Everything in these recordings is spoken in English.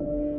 you.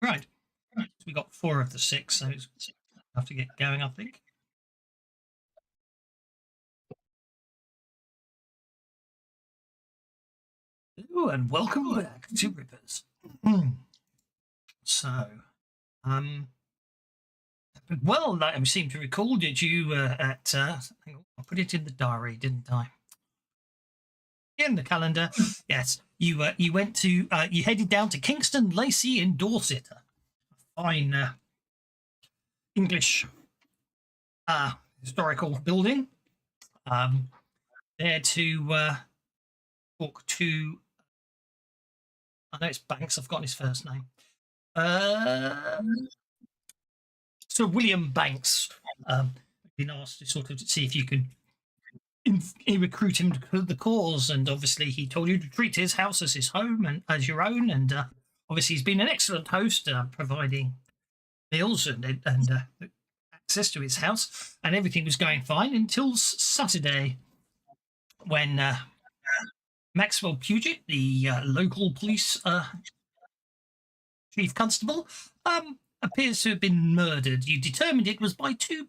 Right. Right. We got 4 of the 6, so it's have to get going, I think. Hello and welcome back to Rippers. So, um, well, I seem to recall, did you hang on, I put it in the diary, didn't I? In the calendar, yes. You went to you headed down to Kingston Lacey in Dorset, a fine English historical building. There to talk to. I know it's Banks. I've forgotten his first name. Sir William Banks. Been asked to sort of see if you can recruit him to the cause, and obviously he told you to treat his house as his home and as your own, and obviously he's been an excellent host, providing meals and access to his house, and everything was going fine until Saturday, when Maxwell Puget, the local police chief constable, appears to have been murdered. You determined it was by 2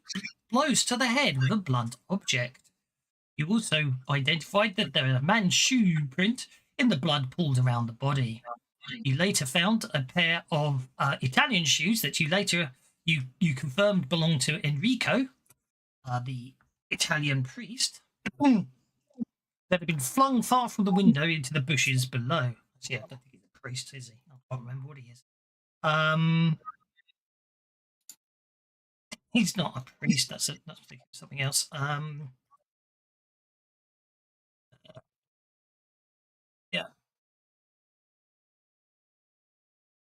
blows to the head with a blunt object. You also identified that there was a man's shoe print in the blood pooled around the body. You later found a pair of Italian shoes that you confirmed belonged to Enrico, the Italian priest, that had been flung far from the window into the bushes below. So, yeah, I don't think he's a priest, is he? I can't remember what he is. He's not a priest. That's something else. Yeah.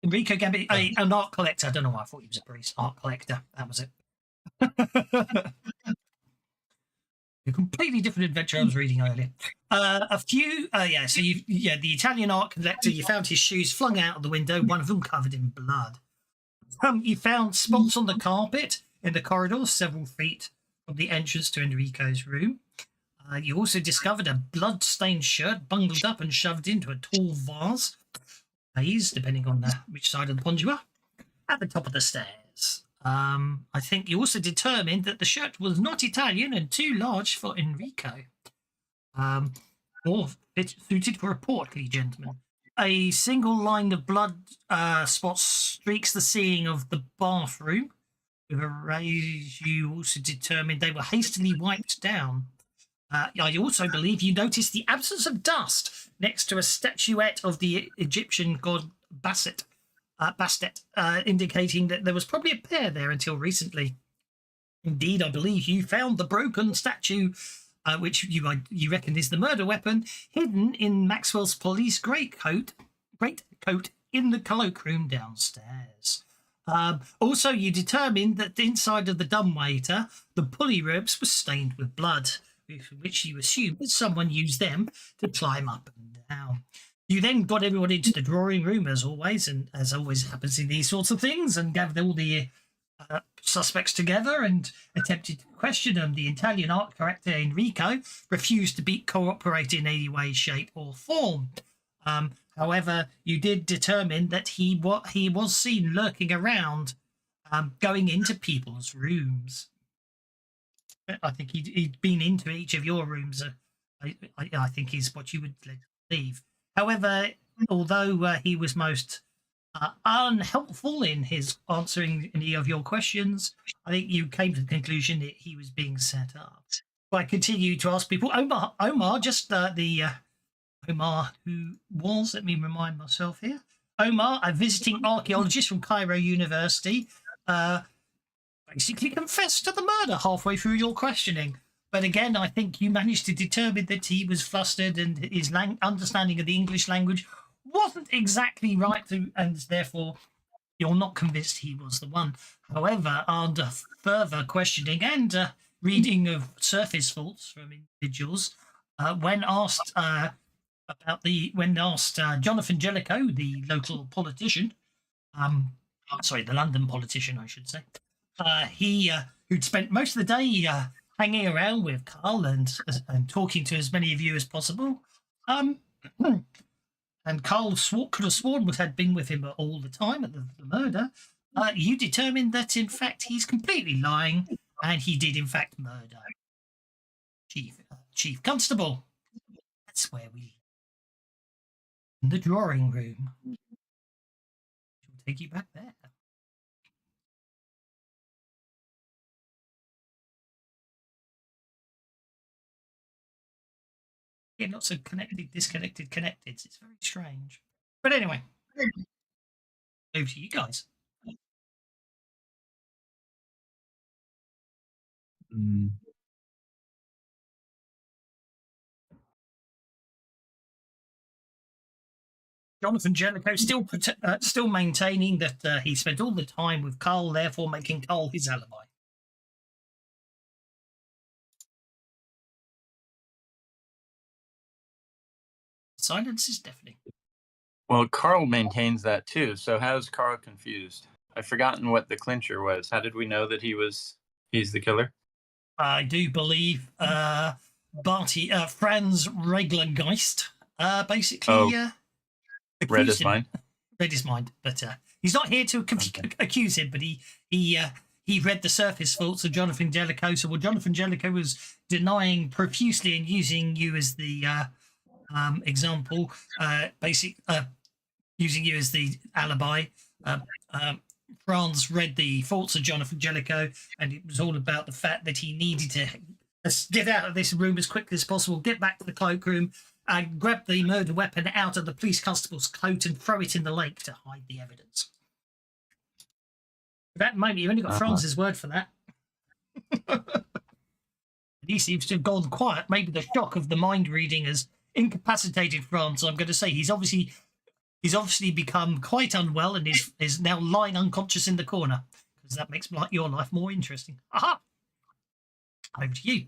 Enrico Gambit, an art collector. I don't know why I thought he was a priest. Art collector. That was it. A completely different adventure I was reading earlier. So the Italian art collector, you found his shoes flung out of the window, one of them covered in blood. You found spots on the carpet in the corridor, several feet from the entrance to Enrico's room. You also discovered a blood-stained shirt bundled up and shoved into a tall vase, depending on which side of the pond you are, at the top of the stairs. I think you also determined that the shirt was not Italian and too large for Enrico, or suited for a portly gentleman. A single line of blood spots streaks the ceiling of the bathroom. With a raise, you also determined they were hastily wiped down. I also believe you noticed the absence of dust next to a statuette of the Egyptian god Bastet, indicating that there was probably a pair there until recently. Indeed, I believe you found the broken statue, which you reckon is the murder weapon, hidden in Maxwell's police greatcoat in the cloakroom downstairs. Also, you determined that the inside of the dumbwaiter, the pulley ropes were stained with blood, which you assumed that someone used them to climb up and down. You then got everyone into the drawing room, as always, and as always happens in these sorts of things, and gathered all the suspects together and attempted to question them. The Italian art collector Enrico refused to cooperate in any way, shape, or form. However, you did determine that he was seen lurking around, going into people's rooms. I think he'd been into each of your rooms. I think is what you would believe. However, although he was most unhelpful in his answering any of your questions, I think you came to the conclusion that he was being set up. I continue to ask people. Omar, Omar, who was, let me remind myself here, Omar, a visiting archaeologist from Cairo University, basically confessed to the murder halfway through your questioning. But again, I think you managed to determine that he was flustered and his understanding of the English language wasn't exactly right, and therefore you're not convinced he was the one. However, under further questioning and reading of surface faults from individuals, when asked Jonathan Jellicoe, the local politician, the London politician, I should say, who'd spent most of the day hanging around with Carl and talking to as many of you as possible, and Carl could have sworn would had been with him all the time at the murder, you determined that in fact he's completely lying, and he did in fact murder Chief Constable. That's where we. In the drawing room. We'll take you back there. Yeah, not so connected, disconnected, connected. It's very strange. But anyway, over to you guys. Jonathan Jellicoe still maintaining that he spent all the time with Carl, therefore making Carl his alibi. Silence is deafening. Well, Carl maintains that too. So how is Carl confused? I've forgotten what the clincher was. How did we know that he's the killer? I do believe Franz Reglergeist basically read his mind. Read his mind, but he's not here to accuse him. But he read the surface thoughts of Jonathan Jellicoe. So what Jonathan Jellicoe was denying profusely and using you as the example, using you as the alibi. Franz read the thoughts of Jonathan Jellicoe, and it was all about the fact that he needed to get out of this room as quickly as possible, get back to the cloakroom, and grab the murder weapon out of the police constable's coat and throw it in the lake to hide the evidence. At that moment, you only got Franz's word for that. He seems to have gone quiet. Maybe the shock of the mind reading has incapacitated Franz. I'm going to say he's obviously become quite unwell and is now lying unconscious in the corner, because that makes your life more interesting. Aha! Over to you.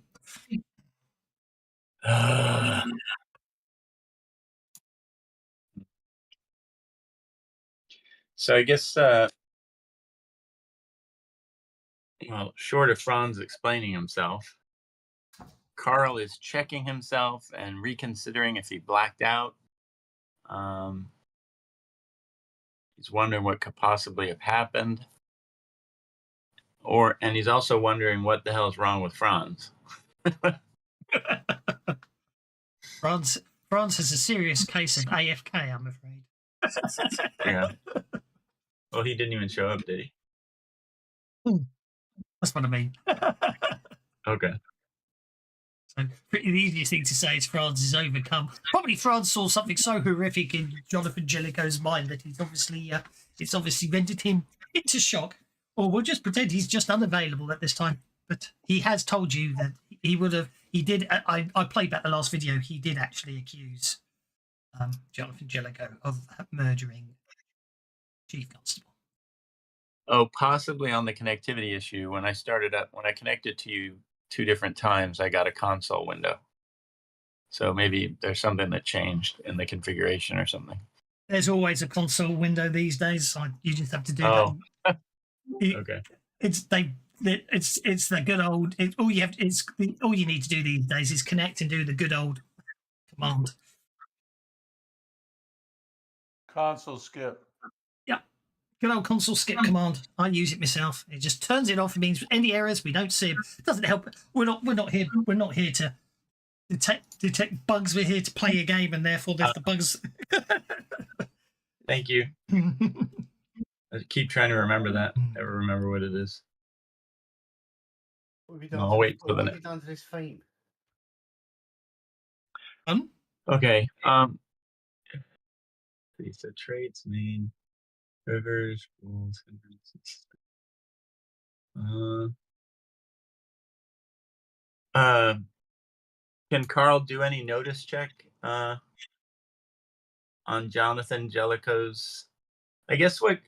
So I guess, short of Franz explaining himself, Carl is checking himself and reconsidering if he blacked out. He's wondering what could possibly have happened. And he's also wondering what the hell is wrong with Franz. Franz has a serious case of AFK, I'm afraid. Yeah. Well, he didn't even show up, did he? That's what I mean. Okay. So the easiest thing to say is Franz is overcome. Probably Franz saw something so horrific in Jonathan Jellicoe's mind that it's obviously rendered him into shock. Or we'll just pretend he's just unavailable at this time. But he has told you that I played back the last video. He did actually accuse Jonathan Jellicoe of murdering Chief Constable. Oh, possibly on the connectivity issue. When I connected to you 2 different times, I got a console window. So maybe there's something that changed in the configuration or something. There's always a console window these days. You just have to do that. Okay. It's the good old. All you need to do these days is connect and do the good old command. Console skip. Yeah, good old console skip command. I use it myself. It just turns it off. It means any errors we don't see them. It doesn't help. We're not here to detect bugs. We're here to play a game, and therefore there's the bugs. Thank you. I keep trying to remember that. Never remember what it is. What have you done? I'll wait for what have you done to this feint? Okay. So traits, main, rivers, rules, hindrances. Can Carl do any notice check on Jonathan Jellicoe's? I guess what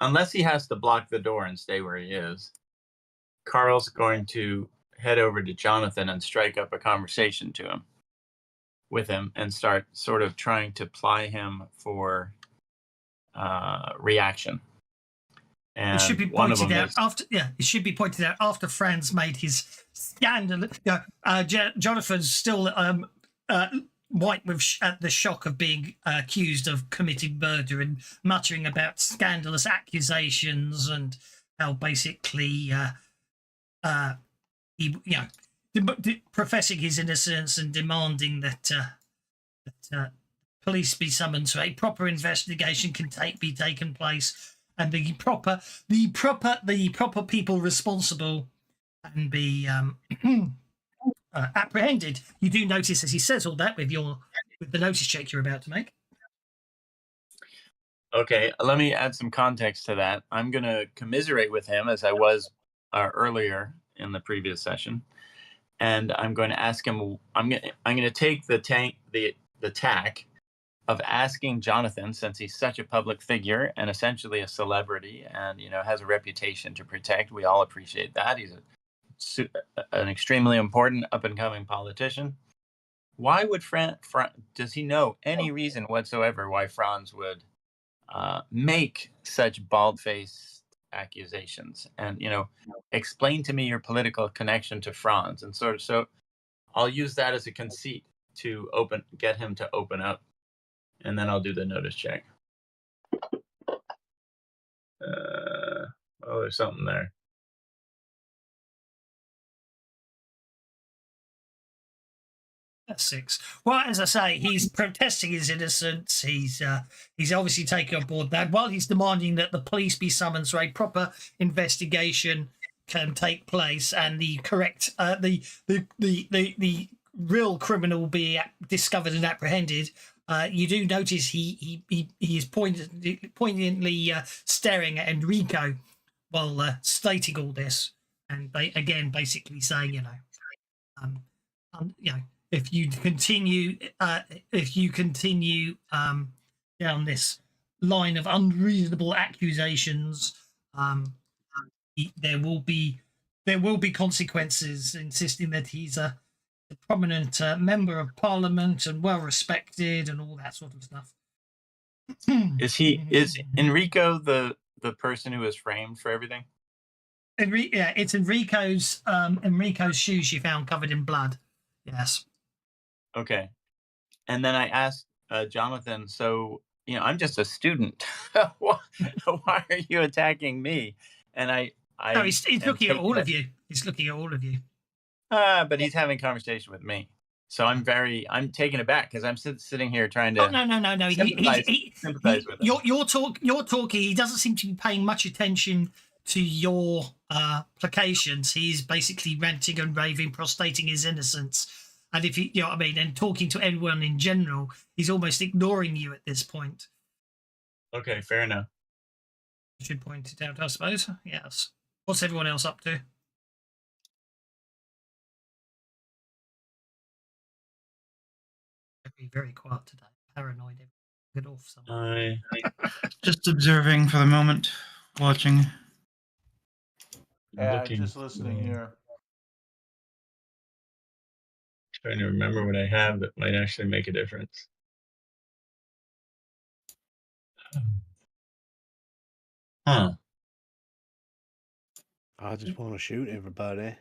unless he has to block the door and stay where he is, Carl's going to head over to Jonathan and strike up a conversation with him and start sort of trying to ply him for reaction. And it should be pointed out after. Yeah, it should be pointed out after Franz made his scandal. Jonathan's still white with at the shock of being accused of committing murder and muttering about scandalous accusations and how basically he, professing his innocence and demanding that police be summoned so a proper investigation can be taken place and the proper people responsible can be apprehended. You do notice as he says all that with the notice check you're about to make. Okay, let me add some context to that. I'm going to commiserate with him as I was earlier in the previous session, and I'm going to ask him. I'm going to take the tack of asking Jonathan, since he's such a public figure and essentially a celebrity, and has a reputation to protect. We all appreciate that. He's an extremely important up and coming politician. Why would does he know any reason whatsoever why Franz would make such bald-faced accusations? And explain to me your political connection to Franz, and so I'll use that as a conceit to get him to open up, and then I'll do the notice check. There's something there. That's 6. Well, as I say, he's protesting his innocence. He's obviously taking on board that while he's demanding that the police be summoned so a proper investigation can take place and the correct the real criminal be discovered and apprehended. You do notice he is poignantly staring at Enrico while stating all this, and basically saying, if you continue down this line of unreasonable accusations, there will be consequences. Insisting that he's a prominent member of parliament and well respected and all that sort of stuff. Is Enrico the person who was framed for everything? It's Enrico's shoes you found covered in blood. Yes. Okay. And then I asked Jonathan, so, I'm just a student. Why are you attacking me? And he's looking at all of you. He's looking at all of you. But he's having a conversation with me. So I'm taken aback because I'm sitting here trying to. Oh, no. Sympathize with him. You're talking. He doesn't seem to be paying much attention to your placations. He's basically ranting and raving, prostrating his innocence. And if and talking to everyone in general, he's almost ignoring you at this point. Okay, fair enough. I should point it out, I suppose. Yes. What's everyone else up to? Very, very quiet today. Paranoid. Get off somewhere. Just observing for the moment, watching. Yeah, just listening here. Trying to remember what I have that might actually make a difference. Huh. I just want to shoot everybody.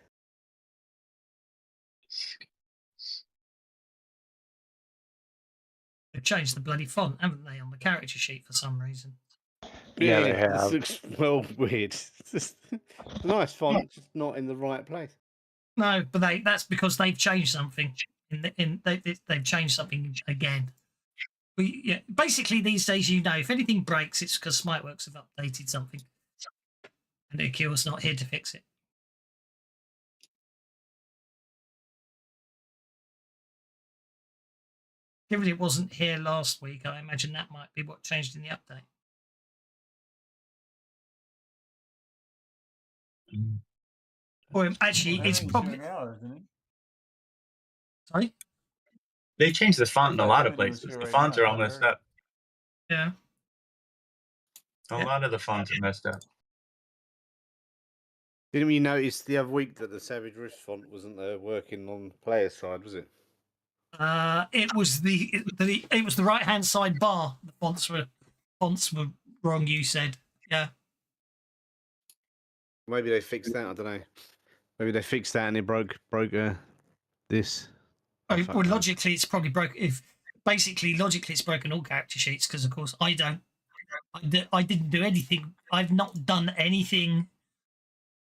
They've changed the bloody font, haven't they, on the character sheet for some reason? Yeah, they This have. looks weird. It's just a nice font, just not in the right place. No, but that's because they've changed something. They've changed something again. Basically, these days, if anything breaks, it's because Smiteworks have updated something. And Akil's not here to fix it. Given it wasn't here last week, I imagine that might be what changed in the update. Or actually, it's probably. Now, isn't he? Sorry? They changed the font in a lot of places. The fonts are all messed up. Yeah. A lot of the fonts are messed up. Didn't we notice the other week that the Savage Rift font wasn't working on the player side, was it? It was the right hand side bar. The fonts were wrong. You said, yeah. Maybe they fixed that. I don't know. Maybe they fixed that and it broke this. Well, logically, it's probably broken. Logically, it's broken all character sheets because, of course, I didn't do anything. I've not done anything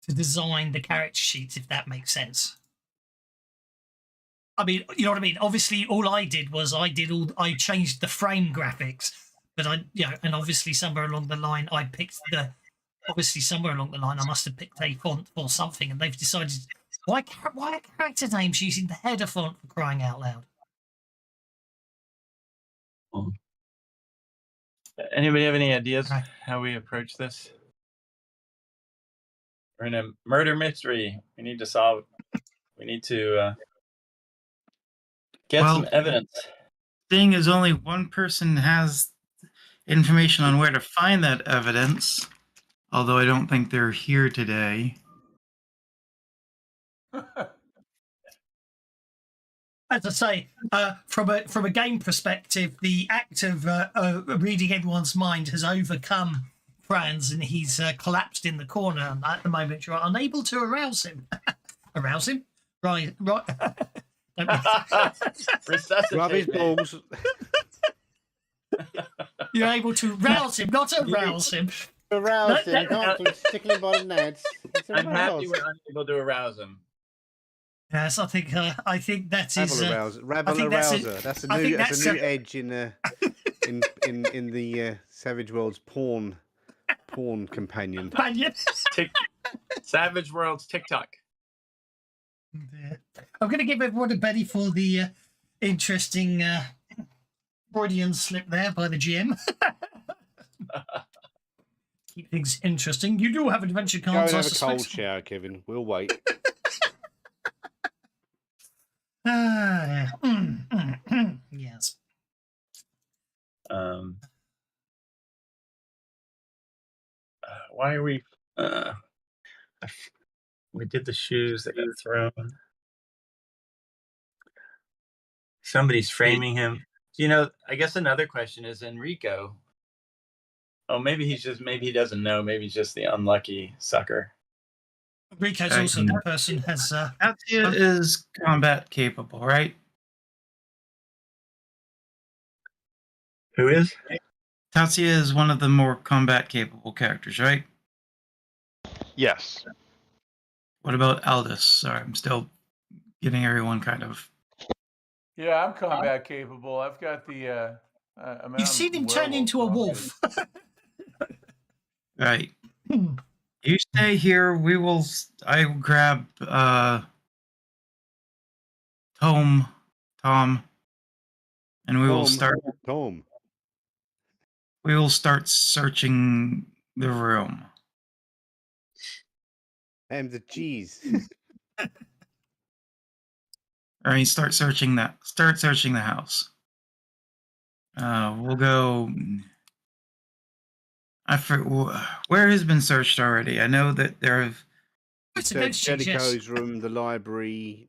to design the character sheets, if that makes sense. I mean, you know what I mean? Obviously, all I did was I changed the frame graphics, but and obviously somewhere along the line, I must have picked a font or something, and they've decided, why are character names using the header font, for crying out loud? Anybody have any ideas how we approach this? We're in a murder mystery. We need to solve. We need to get some evidence. Seeing as only one person has information on where to find that evidence, although I don't think they're here today. As I say, from a game perspective, the act of reading everyone's mind has overcome Franz, and he's collapsed in the corner. And at the moment, you're unable to arouse him. Arouse him? Right. Resuscitate. Rub his balls. You're able to rouse him, not arouse him. Arouse him. Can't tickle him by the nads. I'm happy we're unable to arouse him. Yes, I think that is. Rabble arouser. That's a new edge in the Savage Worlds porn companion. Savage Worlds TikTok. I'm going to give everyone a belly for the interesting Freudian slip there by the GM. Keep things interesting. You do have adventure cards. Go and have a cold shower, Kevin. We'll wait. Yes. Why are we? We did the shoes that got thrown. Somebody's framing him. You know, I guess another question is Enrico. Oh, maybe he doesn't know. Maybe he's just the unlucky sucker. Enrico's also the person has. Tatsia is combat capable, right? Who is? Tatsia is one of the more combat capable characters, right? Yes. What about Aldous? Sorry, I'm still getting everyone kind of. Yeah, I'm combat capable. I've got the. You've seen him turn into a wolf. Right. You stay here. I will grab Tom, and we will start. Tom. We will start searching the room. And the cheese. All right, start searching the house. We'll go. Where has been searched already? I know that there have. Jericho's room, the library,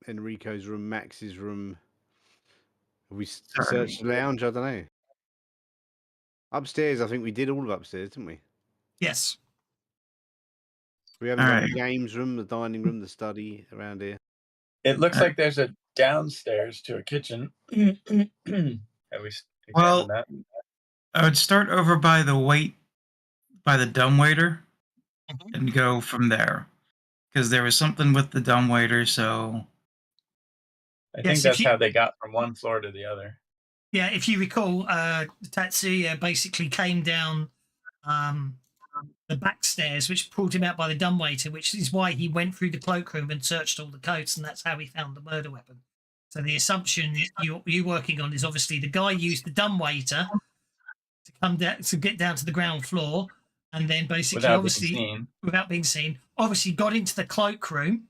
Enrico's room, Max's room. Have we searched the lounge? I don't know. Upstairs, I think we did all of upstairs, didn't we? Yes. We haven't done the games room, the dining room, the study around here. It looks like there's a downstairs to a kitchen. Have we examined that? I would start over by the dumbwaiter and go from there. Because there was something with the dumbwaiter, so. I think that's how they got from one floor to the other. Yeah, if you recall, Tatsuya basically came down the back stairs, which pulled him out by the dumbwaiter, which is why he went through the cloakroom and searched all the coats, and that's how he found the murder weapon. So the assumption you're working on is obviously the guy used the dumbwaiter to come down to get down to the ground floor, and then basically without being seen, obviously got into the cloakroom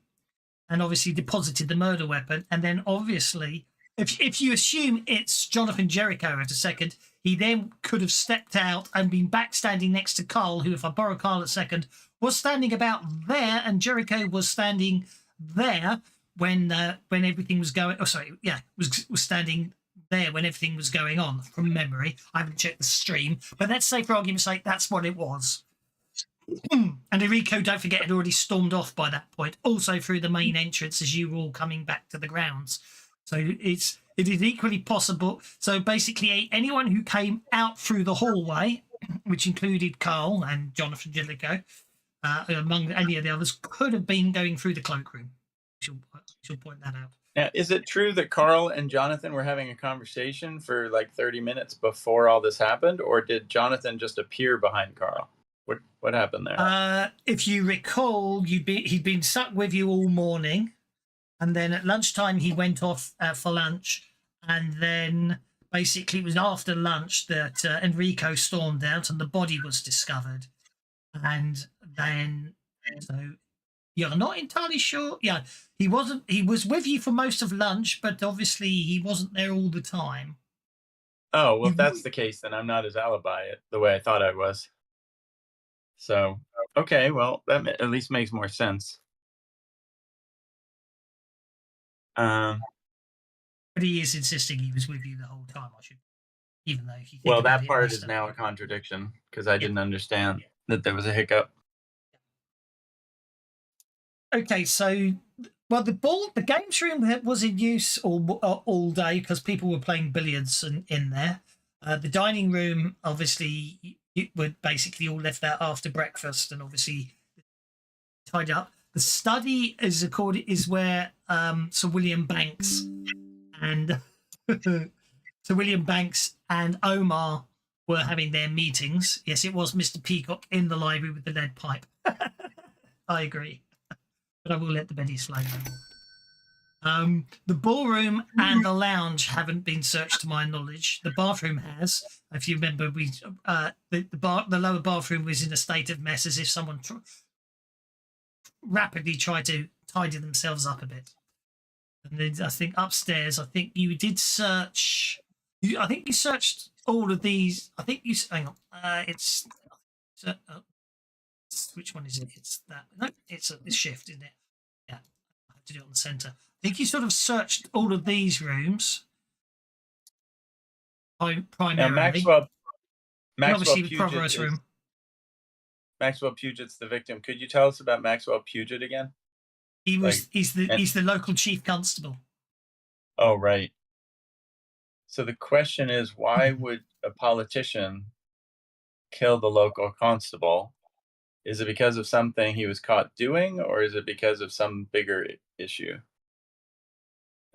and obviously deposited the murder weapon, and then obviously. If you assume it's Jonathan Jericho at a second, he then could have stepped out and been back standing next to Carl, who, if I borrow Carl a second, was standing about there, and Jericho was standing there when everything was going. Oh, sorry, yeah, was standing there when everything was going on. From memory, I haven't checked the stream, but let's say, for argument's sake, that's what it was. And Enrico, don't forget, had already stormed off by that point, also through the main entrance as you were all coming back to the grounds. So it is equally possible. So basically, anyone who came out through the hallway, which included Carl and Jonathan Jellicoe, among any of the others, could have been going through the cloakroom. She'll point that out. Now, is it true that Carl and Jonathan were having a conversation for like 30 minutes before all this happened, or did Jonathan just appear behind Carl? What happened there? If you recall, he'd been stuck with you all morning, and then at lunchtime he went off for lunch, and then basically it was after lunch that Enrico stormed out and the body was discovered, and then so. You're not entirely sure. Yeah, he wasn't. He was with you for most of lunch, but obviously he wasn't there all the time. Oh, well, if that's the case, then I'm not his alibi the way I thought I was. So, okay, well, that at least makes more sense. But he is insisting he was with you the whole time. Even though he. Well, that part is now a contradiction because I didn't understand that there was a hiccup. Okay, so the games room was in use all day because people were playing billiards in there. The dining room, obviously, you were basically all left out after breakfast and obviously tied up. The study is where Sir William Banks and Omar were having their meetings. Yes, it was Mr. Peacock in the library with the lead pipe. I agree. But I will let the Betty slide more. The ballroom and the lounge haven't been searched to my knowledge. The bathroom has. If you remember, the lower bathroom was in a state of mess, as if someone rapidly tried to tidy themselves up a bit. And then I think upstairs, you did search. I think you searched all of these. I think you hang on. Which one is it? It's that. No, it's shift, isn't it? Yeah, I have to do it on the center. I think you sort of searched all of these rooms primarily. Now, Maxwell obviously the Puget Provost room. Maxwell Puget's the victim. Could you tell us about Maxwell Puget again? He's the local chief constable. Oh, right. So the question is, why would a politician kill the local constable? Is it because of something he was caught doing, or is it because of some bigger issue?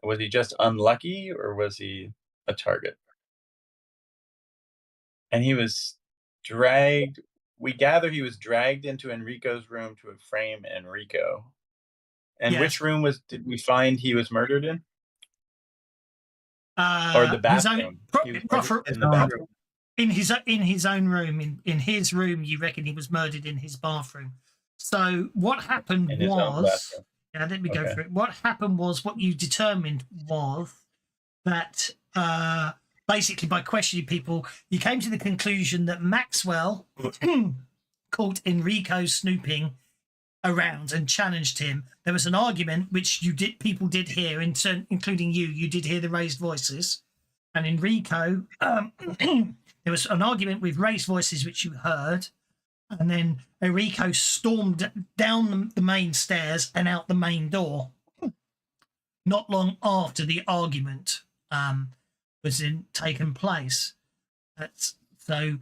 Was he just unlucky, or was he a target? And he was dragged. We gather he was dragged into Enrico's room to frame Enrico. And Yes. which room did we find he was murdered in? Or the bathroom? He was murdered in the bathroom. In his own room, in his room, you reckon he was murdered in his bathroom. So what happened was, let me go through it. What happened was, what you determined was that basically by questioning people, you came to the conclusion that Maxwell caught Enrico snooping around and challenged him. There was an argument which people did hear, including you. You did hear the raised voices, and Enrico. There was an argument with raised voices, which you heard, and then Enrico stormed down the main stairs and out the main door. Not long after the argument was taken place. So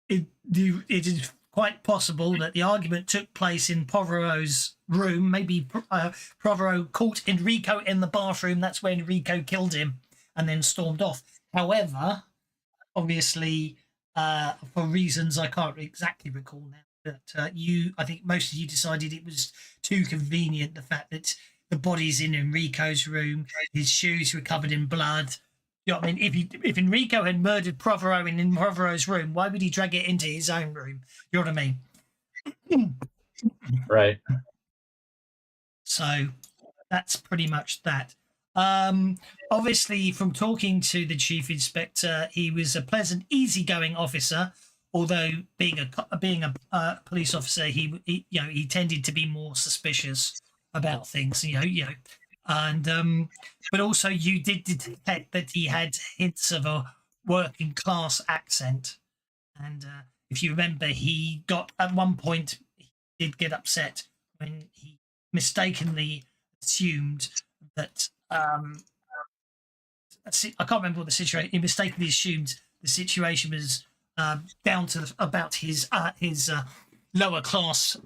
it is quite possible that the argument took place in Povero's room. Maybe Povero caught Enrico in the bathroom. That's where Enrico killed him and then stormed off. However, obviously, for reasons I can't exactly recall now, that I think most of you decided it was too convenient, the fact that the body's in Enrico's room, his shoes were covered in blood. You know what I mean? If Enrico had murdered Provero in Provero's room, why would he drag it into his own room? You know what I mean? Right. So that's pretty much that. Obviously, from talking to the chief inspector, he was a pleasant, easygoing officer. Although being a police officer, he tended to be more suspicious about things. And but also you did detect that he had hints of a working class accent. And if you remember, he got at one point he did get upset when he mistakenly assumed that I can't remember what the situation. He mistakenly assumed the situation was down to about his lower class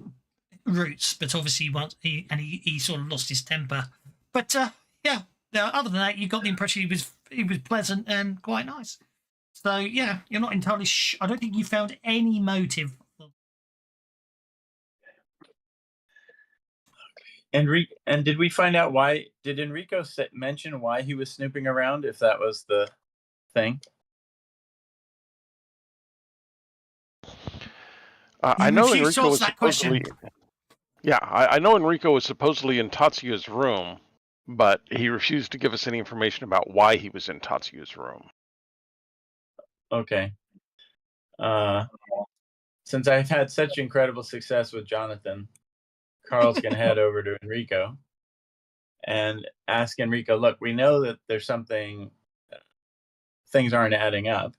roots, but obviously he sort of lost his temper. But yeah, other than that, you got the impression he was pleasant and quite nice. So yeah, you're not entirely. I don't think you found any motive. Enrique, and did we find out why? Did Enrico mention why he was snooping around? If that was the thing. I know Enrico was that supposedly. question. Yeah, I know Enrico was supposedly in Tatsuya's room, but he refused to give us any information about why he was in Tatsuya's room. Okay. Since I've had such incredible success with Jonathan, Carl's going to head over to Enrico and ask Enrico, look, we know that there's something, things aren't adding up,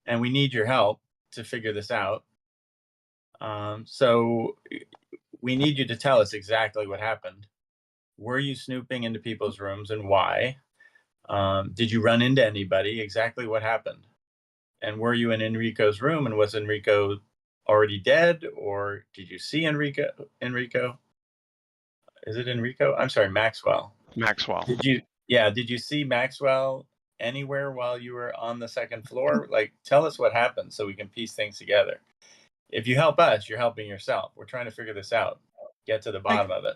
and we need your help to figure this out. So we need you to tell us exactly what happened. Were you snooping into people's rooms, and why? Did you run into anybody? Exactly what happened? And were you in Enrico's room, and was Enrico already dead, or did you see Enrico? Is it Enrico? I'm sorry, Maxwell. Maxwell. Did you see Maxwell anywhere while you were on the second floor? Like, tell us what happened so we can piece things together. If you help us, you're helping yourself. We're trying to figure this out. Get to the bottom of it.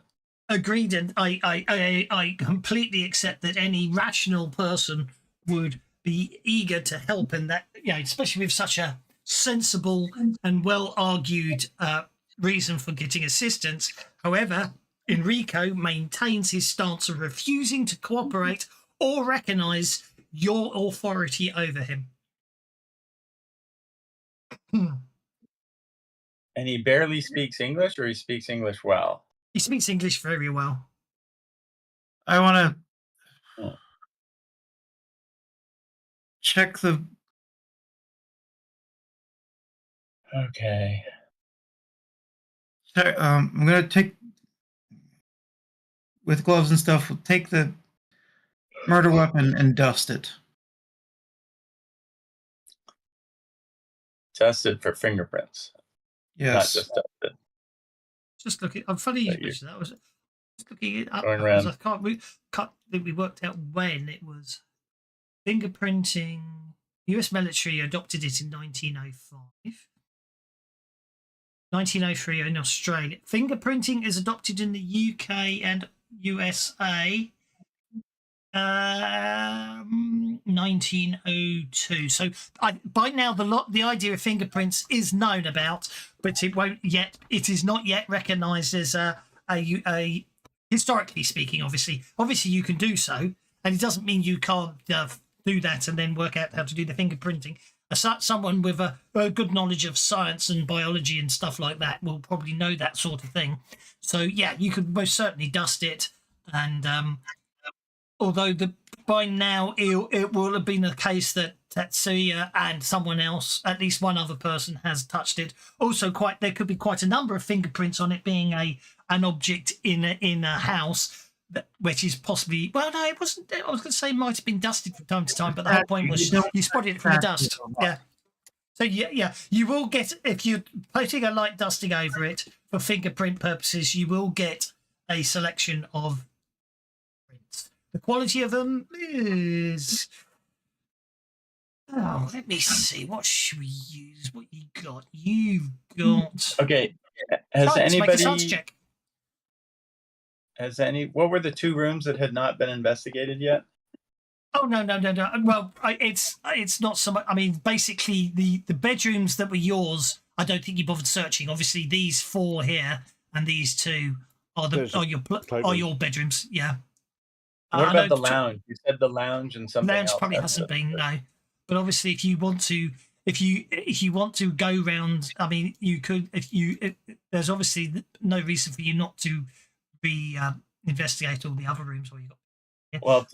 Agreed, and I completely accept that any rational person would be eager to help, and that, especially with such a sensible and well argued reason for getting assistance. However, Enrico maintains his stance of refusing to cooperate or recognise your authority over him. And he barely speaks English, or he speaks English well? He speaks English very well. I want to check the. Okay. I'm going to take, with gloves and stuff, we'll take the murder weapon and dust it. Test it for fingerprints. Yes. Not just dust it. Just looking. I'm funny you mentioned that. I was just looking it up Going because around. I can't think we worked out when it was. Fingerprinting. U.S. military adopted it in 1905. 1903 in Australia. Fingerprinting is adopted in the UK and USA. 1902. So by now the idea of fingerprints is known about, but it is not yet recognised as a historically speaking. Obviously you can do so, and it doesn't mean you can't do that and then work out how to do the fingerprinting. Someone with a good knowledge of science and biology and stuff like that will probably know that sort of thing. So yeah, you could most certainly dust it, and although by now it will have been the case that Tatsuya and someone else, at least one other person, has touched it. Also, there could be quite a number of fingerprints on it, being an object in a house, which is possibly, well, no, it wasn't. I was going to say it might have been dusted from time to time, but the whole point was you spotted it from the dust. Yeah. So yeah, you will get, if you're putting a light dusting over it for fingerprint purposes, you will get a selection of prints. The quality of them is. Oh, let me see. What should we use? What you got? You've got. Okay. Has Science, make a science anybody? check. What were the two rooms that had not been investigated yet? Oh no. Well, it's not so much. I mean, basically the bedrooms that were yours, I don't think you bothered searching. Obviously, these 4 here and these 2 are your bedrooms. Yeah. What about the lounge? You said the lounge and something lounge else. probably hasn't been, no. But obviously, if you want to go round, I mean, you could. There's obviously no reason for you not to investigate all the other rooms where you got. Yeah. Well,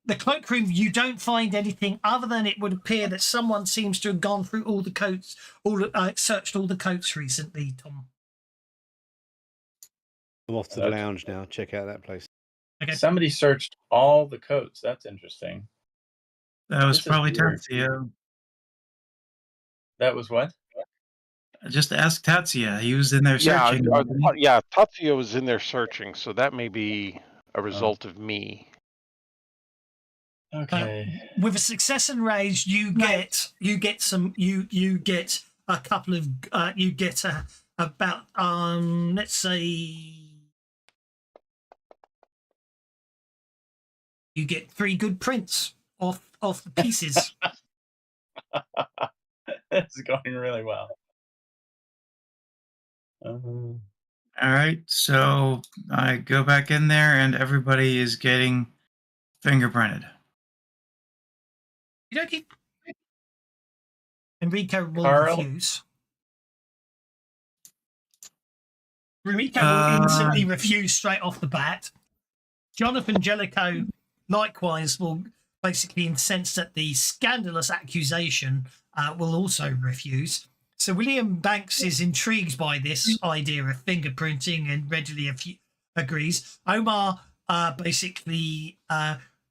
the cloakroom, you don't find anything other than it would appear that someone seems to have gone through all the coats, searched all the coats recently, Tom. I'm off to the lounge now. Check out that place. Okay. Somebody searched all the coats. That's interesting. That was This is probably weird. Tatsuya. That was what? Just ask Tatsuya. He was in there searching. wasn't he? Yeah, Tatsuya was in there searching, so that may be a result of me. Okay. With a success and rage, you get a couple of you get about let's say you get 3 good prints off the pieces. It's going really well. All right, so I go back in there, and everybody is getting fingerprinted. Okay. Enrico will Carl? refuse. Enrico will instantly refuse straight off the bat. Jonathan Jellicoe likewise will basically incense at the scandalous accusation will also refuse. So William Banks is intrigued by this idea of fingerprinting and readily agrees. Omar basically,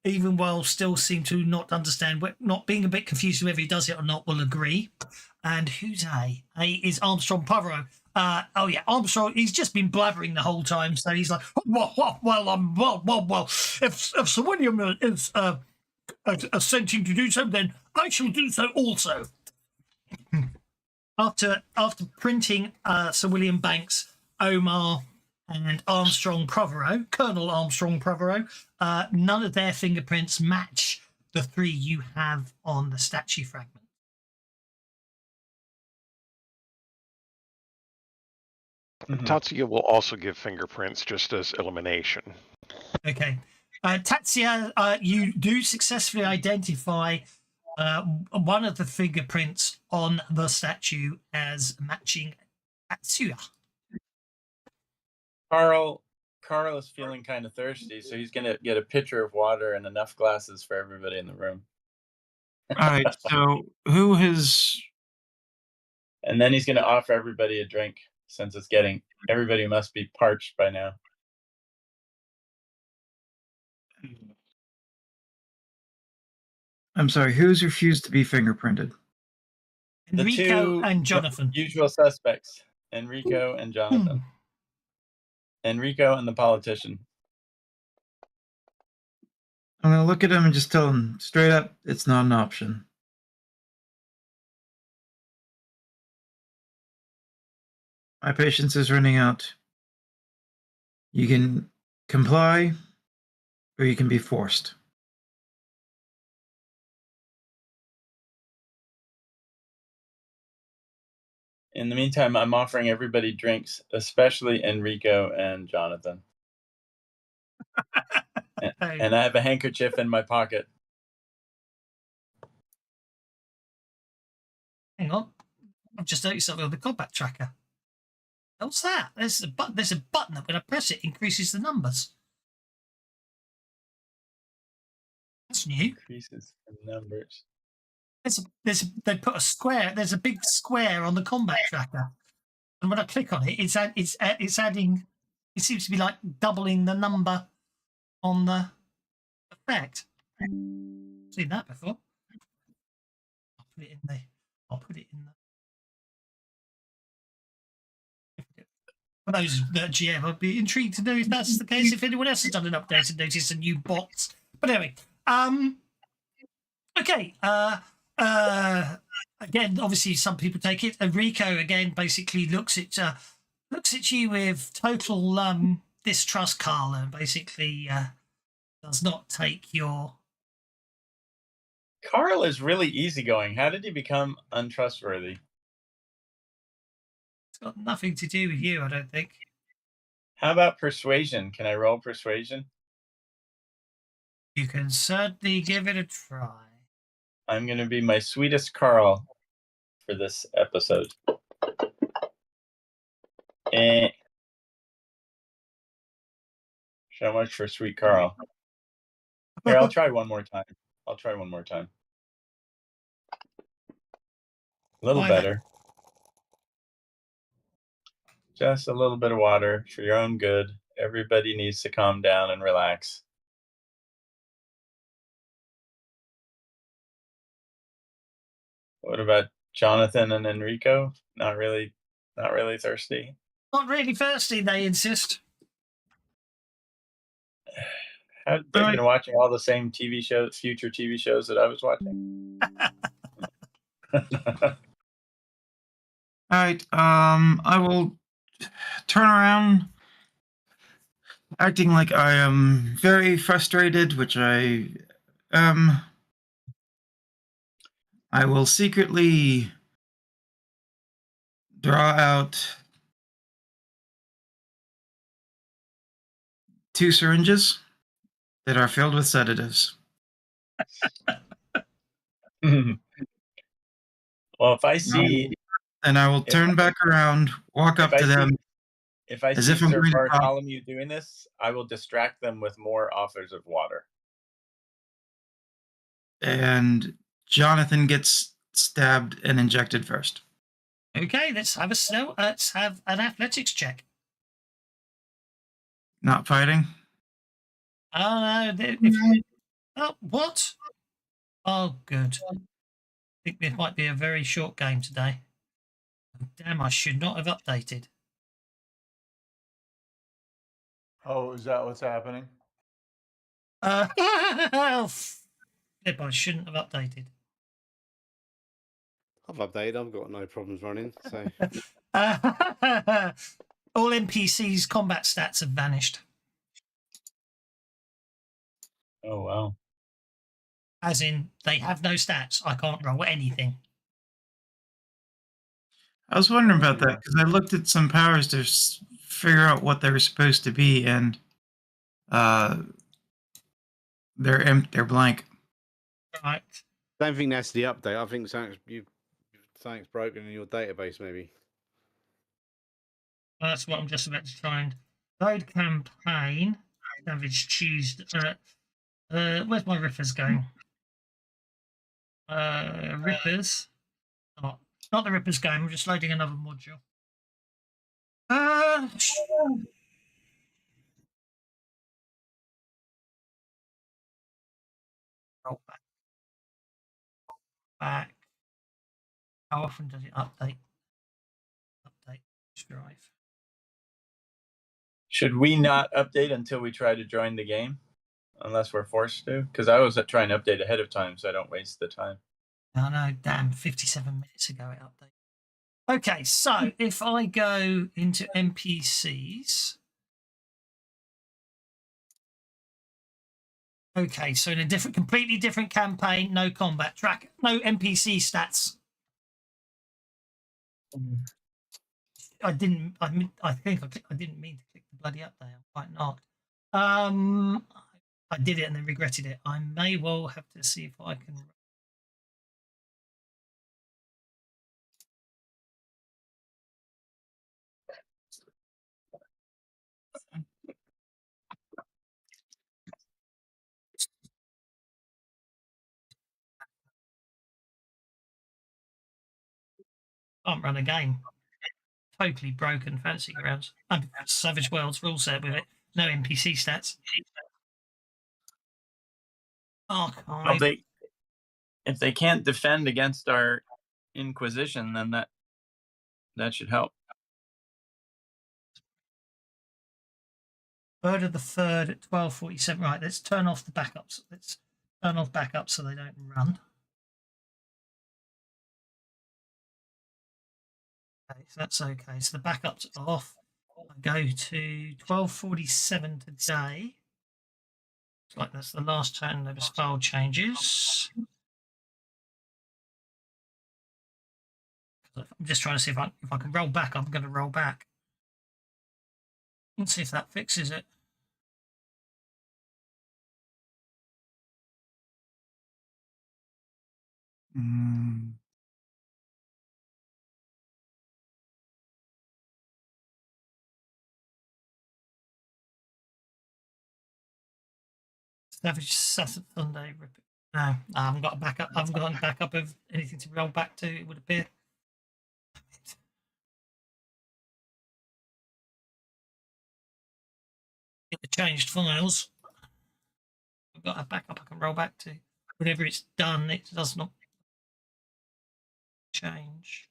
even while still seem to not understand, not being a bit confused whether he does it or not, will agree. And who's A? A is Armstrong Poirot. Oh yeah, Armstrong. He's just been blabbering the whole time, so he's like, well. If Sir William is assenting to do so, then I shall do so also. After printing Sir William Banks, Omar, and Armstrong Prothero, Colonel Armstrong Prothero, none of their fingerprints match the 3 you have on the statue fragment. Tatsuya will also give fingerprints just as elimination. Okay. Tatsuya, you do successfully identify one of the fingerprints on the statue as matching Tatsuya. Carl is feeling kind of thirsty, so he's gonna get a pitcher of water and enough glasses for everybody in the room. All right, so who has? And then he's gonna offer everybody a drink, since it's getting everybody must be parched by now. I'm sorry, who's refused to be fingerprinted? Enrico and Jonathan. Usual suspects: Enrico and Jonathan. Enrico and the politician. I'm gonna look at him and just tell him straight up, it's not an option. My patience is running out. You can comply, or you can be forced. In the meantime, I'm offering everybody drinks, especially Enrico and Jonathan. And I have a handkerchief in my pocket. Hang on. I've just noticed something on the combat tracker. What's that? There's a button that when I press it increases the numbers. That's new. Increases the numbers. They put a square. There's a big square on the combat tracker, and when I click on it, it's adding. It seems to be like doubling the number on the effect. Seen that before. I'll put it in the. For those that GM, I'd be intrigued to know if that's the case. If anyone else has done an update and noticed a new box. But anyway, okay. Again, obviously, some people take it. Enrico again basically looks at you with total distrust, Carl, and basically does not take your. Carl is really easygoing. How did he become untrustworthy? It's got nothing to do with you, I don't think. How about persuasion? Can I roll persuasion? You can certainly give it a try. I'm going to be my sweetest Carl for this episode. So much for sweet Carl. Here, I'll try one more time. A little better. Just a little bit of water for your own good. Everybody needs to calm down and relax. What about Jonathan and Enrico? Not really thirsty. Not really thirsty, they insist. They've been watching all the same TV shows, future TV shows that I was watching. All right. I will turn around, acting like I am very frustrated, which I am. I will secretly draw out 2 syringes that are filled with sedatives. Well, if I see, And I will turn back around, walk up to them. If I as see if I'm Sir going to talk. Bartholomew doing this, I will distract them with more offers of water. And Jonathan gets stabbed and injected first. Okay, let's have an athletics check. Not fighting. Oh no! Oh, what? Oh, good. I think this might be a very short game today. Damn, I should not have updated. Oh, is that what's happening? Oh, flip! I shouldn't have updated. I've updated. I've got no problems running. So All NPCs' combat stats have vanished. Oh wow! As in, they have no stats. I can't roll anything. I was wondering about that because I looked at some powers to figure out what they were supposed to be, and they're blank. Right. I don't think that's the update. I think something's broken in your database, maybe. That's what I'm just about to try and load campaign. Savage Tuesday. Where's my rippers going? Rippers. Not the rippers game. I'm just loading another module. Roll back. How often does it update? Update drive. Should we not update until we try to join the game, unless we're forced to? Because I always try and update ahead of time so I don't waste the time. Oh no, damn! 57 minutes ago it updated. Okay, so if I go into NPCs. Okay, so in a completely different campaign, no combat track, no NPC stats. I think I didn't mean to click the bloody update. I might not. I did it and then regretted it. I may well have to see if I can. Can't run a game. Totally broken fantasy grounds. Savage Worlds rule set with it. No NPC stats. Archive. Well, if they can't defend against our Inquisition, then that should help. 3rd of the 3rd at 12:47. Right, let's turn off the backups. Let's turn off backups so they don't run. Okay, so that's okay. So the backups are off. I go to 12:47 today. Looks like that's the last turn those file changes. I'm just trying to see if I can roll back. I'm going to roll back. Let's see if that fixes it. Savage Sunday. No, I haven't got a backup. I haven't got a backup of anything to roll back to, it would appear. Get the changed files. I've got a backup I can roll back to. Whenever it's done, it does not. change.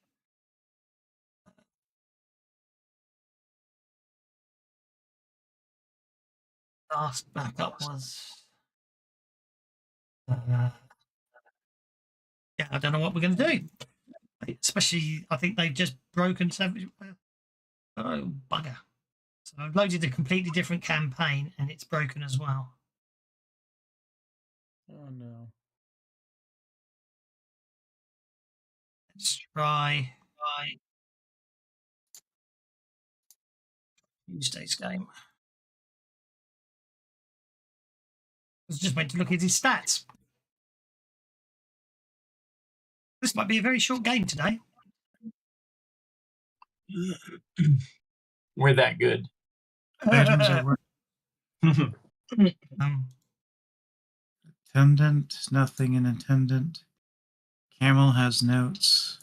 Last backup was. Yeah, I don't know what we're going to do. Especially, I think they've just broken Savage. Oh, bugger. So I've loaded a completely different campaign and it's broken as well. Oh no. Let's try Tuesday's game. I was just meant to look at his stats. This might be a very short game today. We're that good. Items are working. Attendant, nothing in attendant. Camel has notes.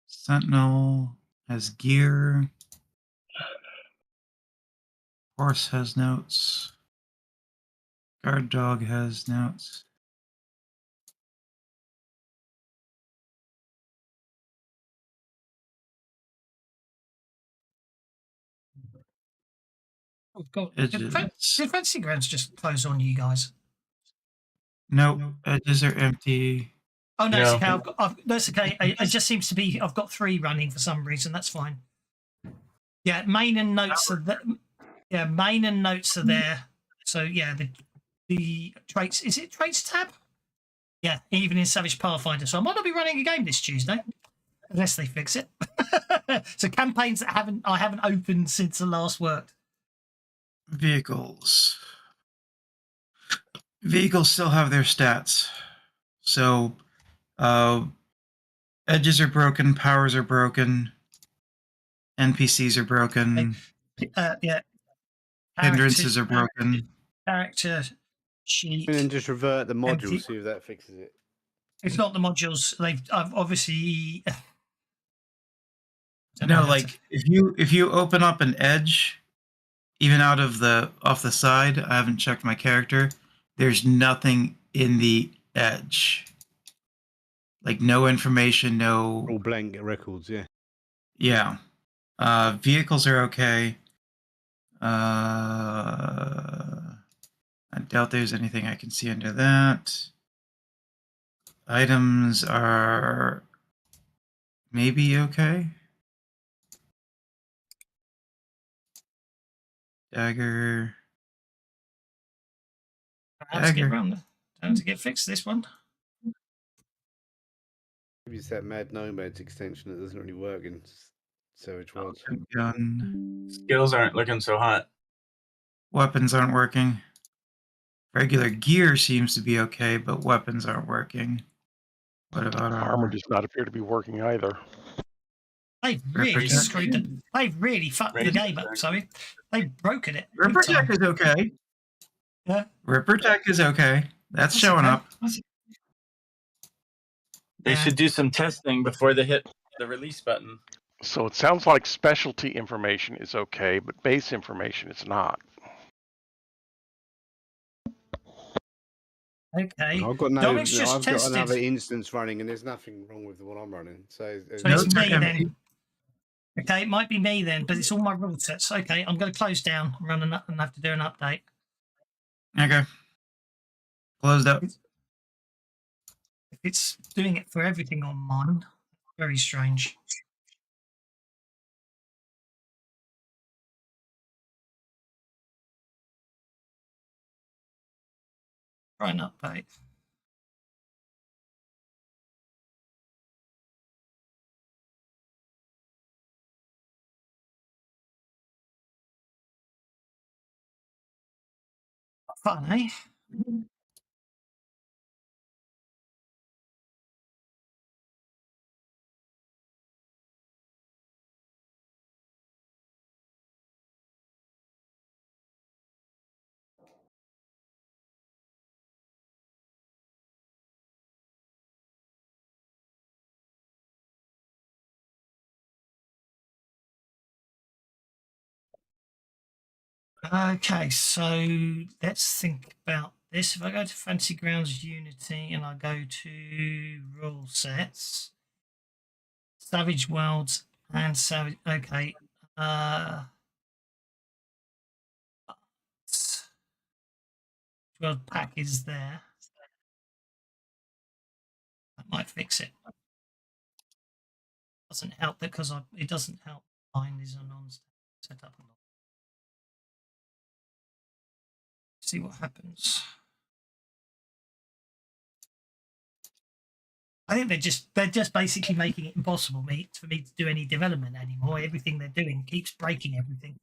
Sentinel has gear. Horse has notes. Guard dog has notes. Oh, God. Edges. Did Fantasy Grounds just close on you guys? Nope, edges are empty. Oh no, No. it's okay. That's okay. It just seems to be. I've got 3 running for some reason. That's fine. Yeah, main and notes are there. Yeah, main and notes are there. So yeah, the traits. Is it traits tab? Yeah, even in Savage Pathfinder. So I might not be running a game this Tuesday, unless they fix it. So campaigns that I haven't opened since the last worked. Vehicles. Vehicles still have their stats. So edges are broken, powers are broken, NPCs are broken, Yeah. hindrances are broken. Character sheet. And then just revert the module, Empty. see if that fixes it. It's not the modules. I've obviously. No, like if you open up an edge, even out of off the side, I haven't checked my character. There's nothing in the edge. Like no information, no. All blank records, yeah. Yeah. Vehicles are okay. I doubt there's anything I can see under that. Items are maybe okay. Dagger. Perhaps get around time to get fixed this one. Maybe it's that Mad Nomads extension that doesn't really work in Savage Worlds. Gun. Skills aren't looking so hot. Weapons aren't working. Regular gear seems to be okay, but weapons aren't working. What about Armor does not appear to be working either. They've really screwed them. They've really fucked the game up. Sorry, they've broken it. Ripper Tech is okay. Yeah. Ripper Tech is okay. That's showing up. They should do some testing before they hit the release button. So it sounds like specialty information is okay, but base information is not. Okay. I've got Dominic's just I've tested. got another instance running, and there's nothing wrong with the one I'm running. So it's me then. Okay, it might be me then, but it's all my rule sets. Okay, I'm going to close down, run and have to do an update. Okay. Closed up. If it's doing it for everything on mine, very strange. Try an update. Fun, eh? Okay, so let's think about this. If I go to Fantasy Grounds Unity and I go to rule sets, Savage Worlds and Savage. Okay. World pack is there. That might fix it. Doesn't help that because it doesn't help. Mine is a non-setup. See what happens. I think they're just basically making it impossible for me to do any development anymore. Everything they're doing keeps breaking everything.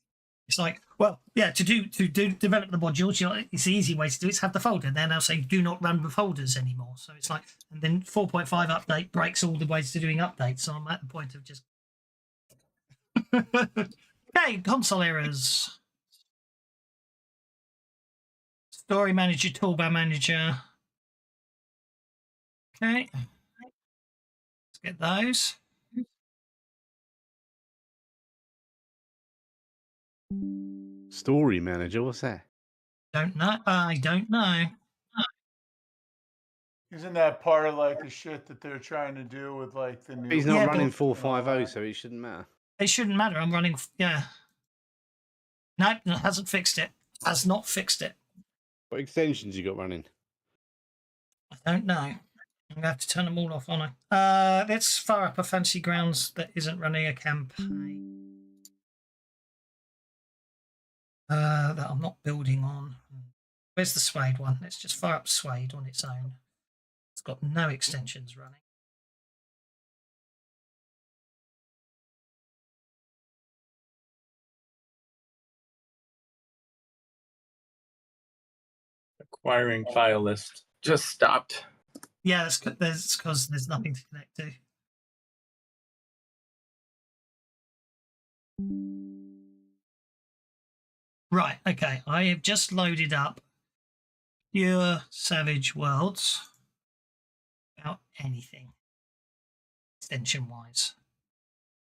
It's like, well, yeah, to develop the modules, it's the easy way to do it. Is have the folder. They're now saying do not run with folders anymore. So it's like, and then 4.5 update breaks all the ways to doing updates. So I'm at the point of just. Okay, console errors. Story manager, toolbar manager. Okay. Let's get those. Story manager, what's that? Don't know. I don't know. Isn't that part of like the shit that they're trying to do with like the new? He's not Yeah, running but- 450, so it shouldn't matter. It shouldn't matter. I'm running. Yeah. No, it hasn't fixed it. Has not fixed it. What extensions you got running? I don't know. I'm gonna have to turn them all off, aren't I? Let's fire up a Fantasy Grounds that isn't running a campaign. That I'm not building on. Where's the Suede one? Let's just fire up Suede on its own. It's got no extensions running. Acquiring file list just stopped. Yeah, that's because there's nothing to connect to. Right, okay. I have just loaded up Pure Savage Worlds without anything extension wise.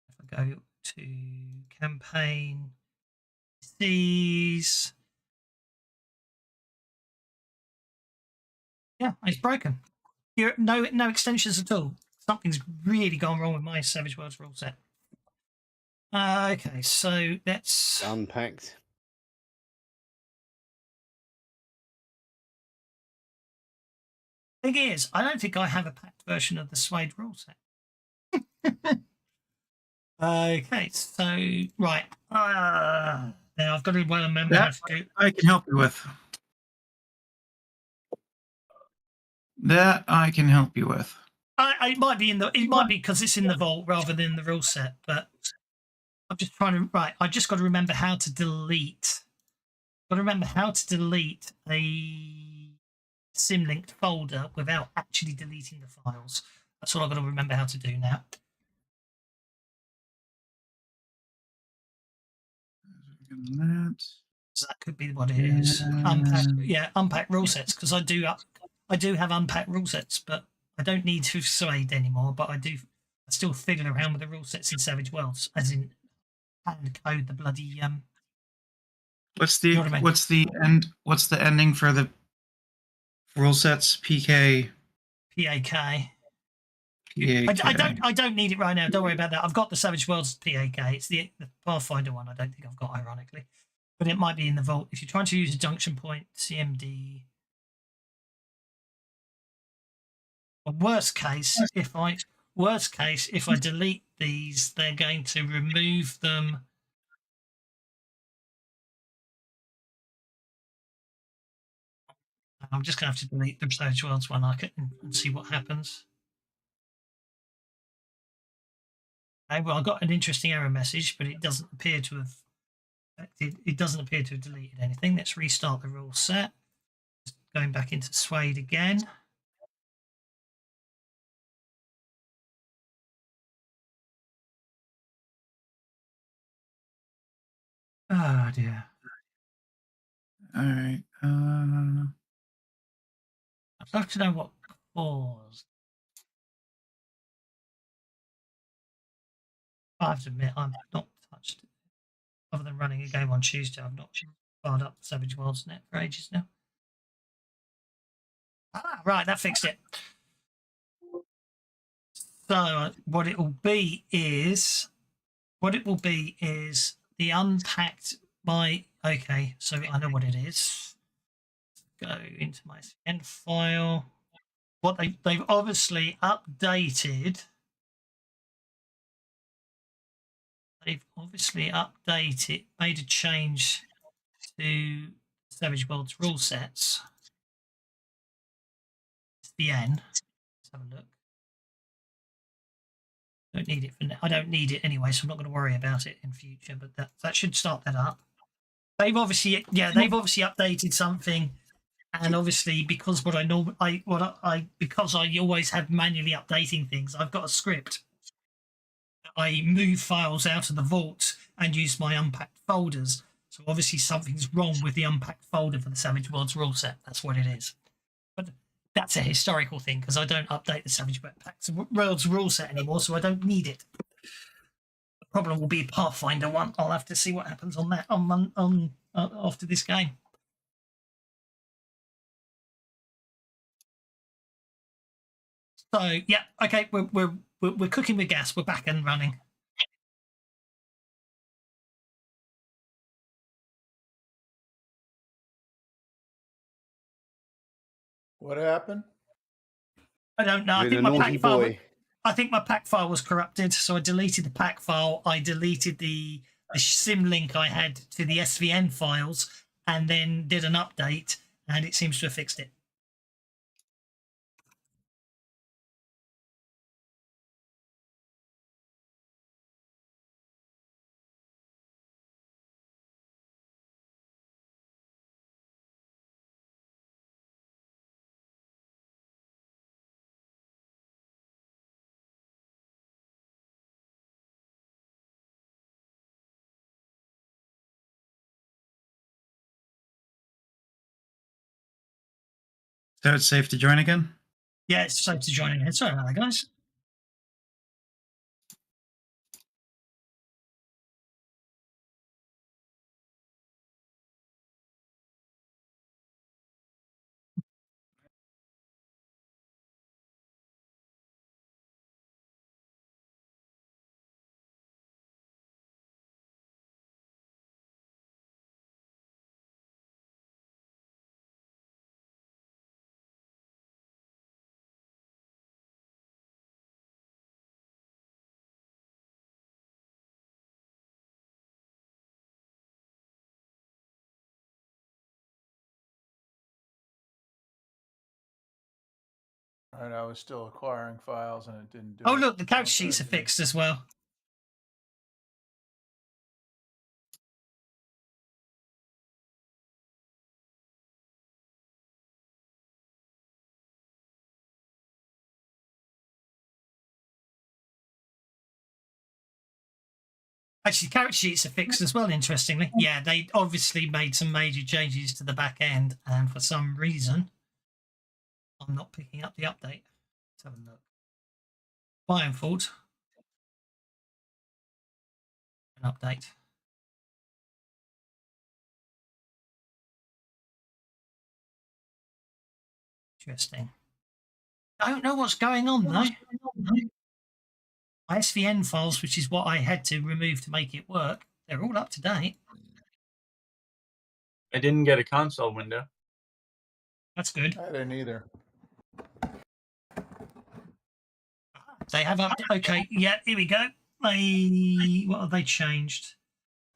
If I go to campaign, these. Yeah, it's broken. No extensions at all. Something's really gone wrong with my Savage Worlds rule set. Okay, so let's Unpacked. Thing is, I don't think I have a packed version of the Suede rule set. Okay, so right. Now I've got to well remember how to do. I can help you with. That I can help you with. It might be it might be because it's in the vault rather than the rule set, but I'm just trying to I just got to remember how to delete. Got to remember how to delete a symlinked folder without actually deleting the files. That's all I've got to remember how to do now. So that could be what it is. Unpack rule sets, because I do have unpacked rule sets, but I don't need to Suede anymore. But I still fiddle around with the rule sets in Savage Worlds, as in hand code the bloody What's the You know what I mean? what's the end? What's the ending for the rule sets? PK. PAK. PAK. I don't need it right now. Don't worry about that. I've got the Savage Worlds PAK. It's the Pathfinder one. I don't think I've got, ironically, but it might be in the vault. If you're trying to use a junction point, CMD. Well, worst case, if I delete these, they're going to remove them. I'm just going to have to delete the Savage Worlds one and see what happens. Okay, well, I got an interesting error message, but it doesn't appear to have deleted anything. Let's restart the rule set. Just going back into Suede again. Oh dear. All right. I'd love to know what caused. I have to admit, I've not touched it. Other than running a game on Tuesday, I've not fired up Savage Worlds Net for ages now. Ah, right, that fixed it. So what it will be is the unpacked by. Okay, so I know what it is. Go into my SVN file. What they've obviously updated. They've obviously updated, made a change to Savage Worlds rule sets. SVN. Let's have a look. Don't need it for now. I don't need it anyway, so I'm not going to worry about it in future. But that should start that up. They've obviously updated something, and obviously because because I always have manually updating things, I've got a script. I move files out of the vault and use my unpacked folders. So obviously something's wrong with the unpacked folder for the Savage Worlds rule set. That's what it is. But that's a historical thing because I don't update the Savage Worlds rule set anymore, so I don't need it. The problem will be Pathfinder one. I'll have to see what happens on that after this game. So yeah, okay, we're cooking with gas. We're back and running. What happened? I don't know. I think my pack file was corrupted, so I deleted the pack file. I deleted the sim link I had to the SVN files, and then did an update, and it seems to have fixed it. So it's safe to join again? Yeah, it's safe to join in. Sorry about that, guys. All right, I was still acquiring files and it didn't do Oh, it. look, the character sheets are fixed as well. Actually, character sheets are fixed as well, interestingly. Yeah, they obviously made some major changes to the back end, and for some reason, I'm not picking up the update. Let's have a look. My own fault. An update. Interesting. I don't know what's going on, though. My SVN files, which is what I had to remove to make it work, they're all up to date. I didn't get a console window. That's good. I didn't either. They have up. Okay, yeah, here we go. What have they changed?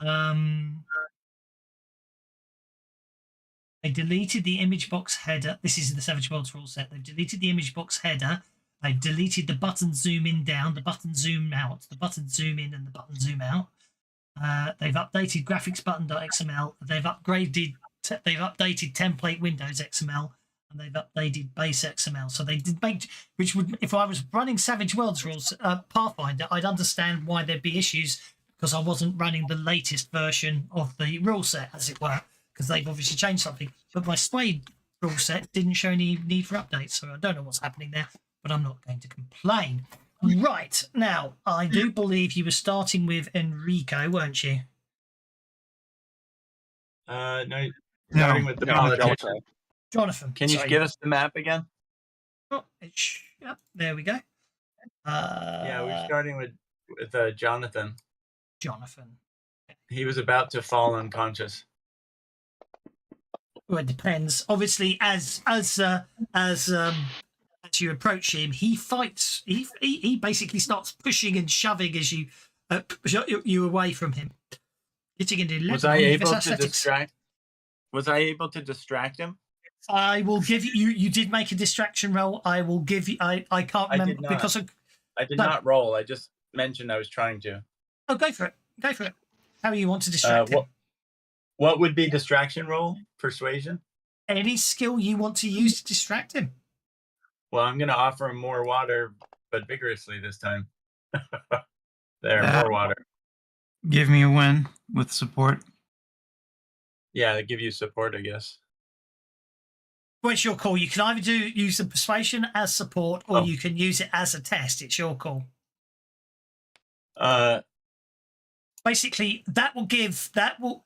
They deleted the image box header. This is the Savage Worlds rule set. They've deleted the image box header. They've deleted the button zoom in down, the button zoom out, the button zoom in, and the button zoom out. They've updated graphics button.xml. They've updated template windows XML, and they've updated base XML. So they did make, which would, if I was running Savage Worlds rules Pathfinder, I'd understand why there'd be issues because I wasn't running the latest version of the rule set, as it were, because they've obviously changed something. But my Swade rule set didn't show any need for updates, so I don't know what's happening there, but I'm not going to complain. Right, now, I do believe you were starting with Enrico, weren't you? No, starting with the politician. Jonathan. Can you sorry. give us the map again? Oh, yep, there we go. Yeah, we're starting with Jonathan. Jonathan. He was about to fall unconscious. Well, it depends. Obviously, as you approach him, he fights. He basically starts pushing and shoving as you you away from him. Getting into 11 Was I on able to athletics. distract? Was I able to distract him? I will give you. You did make a distraction roll. I will give you. I can't I remember did not. because of. I did No. not roll. I just mentioned I was trying to. Oh, go for it. Go for it. How do you want to distract him? What would be distraction roll? Persuasion? Any skill you want to use to distract him. Well, I'm going to offer him more water, but vigorously this time. There, more water. Give me a win with support. Yeah, they give you support, I guess. Well, it's your call. You can either use the persuasion as support, or you can use it as a test. It's your call. Basically, that will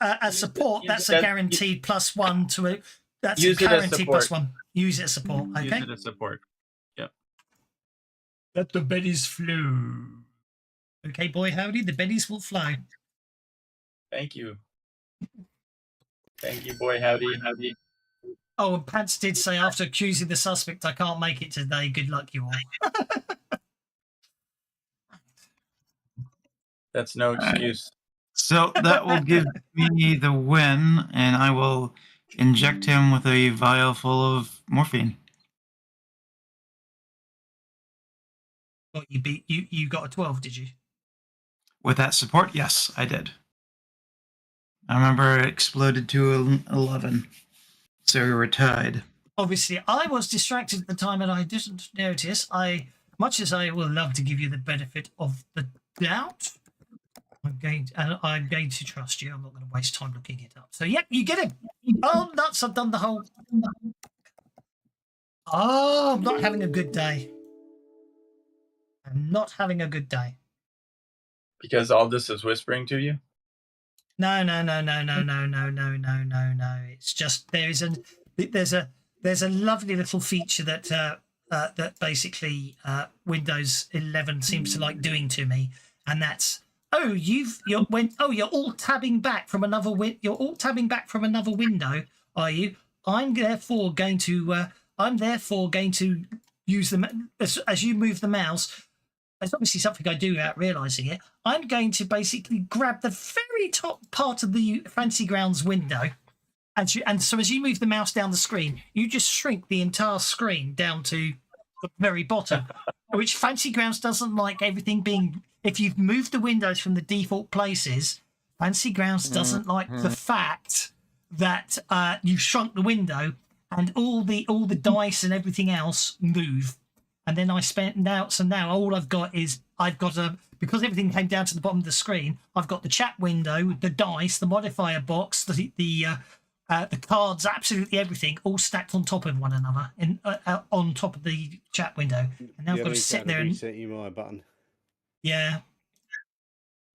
as support. That's a guaranteed +1 to it. That's a guaranteed +1. Use it as support. Okay. Use it as support. Yep. Let the bennies flow. Okay, boy, howdy. The bennies will flow. Thank you. Thank you, boy. Howdy. Oh, and Pants did say after accusing the suspect, I can't make it today. Good luck, you all. That's no excuse. So that will give me the win, and I will inject him with a vial full of morphine. Well, you got a 12, did you? With that support, yes, I did. I remember it exploded to 11, so we were tied. Obviously, I was distracted at the time and I didn't notice. Much as I will love to give you the benefit of the doubt, I'm going to trust you. I'm not going to waste time looking it up. So, yep, you get him. Oh, nuts! I've done the whole. Oh, I'm not having a good day. I'm not having a good day. Because all this is whispering to you? No. It's just there's a lovely little feature that that basically Windows 11 seems to like doing to me, and that's you're all tabbing back from another window, are you? I'm therefore going to use them as you move the mouse. It's obviously something I do without realizing it. I'm going to basically grab the very top part of the Fancy Grounds window, and so as you move the mouse down the screen, you just shrink the entire screen down to the very bottom, which Fancy Grounds doesn't like everything being. If you've moved the windows from the default places, Fancy Grounds doesn't like the fact that you've shrunk the window and all the dice and everything else move. And then now all I've got because everything came down to the bottom of the screen, I've got the chat window, the dice, the modifier box, the cards, absolutely everything, all stacked on top of one another on top of the chat window. And now I've got to sit there and reset UI button. Yeah.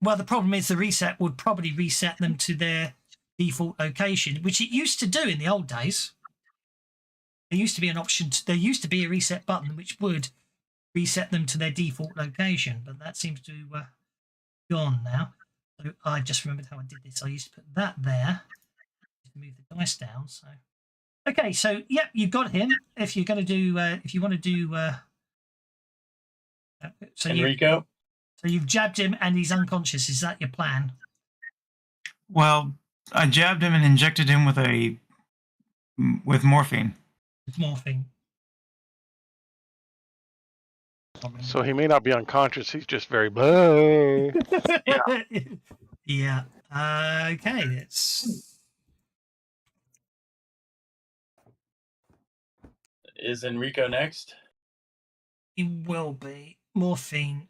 Well, the problem is the reset would probably reset them to their default location, which it used to do in the old days. There used to be an option. There used to be a reset button which would reset them to their default location, but that seems to gone now. So I just remembered how I did this. I used to put that there to move the dice down. So okay, so yep, you've got him. If you're going to do, if you want to do, so Enrico. So you've jabbed him and he's unconscious. Is that your plan? Well, I jabbed him and injected him with morphine. With morphine. So he may not be unconscious. He's just very blah. Yeah. Okay. Is Enrico next? He will be. Morphine,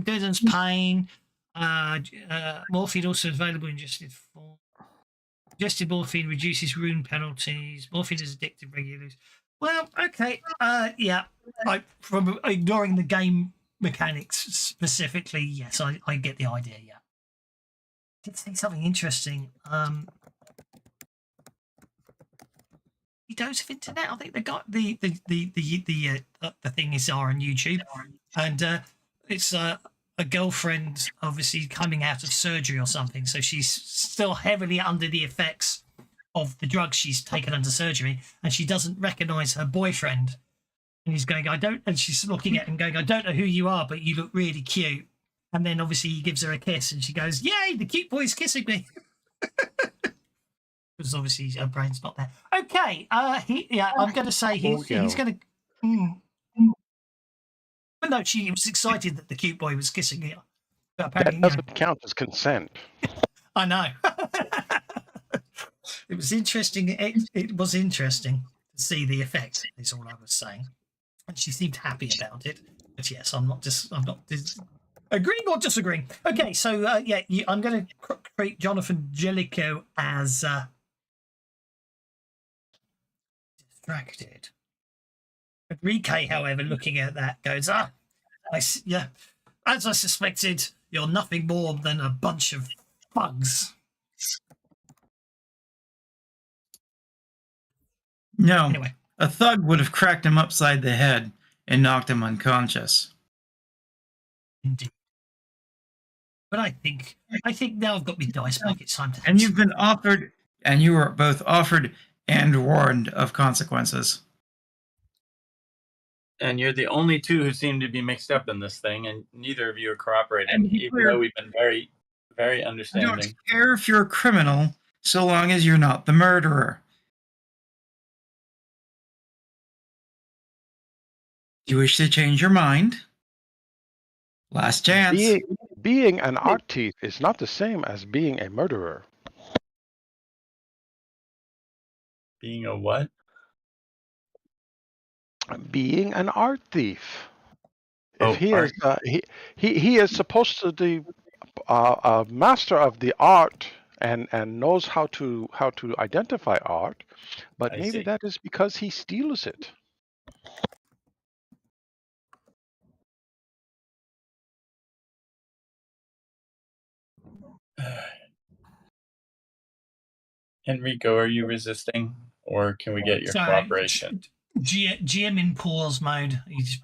deadens pain. Morphine also available in ingested form. Ingested morphine reduces wound penalties. Morphine is addictive regularly. Well, okay. Yeah. From ignoring the game mechanics specifically, yes, I get the idea. Yeah. I did say something interesting. dose of internet. I think they got the thing is on YouTube, and it's a girlfriend obviously coming out of surgery or something, so she's still heavily under the effects of the drugs she's taken under surgery, and she doesn't recognize her boyfriend. And he's going, I don't, and she's looking at him going, I don't know who you are, but you look really cute. And then obviously he gives her a kiss, and she goes, yay, the cute boy's kissing me. Because obviously her brain's not there. Okay, I'm going to say he's going to. But no, she was excited that the cute boy was kissing her. But apparently, That doesn't count as consent. I know. It was interesting. It was interesting to see the effect. Is all I was saying, and she seemed happy about it. But yes, I'm not agreeing or disagreeing. Okay, so I'm going to create Jonathan Jellicoe as distracted. Enrique, however, looking at that, goes, as I suspected, you're nothing more than a bunch of bugs. No, Anyway, a thug would have cracked him upside the head and knocked him unconscious. indeed. But I think now I've got my dice back. It's time to. And you've been offered, and you were both offered and warned of consequences. And you're the only two who seem to be mixed up in this thing, and neither of you are cooperating, And even though we've been very, very I understanding. don't care if you're a criminal, so long as you're not the murderer. Do you wish to change your mind? Last chance. Being an art thief is not the same as being a murderer. Being a what? Being an art thief. Oh, If he art. is he is supposed to be a master of the art and knows how to identify art, but I maybe see. that is because he steals it. Enrico, are you resisting, or can we get your cooperation? GM in pause mode. He's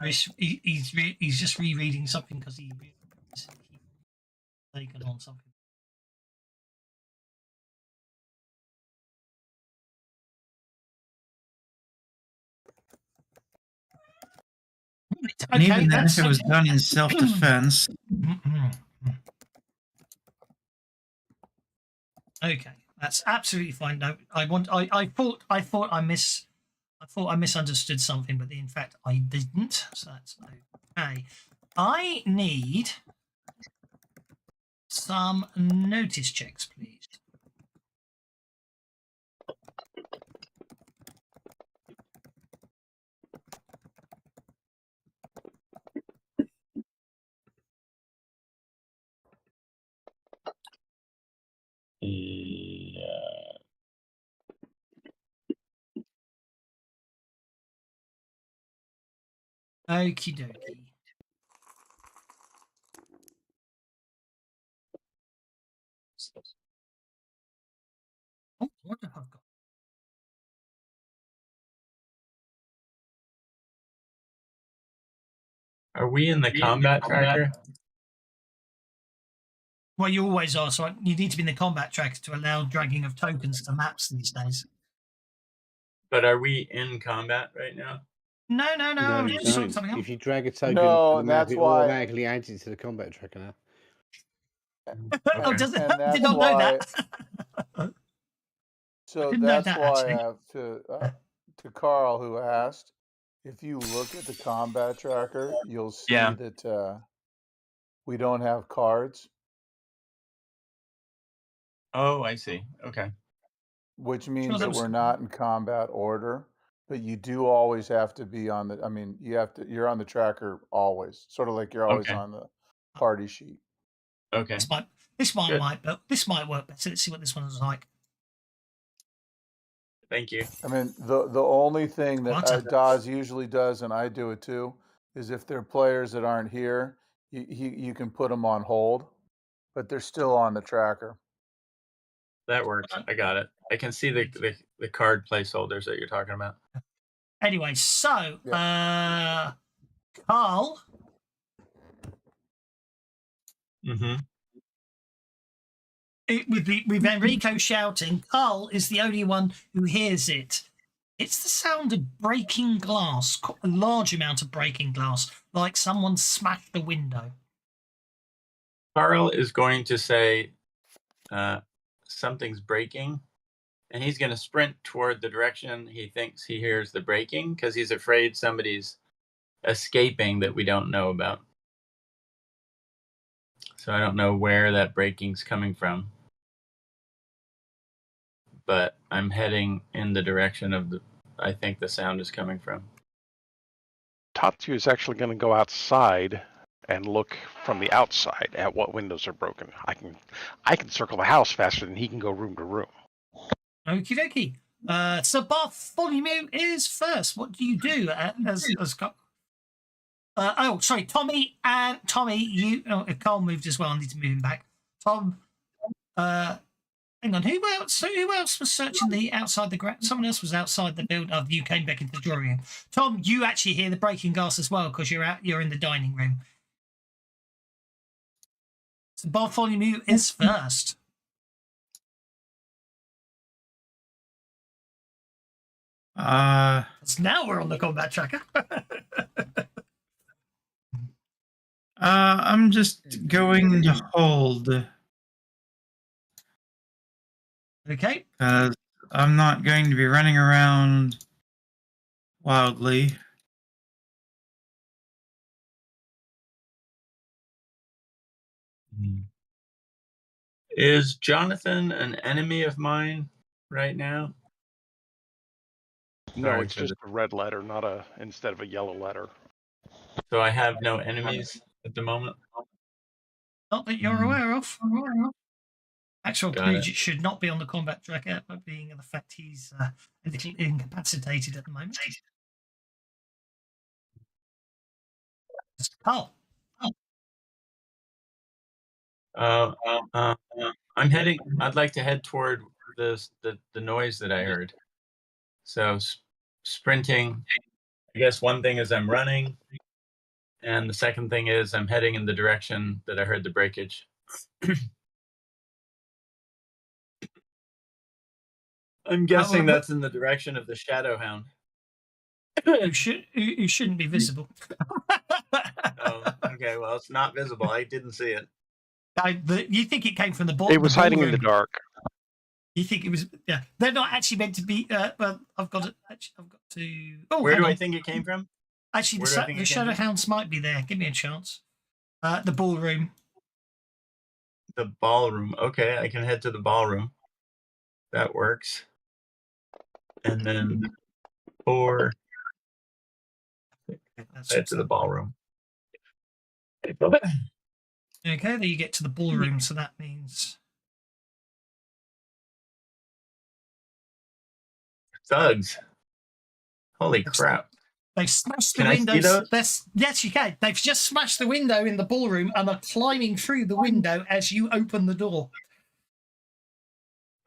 just rereading something because he's taken on something. Right, And okay, even then, that's if it was done in self-defense, okay, that's absolutely fine. No, I thought I misunderstood something, but in fact I didn't. So that's okay. I need some notice checks, please. Yeah. Okie dokie. Oh, what have I got? Are we in the combat tracker? Well, you always are. So you need to be in the combat tracker to allow dragging of tokens to maps these days. But are we in combat right now? No. No, we you just saw don't. something else. If you drag a token, No, to the map, that's it why- automatically adds it to the combat tracker now. Oh, Okay. does it? And I did that's not know why- that. So didn't know that's that, why I actually. have to Carl, who asked, if you look at the combat tracker, you'll see Yeah. that we don't have cards, Oh, I see. Okay. which means that that was- we're not in combat order. But you do always have to be on the. I mean, you're on the tracker always, sort of like you're always Okay. on the party sheet. Okay. This one Good. might work better. Let's see what this one's like. Thank you. I mean, the only thing that Quantum. Daz usually does, and I do it too, is if there are players that aren't here, you can put them on hold, but they're still on the tracker. That works. I got it. I can see the card placeholders that you're talking about. Anyway, so Carl. Mm-hmm. With Enrico shouting, Carl is the only one who hears it. It's the sound of breaking glass, a large amount of breaking glass, like someone smashed the window. Carl is going to say something's breaking, and he's going to sprint toward the direction he thinks he hears the breaking because he's afraid somebody's escaping that we don't know about. So I don't know where that breaking's coming from. But I'm heading in the direction of I think the sound is coming from. Tatsu is actually going to go outside and look from the outside at what windows are broken. I can circle the house faster than he can go room to room. Okie dokie. So Bartholomew is first. What do you do sorry, Tommy and Tommy. Carl moved as well. I need to move him back. Tom. Hang on. Who else was searching the outside the ground? Someone else was outside the build. Oh, you came back into the drawing room. Tom, you actually hear the breaking glass as well because you're in the dining room. So Bartholomew is first. So now we're on the combat tracker. I'm just going to hold. Okay. Because I'm not going to be running around wildly. Is Jonathan an enemy of mine right now? No, it's just a red letter, not instead of a yellow letter. So I have no enemies at the moment? Not that you're aware of. Actual Got Kludge it. should not be on the combat tracker, but being the fact he's a little incapacitated at the moment. Carl. I'm heading. I'd like to head toward the noise that I heard. So sprinting. I guess one thing is I'm running, and the second thing is I'm heading in the direction that I heard the breakage. I'm guessing that's in the direction of the Shadow Hound. You shouldn't be visible. Oh, okay. Well, it's not visible. I didn't see it. You think it came from the bottom? It was hiding in the dark. You think it was? Yeah, they're not actually meant to be. Well, I've got to. Oh, where do I think it came from? Actually, the Shadow Hounds might be there. Give me a chance. The ballroom. The ballroom. Okay, I can head to the ballroom. That works. And then 4. Head to the ballroom. Okay, there you get to the ballroom, so that means thugs. Holy crap. They've smashed the windows. Yes, you can. They've just smashed the window in the ballroom and are climbing through the window as you open the door.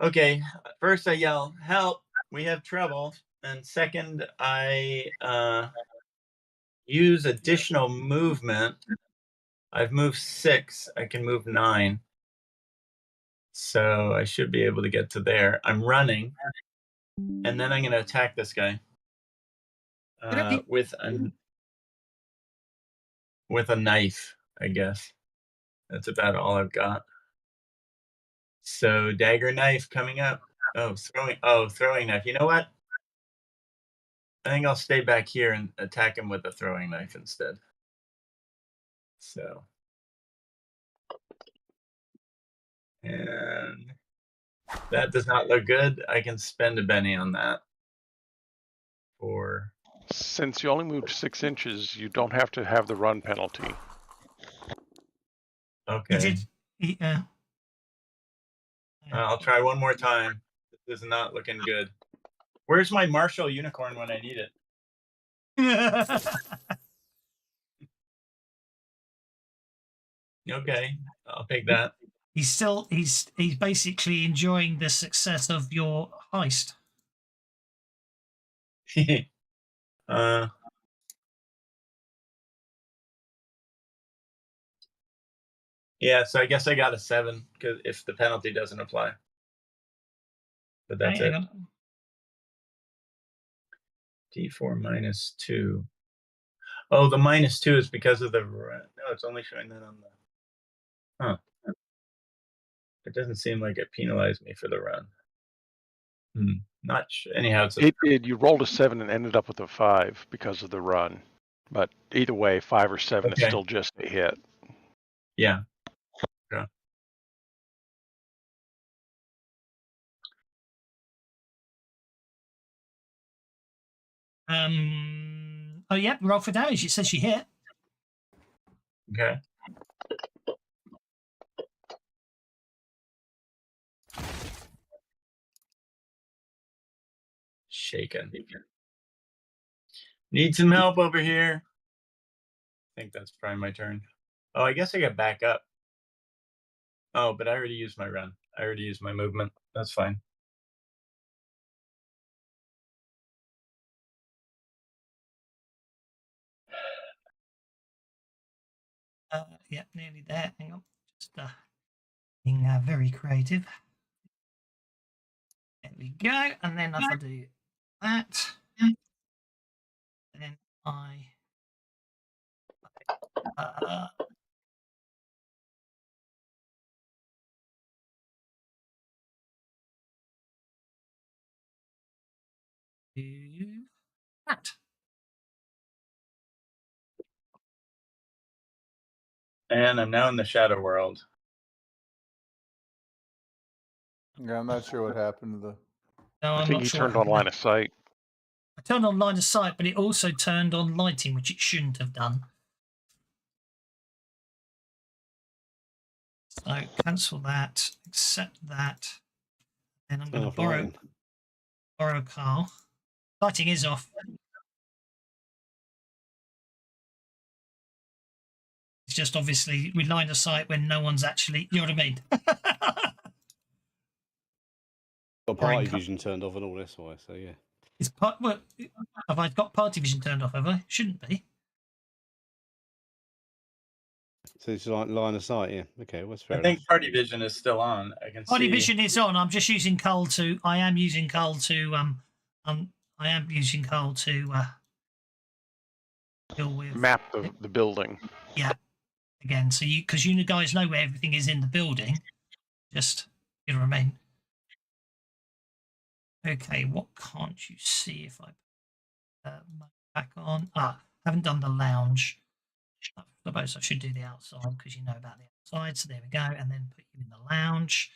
Okay, first I yell, help, we have trouble. And second, I use additional movement. I've moved 6. I can move 9. So I should be able to get to there. I'm running. And then I'm going to attack this guy with a knife, I guess. That's about all I've got. So dagger knife coming up. Throwing knife. You know what? I think I'll stay back here and attack him with a throwing knife instead. So. And that does not look good. I can spend a Benny on that. Since you only moved 6 inches, you don't have to have the run penalty. Okay. I'll try one more time. This is not looking good. Where's my martial unicorn when I need it? Okay, I'll take that. he's basically enjoying the success of your heist. Yeah, so I guess I got a 7 because if the penalty doesn't apply. But that's Okay, it. hang on. D4 -2. Oh, the -2 is because of the no. It's only showing that on the. Huh. It doesn't seem like it penalized me for the run. Not sure. Anyhow, it's It did. You rolled a 7 and ended up with a 5 because of the run. But either way, 5 or 7 is Okay. still just a hit. Yeah. Okay. Oh yeah, roll for damage. It says you hit. Okay. Shaken. Need some help over here. I think that's probably my turn. Oh, I guess I got back up. Oh, but I already used my run. I already used my movement. That's fine. Yeah, nearly there. Hang on. Just being very creative. There we go. And then if I do that, then I do that. And I'm now in the shadow world. Yeah, I'm not sure what happened to the. No, I I'm think not you sure. turned what on happened line there. of sight. I turned on line of sight, but it also turned on lighting, which it shouldn't have done. So cancel that, accept that. Then I'm going to borrow Carl. Lighting is off. It's just obviously we line of sight when no one's actually. You know what I mean? Got party vision turned off and all this way, so yeah. It's part. Well, have I got party vision turned off? Have I? Shouldn't be. So it's like line of sight, yeah. Okay, well, that's fair I think enough. party vision is still on. I can Party see. vision is on. I'm just using Carl to. I am using Carl to. Deal with Map the building. Yeah. Again, so because you guys know where everything is in the building. Just you know what I mean. Okay, what can't you see if I put back on? Haven't done the lounge. I suppose I should do the outside because you know about the outside. So there we go, and then put you in the lounge,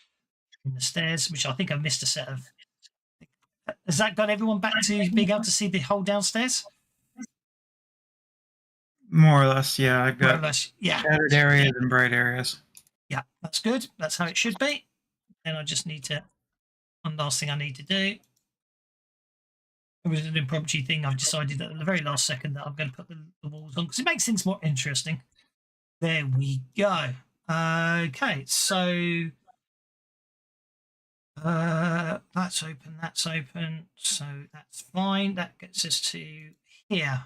in the stairs, which I think I've missed a set of. Has that got everyone back to being able to see the whole downstairs? More or less, yeah. I've More or got less, yeah. shattered areas and bright areas. Yeah, that's good. That's how it should be. And I just need to. One last thing I need to do. It was an impromptu thing. I've decided at the very last second that I'm going to put the walls on because it makes things more interesting. There we go. Okay, so that's open. That's open. So that's fine. That gets us to here.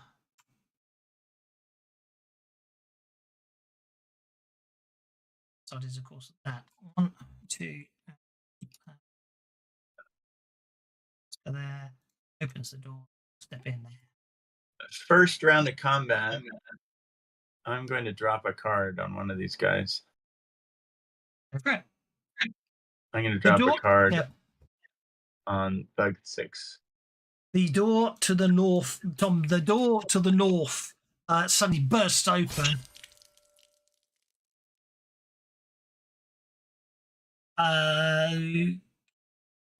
So it is, of course, that 1, 2. So there. Opens the door. Step in there. First round of combat. I'm going to drop a card on one of these guys. Great. I'm going to drop a card Yeah. on Bug 6. The door to the north, Tom. The door to the north suddenly bursts open.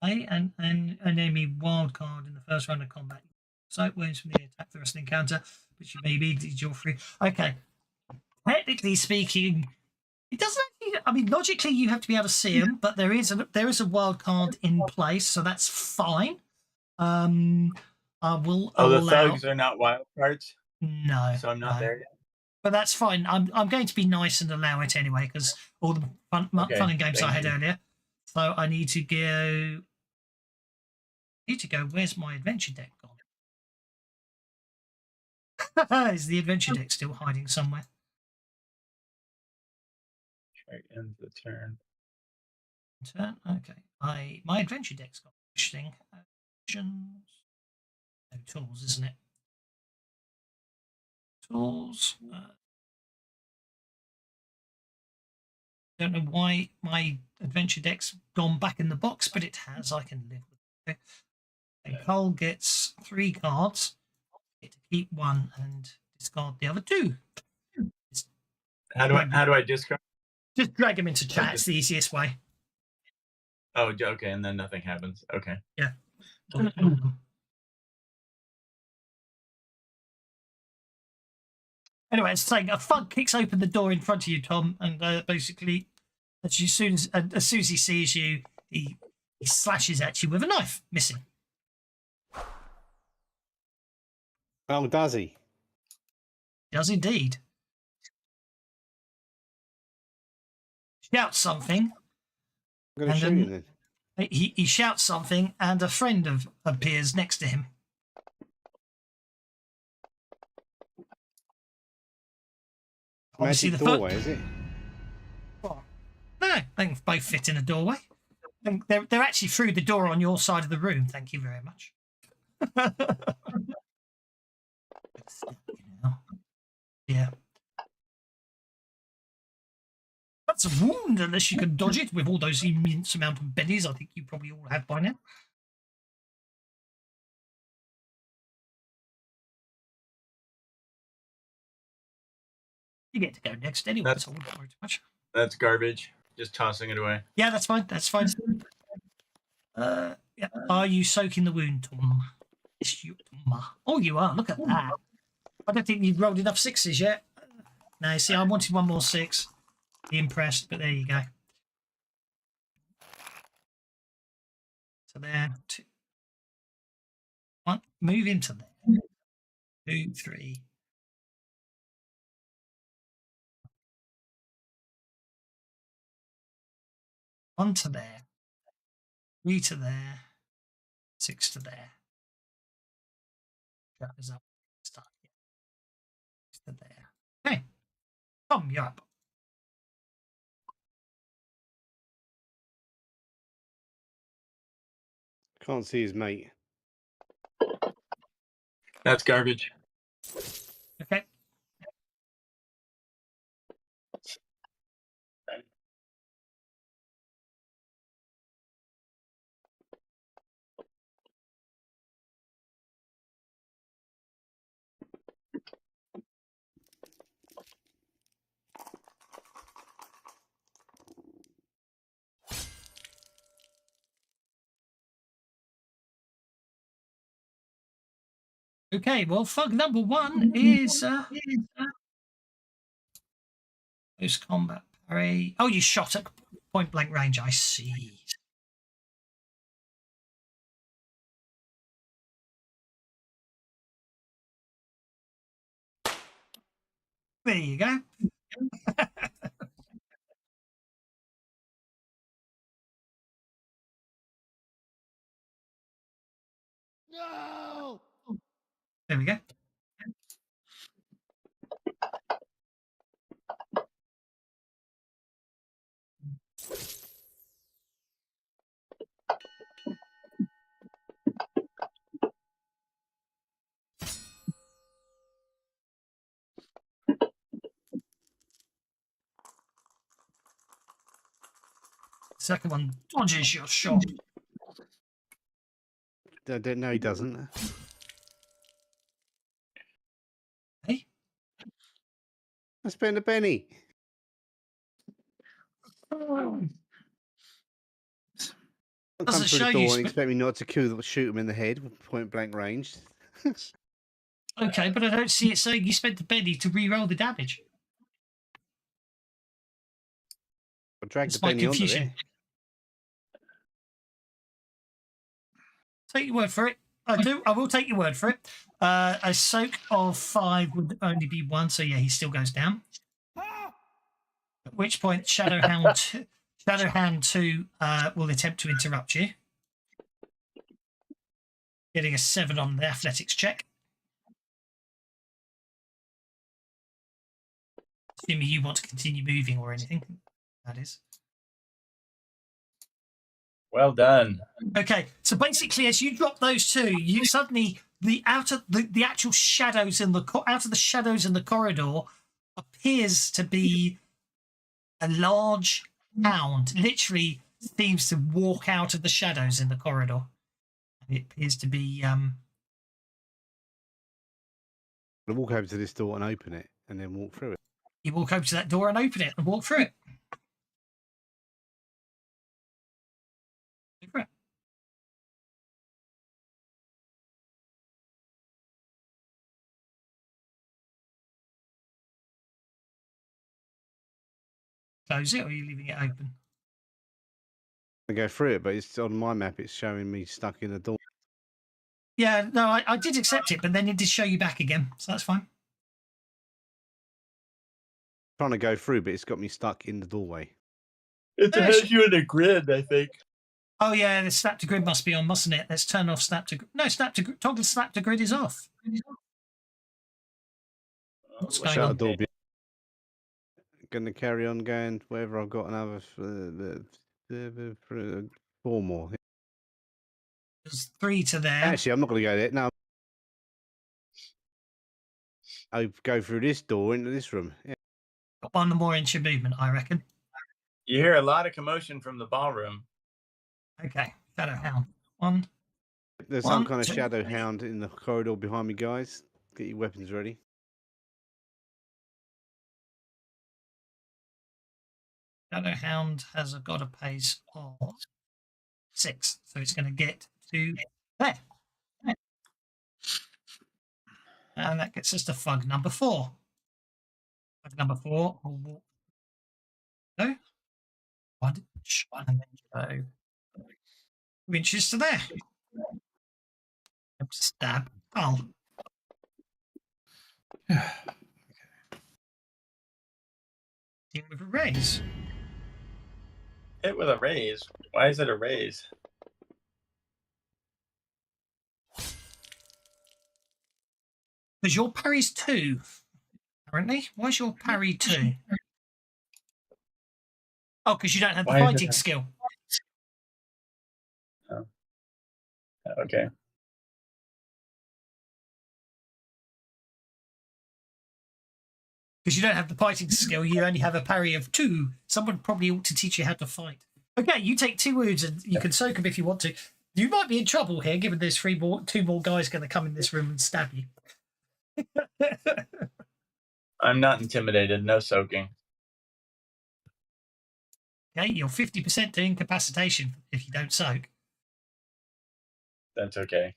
And an enemy wild card in the first round of combat. Sight wounds from the attack the rest of the encounter, which you may be you're free. Okay. Technically speaking, it doesn't actually, I mean, logically you have to be able to see them, but there is a wild card in place, so that's fine. I will Oh, the allow... thugs are not wild cards? No. So I'm not there yet? But that's fine. I'm going to be nice and allow it anyway, because all the fun Okay, and games I thank had you. earlier. So I need to go. Where's my adventure deck gone? Is the adventure deck still hiding somewhere? Right, ends the turn. Turn. Okay. My adventure deck's got thing. Actions. No tools, isn't it? Tools. Don't know why my adventure deck's gone back in the box, but it has. I can live with it. And Cole gets 3 cards. Get to keep 1 and discard the other 2. How do I discard? Just drag him into chat. It's the easiest way. Oh, okay, and then nothing happens. Okay. Yeah. Don't ignore them. Anyway, it's saying a thug kicks open the door in front of you, Tom, and basically, as soon as he sees you, he slashes at you with a knife, missing. Oh, does he? Does indeed. Shouts something. I'm going to shoot him then. He shouts something, and a friend appears next to him. Obviously, Magic doorway, is it? Well, no, they can both fit in a doorway. They're actually through the door on your side of the room. Thank you very much. Yeah. That's a wound, unless you can dodge it with all those immense amount of bennies I think you probably all have by now. You get to go next anyway, so I wouldn't worry too much. That's garbage. Just tossing it away. Yeah, that's fine. That's fine. Yeah. Are you soaking the wound, Tom? Yes, you are. Oh, you are. Look at that. I don't think you've rolled enough 6s yet. No, see, I wanted 1 more 6. Be impressed, but there you go. So there, 2, 1. Move into there. 2, 3. One to there. 3 to there. 6 to there. That is up. Start. 6 to there. Okay. Tom, you're up. Can't see his mate. That's garbage. Okay. Okay, well, thug number 1 is close combat parry. Oh, you shot at point blank range. I see. There you go. No! There we go. Second one dodges your shot. I don't know, he doesn't. Hey? I spent a penny. Doesn't Come through show the you door and expect me not to shoot him in the head with point blank range. Okay, but I don't see it saying you spent the penny to re-roll the damage. I dragged It's the my penny onto confusion. there. Take your word for it. I will take your word for it. A soak of 5 would only be 1, so yeah, he still goes down. At which point, Shadowhound 2 will attempt to interrupt you. Getting a 7 on the athletics check. Assuming you want to continue moving or anything, that is. Well done. Okay, so basically, as you drop those 2, you suddenly the actual shadows in out of the shadows in the corridor appears to be a large hound. Literally seems to walk out of the shadows in the corridor. It appears to be. I'll walk over to this door and open it, and then walk through it. You walk over to that door and open it and walk through it. Go for it. Close it, or are you leaving it open? I go through it, but it's on my map. It's showing me stuck in the door. Yeah, no, I did accept it, but then it did show you back again, so that's fine. Trying to go through, but it's got me stuck in the doorway. It has you in a grid, I think. Oh yeah, the snap to grid must be on, mustn't it? Let's turn off snap to no snap to toggle snap to grid is off. What's going Shut on? the door. Going to carry on going wherever I've got another 4 more. There's 3 to there. Actually, I'm not going to go there. No. I go through this door into this room. Yeah. Got 1 more inch of movement, I reckon. You hear a lot of commotion from the ballroom. Okay, shadow hound. 1. There's some kind of shadow hound in the corridor behind me, guys. Get your weapons ready. Shadow hound has got a pace of 6, so it's going to get to there. And that gets us to fug number 4. Fug number 4 will walk. No. 1 inch, and then go 2 inches to there. Stab. Oh. Dealing with a raise. Hit with a raise. Why is it a raise? Because your parry's 2, apparently. Why's your parry 2? Oh, because you don't have the fighting skill. Oh. Okay. Because you don't have the fighting skill, you only have a parry of 2. Someone probably ought to teach you how to fight. Okay, you take 2 wounds and you can soak them if you want to. You might be in trouble here, given there's 2 more guys going to come in this room and stab you. I'm not intimidated. No soaking. Okay, you're 50% to incapacitation if you don't soak. That's okay.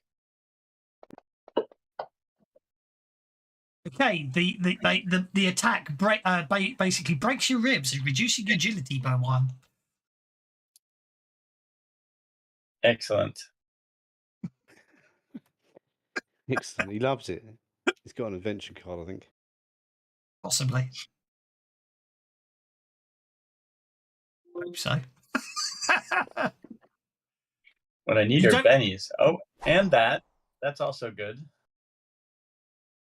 Okay, the attack basically breaks your ribs and reducing agility by 1. Excellent. Excellent. He loves it. He's got an adventure card, I think. Possibly. Hope so. What I need are bennies. Oh, and that. That's also good.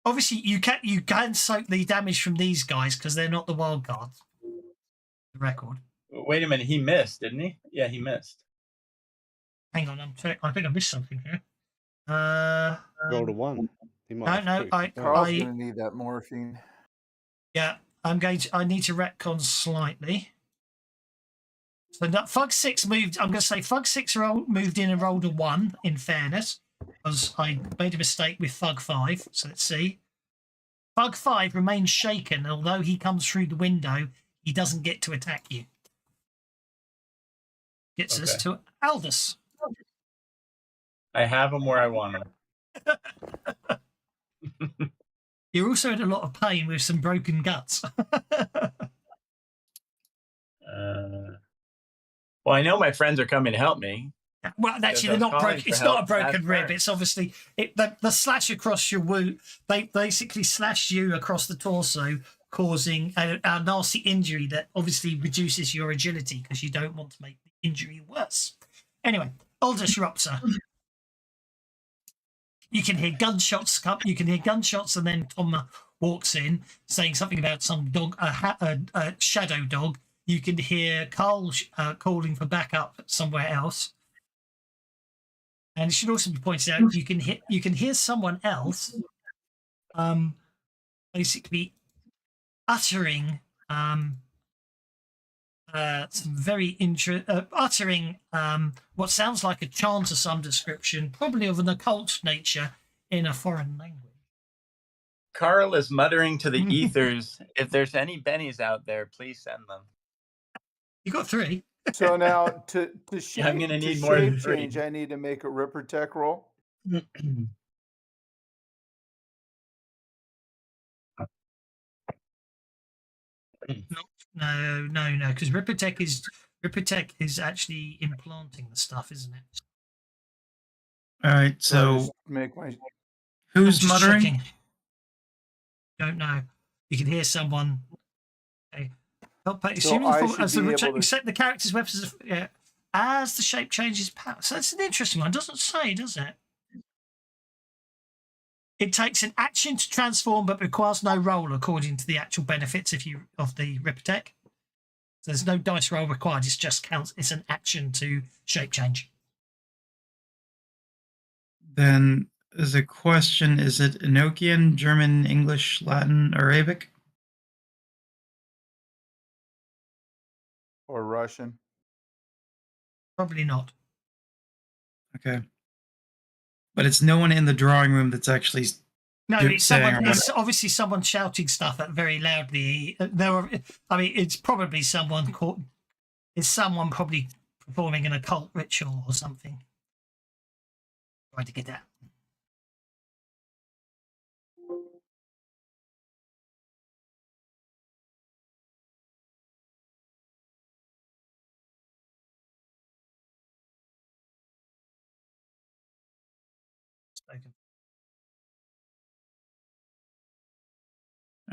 Obviously, you can soak the damage from these guys because they're not the wild cards. The record. Wait a minute. He missed, didn't he? Yeah, he missed. Hang on, I think I missed something here. Roll a 1. He might no, Carl's going to need that morphine. Yeah, I need to retcon slightly. So Fug 6 moved. I'm going to say Fug 6 moved in and rolled a 1. In fairness, because I made a mistake with Fug 5. So let's see. Fug 5 remains shaken, although he comes through the window. He doesn't get to attack you. Gets us to Aldous. I have him where I want him. You're also in a lot of pain with some broken guts. Well, I know my friends are coming to help me. Well, actually, I they're was not calling broken. for It's help not a broken last rib. turn. It's obviously the slash across your wound. They basically slash you across the torso, causing a nasty injury that obviously reduces your agility because you don't want to make the injury worse. Anyway, Aldous Rupture. You can hear gunshots come. You can hear gunshots, and then Tom walks in saying something about some dog, a shadow dog. You can hear Carl calling for backup somewhere else. And it should also be pointed out you can hear someone else basically uttering some very uttering what sounds like a chant of some description, probably of an occult nature in a foreign language. Carl is muttering to the ethers, if there's any bennies out there, please send them. You got 3. So now to shape, I'm gonna to need more than shape 3. change, I need to make a Ripper Tech roll. No, because Rippertech is actually implanting the stuff, isn't it? All right. So I So just make my who's I'm just muttering? checking. Don't know. You can hear someone. Okay. Assuming I the should as the be return, able to- except the character's weapons as the shape changes power. So that's an interesting one. It doesn't say, does it? It takes an action to transform, but requires no roll according to the actual benefits of the Rippertech. So there's no dice roll required. It's just counts. It's an action to shape change. Then there's a question: is it Enochian, German, English, Latin, Arabic? or Russian. Probably not. Okay. But it's no one in the drawing room that's actually No, You're it's saying someone. or It's obviously someone shouting stuff at very loudly. It's probably someone caught. It's someone probably performing an occult ritual or something. Trying to get that. Spoken.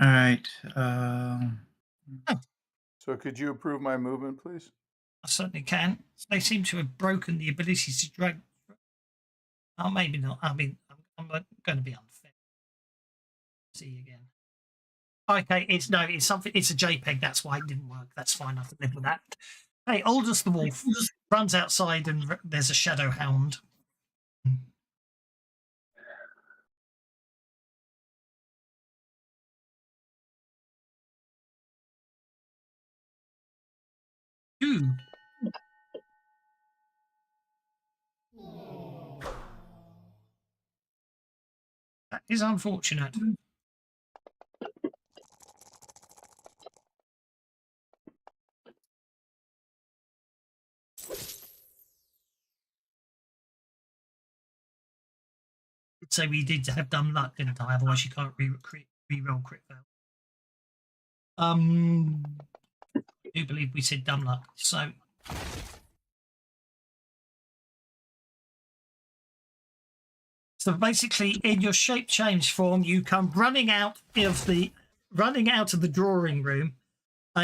all right. So could you approve my movement, please? I certainly can. They seem to have broken the ability to drag. Oh, maybe not. I mean, I'm going to be unfair. See again. Okay, it's something. It's a JPEG. That's why it didn't work. That's fine. I can live with that. Hey, Aldous the wolf runs outside, and there's a shadow hound. Ooh. That is unfortunate. So we did have dumb luck, didn't I? Otherwise, you can't re-roll crit fail. I do believe we said dumb luck. So basically, in your shape change form, you come running out of the drawing room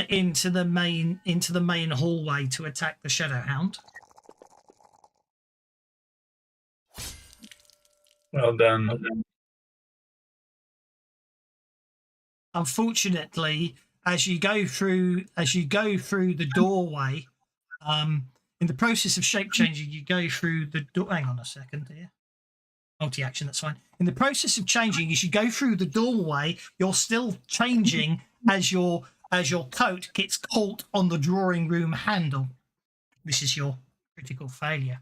into the main hallway to attack the shadow hound. Well done. Unfortunately, as you go through the doorway, in the process of shape changing, you go through the door. Hang on a second here. Multi-action, that's fine. In the process of changing, as you go through the doorway, you're still changing as your coat gets caught on the drawing room handle. This is your critical failure.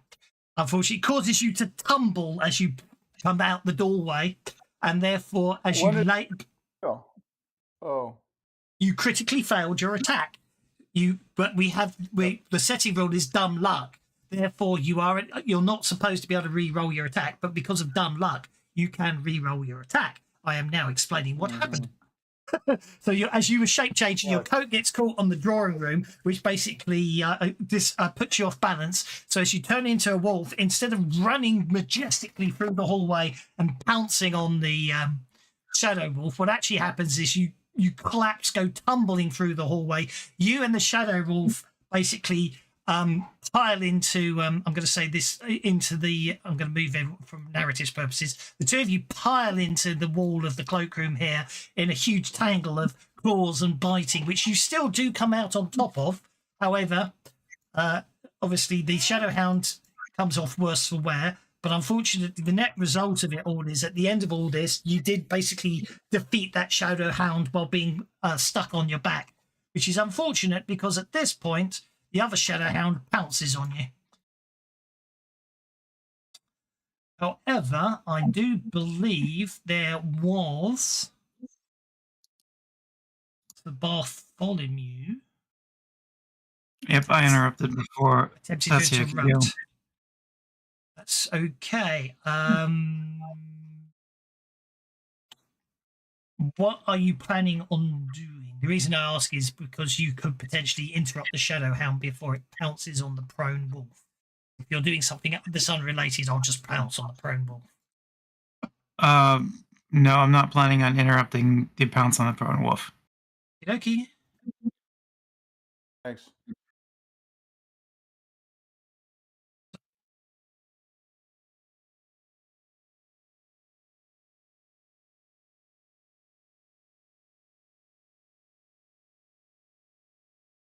Unfortunately, it causes you to tumble as you come out the doorway, and therefore, as you Oh. you critically failed your attack. The setting rule is dumb luck. Therefore, you're not supposed to be able to re-roll your attack, but because of dumb luck, you can re-roll your attack. I am now explaining what happened. So as you were shape changing, your coat gets caught on the drawing room, which basically puts you off balance. So as you turn into a wolf, instead of running majestically through the hallway and pouncing on the shadow wolf, what actually happens is you collapse, go tumbling through the hallway. You and the shadow wolf basically pile into I'm going to say this into the I'm going to move in from narrative purposes. The two of you pile into the wall of the cloakroom here in a huge tangle of claws and biting, which you still do come out on top of. However, obviously the shadow hound comes off worse for wear. But unfortunately, the net result of it all is at the end of all this, you did basically defeat that shadow hound while being stuck on your back, which is unfortunate because at this point, the other shadow hound pounces on you. However, I do believe there was the Bartholomew. Yep, I interrupted before. Attempted That's to it. interrupt. That's okay. What are you planning on doing? The reason I ask is because you could potentially interrupt the shadow hound before it pounces on the prone wolf. If you're doing something that's unrelated, I'll just pounce on the prone wolf. No, I'm not planning on interrupting the pounce on the prone wolf. Okay. Thanks.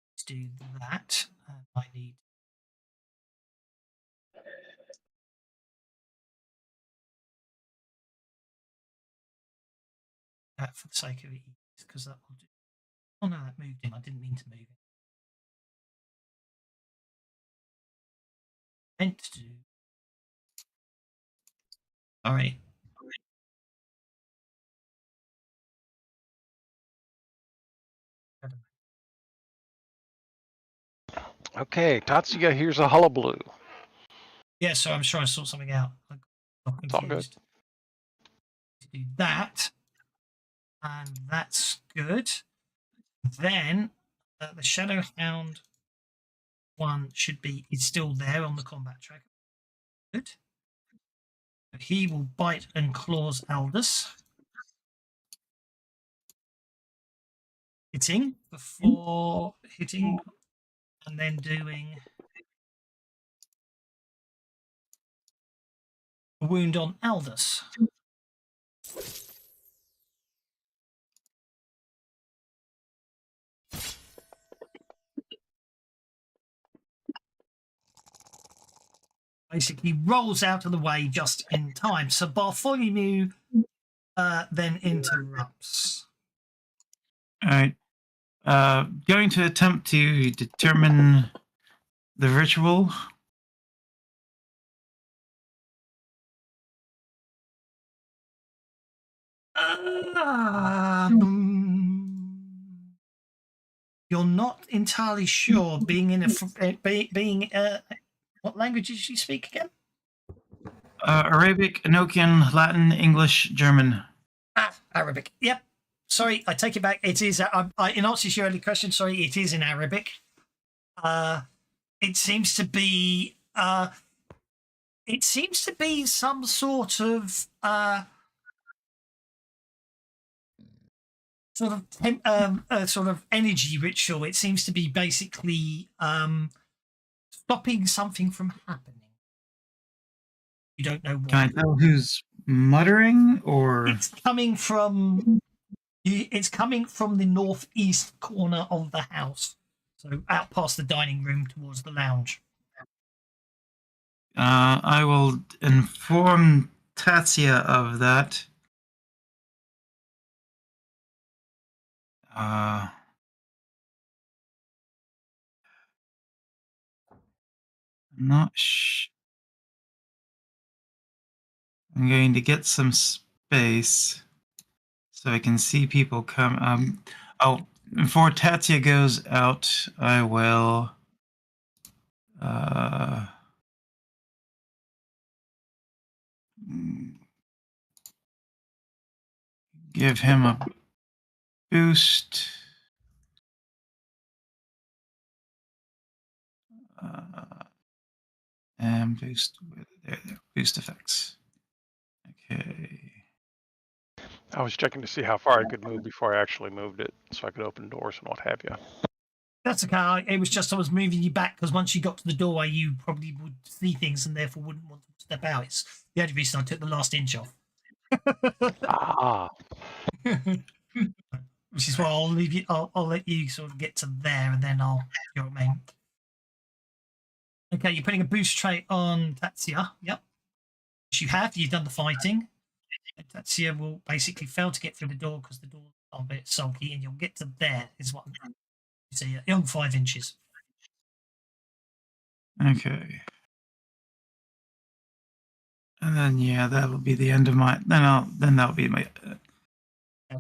Let's do that. I need. That for the sake of it, because that will do. Oh no, that moved him. I didn't mean to move it. Meant to do. Sorry. Okay, Tatsuya, here's a hullabaloo. Yeah, so I'm sure I saw something out. I got It's all good. confused. To do that, and that's good. Then the Shadow Hound one is still there on the combat track. Good. He will bite and claws Aldous. Hitting before hitting, and then doing a wound on Aldous. Basically rolls out of the way just in time. So Bartholomew then interrupts. All right. Going to attempt to determine the ritual. You're not entirely sure. Being in what language did you speak again? Arabic, Enochian, Latin, English, German. Arabic. Yep. Sorry, I take it back. It is. In answer to your early question, sorry, it is in Arabic. It seems to be. It seems to be some sort of sort of energy ritual. It seems to be basically stopping something from happening. You don't know what. Can I tell who's muttering, or It's coming from. It's coming from the northeast corner of the house, so out past the dining room towards the lounge. I will inform Tatsia of that. I'm going to get some space so I can see people come. Before Tatsia goes out, I will give him boost. And boost. There. Boost effects. Okay. I was checking to see how far I could move before I actually moved it, so I could open doors and what have you. That's okay. It was just I was moving you back because once you got to the doorway, you probably would see things and therefore wouldn't want to step out. It's the only reason I took the last inch off. Ah, Which is why I'll leave you. I'll let you sort of get to there, and then I'll. You know what I mean? Okay, you're putting a boost trait on Tatsia. Yep. Which you have. You've done the fighting. And Tatsia will basically fail to get through the door because the doors are a bit sulky, and you'll get to there. Is what you see. Young 5 inches. Okay. And then yeah, that'll be the end of my. Then that'll be my.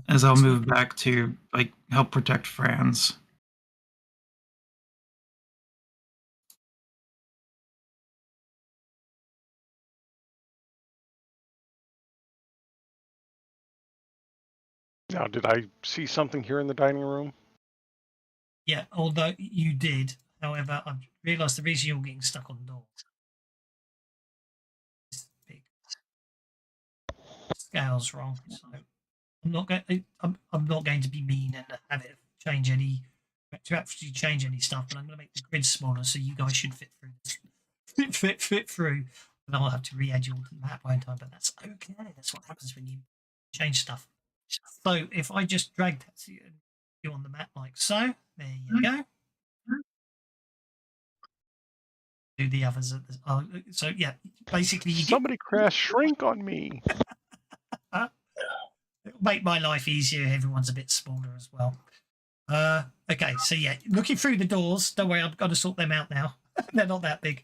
As I'll move back to like help protect Franz. now did I see something here in the dining room? Yeah, although you did. However, I've realised the reason you're getting stuck on the door is big. Scale's wrong. So I'm not going to be mean and have it change any to actually change any stuff, but I'm going to make the grid smaller so you guys should fit through this. fit through. And I'll have to re-add you all to the map, won't I? But that's okay. That's what happens when you change stuff. So if I just drag that you on the map like so, there you go. Do the others at the, so yeah, basically you Somebody cast shrink on me. it'll make my life easier. Everyone's a bit smaller as well. Okay, so yeah, looking through the doors. Don't worry, I've got to sort them out now. They're not that big.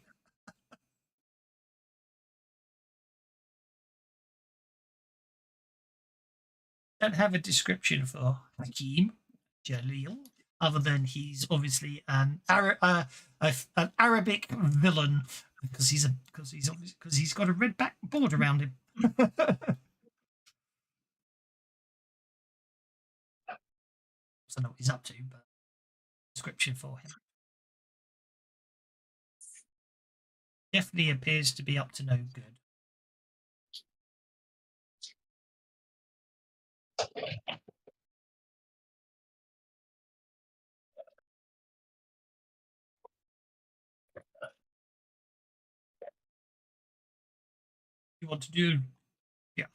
Don't have a description for Hakeem Jalil, other than he's obviously an Arabic villain because he's got a red backboard around him. I don't know what he's up to, but description for him definitely appears to be up to no good. You want to do? Yeah.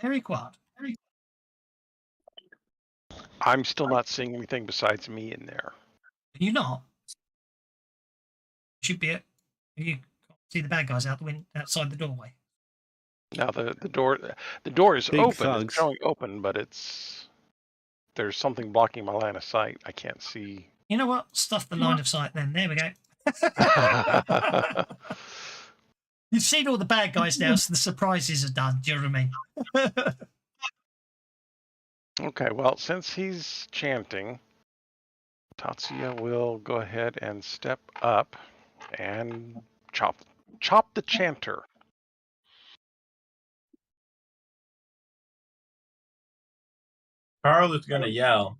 Very quiet. I'm still not seeing anything besides me in there. You're not. Should be it. You can't see the bad guys out the window outside the doorway. Now the door is Big open. thugs. It's showing open, but there's something blocking my line of sight. I can't see. You know what? Stuff the line of sight then. There we go. You've seen all the bad guys now, so the surprises are done. Do you know what I mean? Okay, well, since he's chanting, Tatsuya will go ahead and step up and chop the chanter. Carl is going to yell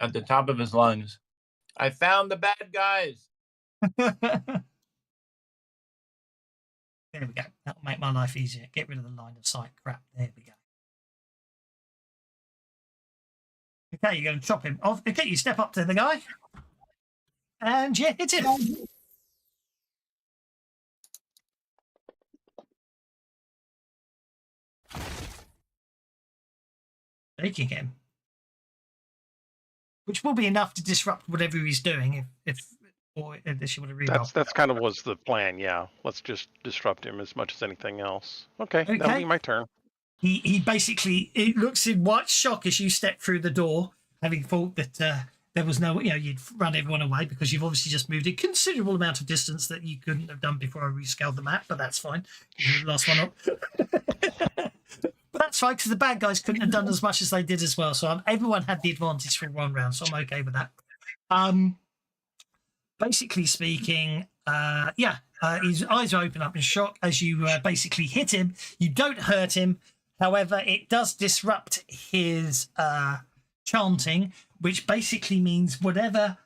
at the top of his lungs, "I found the bad guys!" There we go. That'll make my life easier. Get rid of the line of sight crap. There we go. Okay, you're going to chop him off. Okay, you step up to the guy. And yeah, hit him. Taking him. Which will be enough to disrupt whatever he's doing if you want to reroll. That's kind of was the plan, yeah. Let's just disrupt him as much as anything else. Okay. That'll be my turn. He basically, it looks in white shock as you step through the door, having thought that there was no, you'd run everyone away because you've obviously just moved a considerable amount of distance that you couldn't have done before I rescaled the map, but that's fine. You're the last one up. But that's fine because the bad guys couldn't have done as much as they did as well. So everyone had the advantage for one round, so I'm okay with that. basically speaking, his eyes are open up in shock as you basically hit him. You don't hurt him. However, it does disrupt his chanting, which basically means whatever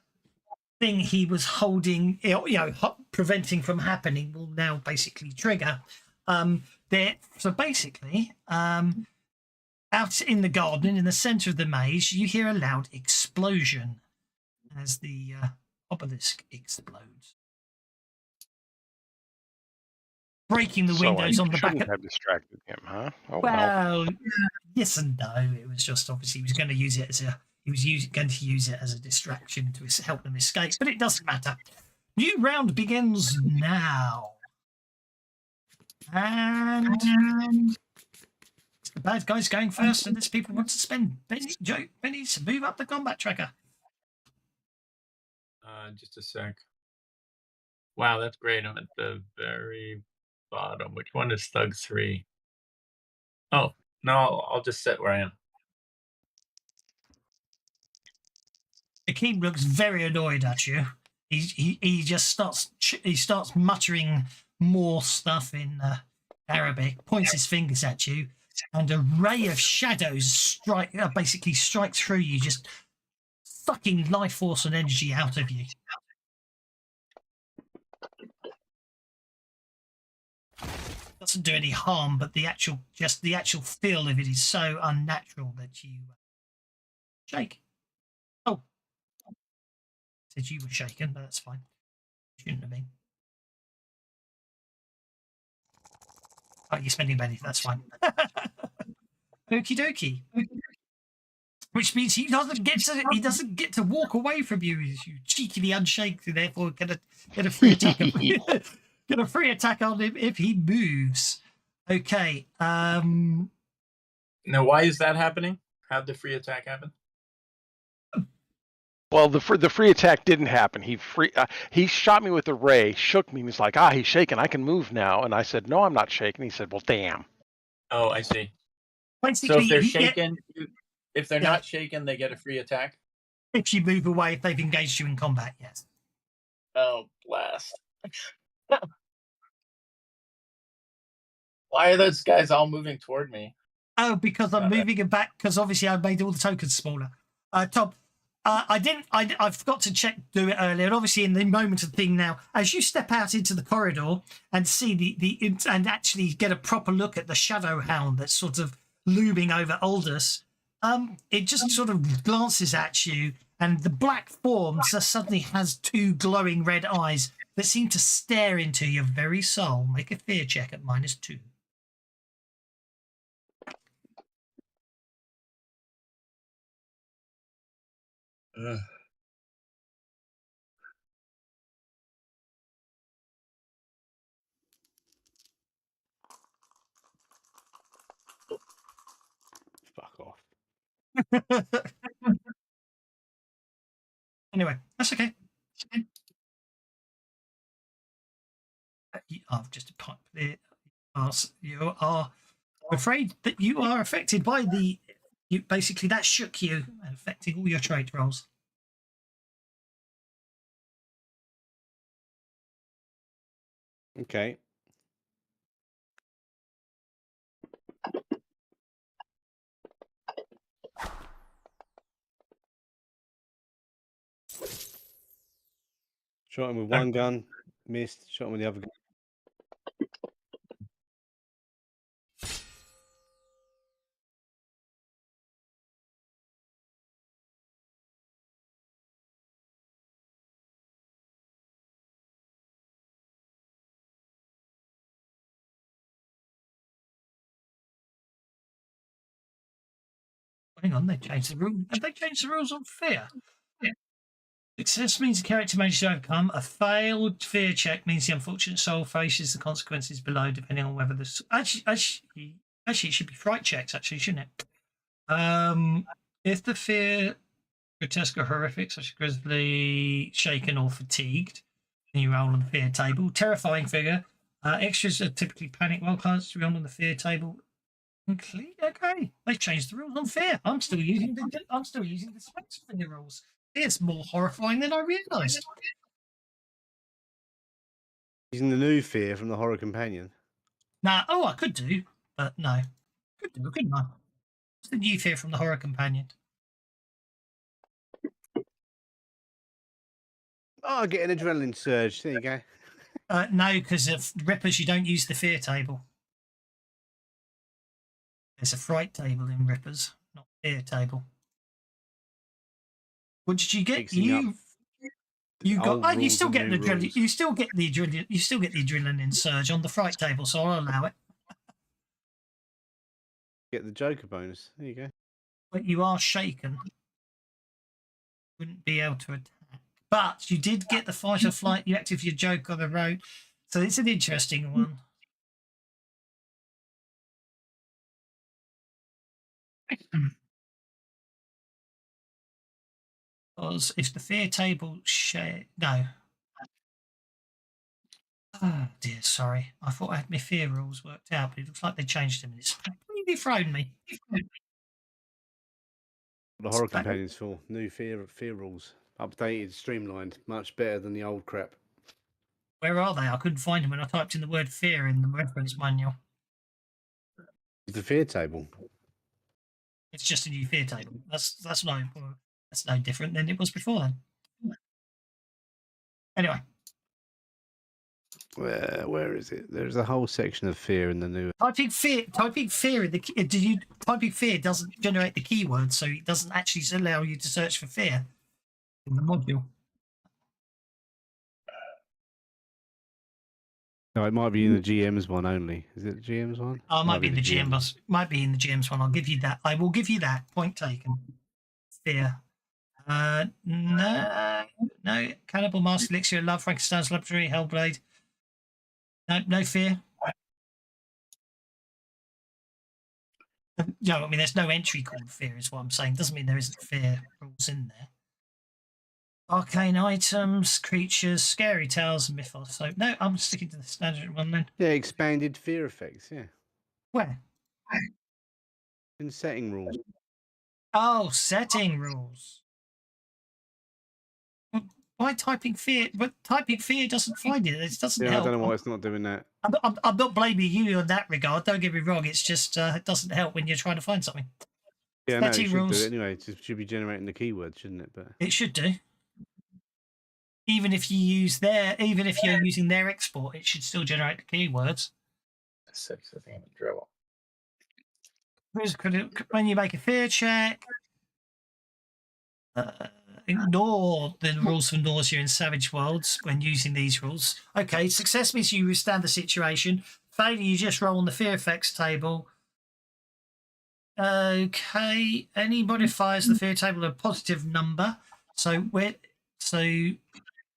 thing he was holding, preventing from happening, will now basically trigger. So basically, out in the garden, in the centre of the maze, you hear a loud explosion as the obelisk explodes, breaking the windows on the back of. Have distracted him, huh? Oh, Well, yes and no. It was just obviously he was going to use it as a distraction to help them escape, but it doesn't matter. New round begins now, and the bad guys going first, and this people want to spend pennies to move up the combat tracker. Just a sec. Wow, that's great. I'm at the very bottom. Which one is Thug 3? Oh, no, I'll just sit where I am. Akeem looks very annoyed at you. He just starts muttering more stuff in Arabic, points his fingers at you, and a ray of shadows basically strikes through you, just sucking life force and energy out of you. Doesn't do any harm, but the actual feel of it is so unnatural that you shake. Oh, said you were shaken, but that's fine. Shouldn't have been. Oh, you're spending money. That's fine. Okie dokie. Which means he doesn't get to walk away from you. You cheekily unshake, therefore get a free attack. Get a free attack on him if he moves. Okay. Now, why is that happening? How'd the free attack happen? Well, the free attack didn't happen. He shot me with a ray, shook me, and he's like, he's shaking. I can move now. And I said, no, I'm not shaking. He said, well, damn. Oh, I see. Basically, so if they're shaken, if they're not shaken, they get a free attack? If you move away, if they've engaged you in combat, yes. Oh, blast. Why are those guys all moving toward me? Oh, because I'm moving it back, because obviously I made all the tokens smaller. Tom, I forgot to do it earlier. And obviously, in the moment of the thing now, as you step out into the corridor and see and actually get a proper look at the shadow hound that's sort of looming over Aldous, it just sort of glances at you, and the black form suddenly has two glowing red eyes that seem to stare into your very soul. Make a fear check at -2. Ugh. Fuck off. Anyway, that's okay. I've just put it. You are afraid that you are affected by basically that shook you and affecting all your trait rolls. Okay. Shot him with one gun, missed. Shot him with the other gun. Hang on, they changed the rule. Have they changed the rules on fear? Yeah. Success means the character managed to overcome. A failed fear check means the unfortunate soul faces the consequences below, depending on whether the actually it should be fright checks, actually, shouldn't it? If the fear grotesque or horrific, such as grisly, shaken, or fatigued, then you roll on the fear table. Terrifying figure. Extras are typically panic wild cards to be on the fear table. Okay, they've changed the rules on fear. I'm still using the Spectre finger rules. It's more horrifying than I realised. Using the new fear from the horror companion. Now, I could do, but no. Could do, couldn't I? What's the new fear from the horror companion? Oh, I get an adrenaline surge. There you go. No, because of Rippers, you don't use the fear table. There's a fright table in Rippers, not fear table. What did you get? Mixing up You got. old Oh, you rules still and get new the adrenaline. rules. You still get the adrenaline. You still get the adrenaline surge on the fright table, so I'll allow it. Get the Joker bonus. There you go. But you are shaken. Wouldn't be able to attack. But you did get the fight or flight. You active your joke on the road, so it's an interesting one. Because if the fear table no. Oh dear, sorry. I thought I had my fear rules worked out, but it looks like they changed them and it's completely thrown me. The horror companion's for new fear rules. Updated, streamlined, much better than the old crap. Where are they? I couldn't find them when I typed in the word fear in the reference manual. The fear table. It's just a new fear table. That's no different than it was before then. Anyway. Where is it? There's a whole section of fear in the new. Typing fear in the typing fear doesn't generate the keyword, so it doesn't actually allow you to search for fear in the module. No, it might be in the GM's one only. Is it the GM's one? Oh, it might be in the GM. Might be in the GM's one. I'll give you that. I will give you that. Point taken. Fear. No. Cannibal Mask Elixir, Love, Frankenstein's Laboratory, Hellblade. No fear. No, I mean there's no entry called fear, is what I'm saying. Doesn't mean there isn't fear rules in there. Arcane items, creatures, scary tales, and mythos. So no, I'm sticking to the standard one then. Yeah, expanded fear effects. Yeah. Where? In setting rules. Oh, setting rules. Why typing fear? But typing fear doesn't find it. It doesn't help. I don't know why it's not doing that. I'm not blaming you in that regard. Don't get me wrong. It's just it doesn't help when you're trying to find something. Yeah, no, it should rules. do it anyway. It should be generating the keyword, shouldn't it? But it should do. Even if you're using their export, it should still generate the keywords. 6 of the drill. When you make a fear check, ignore the rules for nausea in Savage Worlds when using these rules. Okay, success means you withstand the situation. Failure, you just roll on the fear effects table. Okay, any modifiers the fear table a positive number. So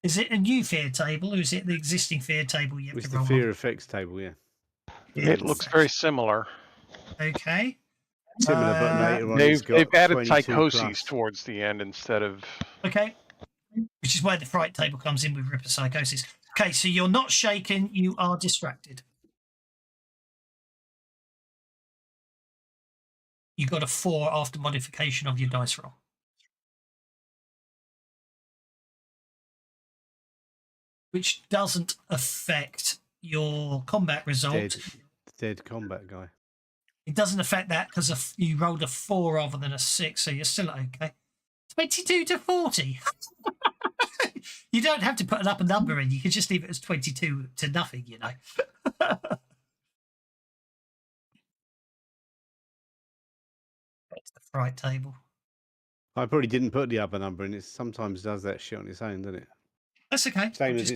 is it a new fear table or is it the existing fear table you have to roll? It's the fear effects table, yeah. It looks very similar. Okay. Similar, but later on they've added 22 psychoses plus. towards the end instead of. Okay. Which is where the fright table comes in with Ripper Psychosis. Okay, so you're not shaken, you are distracted. You got a 4 after modification of your dice roll. Which doesn't affect your combat result. Dead combat guy. It doesn't affect that because you rolled a 4 rather than a 6, so you're still okay. 22 to 40. You don't have to put an upper number in. You can just leave it as 22 to nothing, you know. That's the fright table. I probably didn't put the upper number in. It sometimes does that shit on its own, doesn't it? That's okay. Same as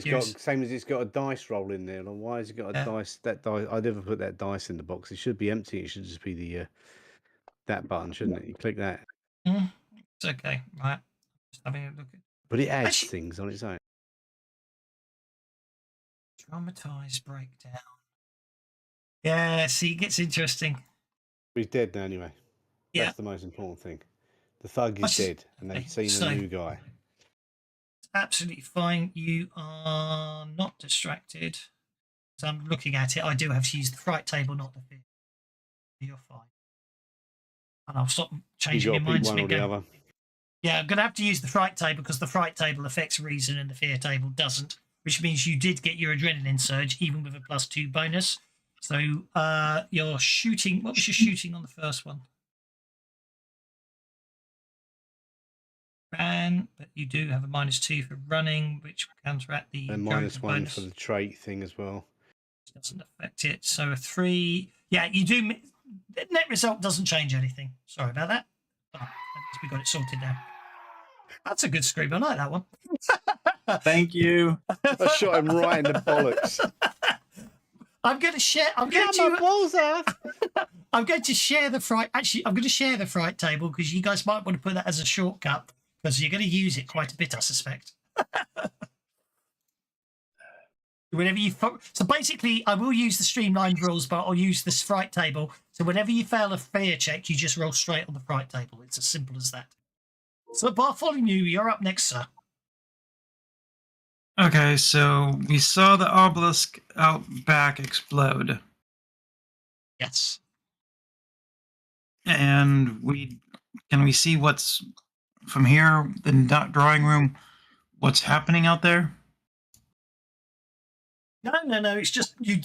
it's got a dice roll in there. And why has it got a dice? That dice. I never put that dice in the box. It should be empty. It should just be the that button, shouldn't it? You click that. It's okay, right? Just having a look at. But it adds things on its own. Traumatized breakdown. Yeah, see, it gets interesting. He's dead now, anyway. Yeah. That's the most important thing. The thug is dead, and they've seen a new guy. Absolutely fine. You are not distracted. So I'm looking at it. I do have to use the fright table, not the fear. You're fine. And I'll stop changing your mind to me. Yeah, I'm going to have to use the fright table because the fright table affects reason and the fear table doesn't. which means you did get your adrenaline surge even with a +2 bonus. So you're shooting. What was your shooting on the first one? Ran, but you do have a -2 for running, which will counteract the And drone -1 bonus. for the trait thing as well. Doesn't affect it. So a 3. Yeah, you do. The net result doesn't change anything. Sorry about that. Oh, at least we got it sorted now. That's a good scream. I like that one. Thank you. I shot him right in the bollocks. I'm going to share. I'm going Get my to. balls off! I'm going to share the fright. Actually, I'm going to share the fright table because you guys might want to put that as a shortcut because you're going to use it quite a bit, I suspect. Whenever you so basically, I will use the streamlined rules, but I'll use this fright table. So whenever you fail a fear check, you just roll straight on the fright table. It's as simple as that. So Bartholomew, you're up next, sir. Okay, so we saw the obelisk out back explode, Yes. and can we see what's from here, the drawing room, what's happening out there? No. It's just you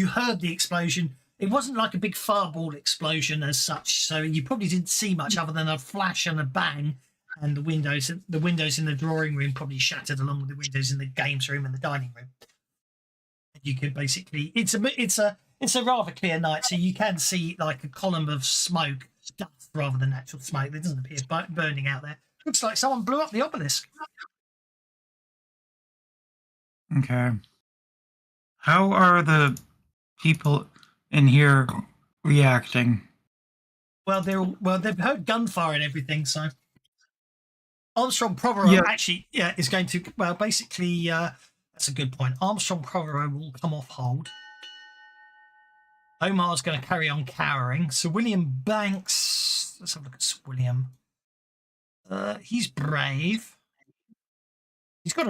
heard the explosion. It wasn't like a big fireball explosion as such, so you probably didn't see much other than a flash and a bang, and the windows in the drawing room probably shattered along with the windows in the games room and the dining room. You could basically it's a rather clear night, so you can see like a column of smoke, dust rather than actual smoke. There doesn't appear burning out there. Looks like someone blew up the obelisk. Okay. How are the people in here reacting? Well, they've heard gunfire and everything, so Armstrong Provorov actually is going to basically that's a good point. Armstrong Provorov will come off hold. Omar's going to carry on cowering. Sir William Banks, let's have a look at Sir William. He's brave. He's got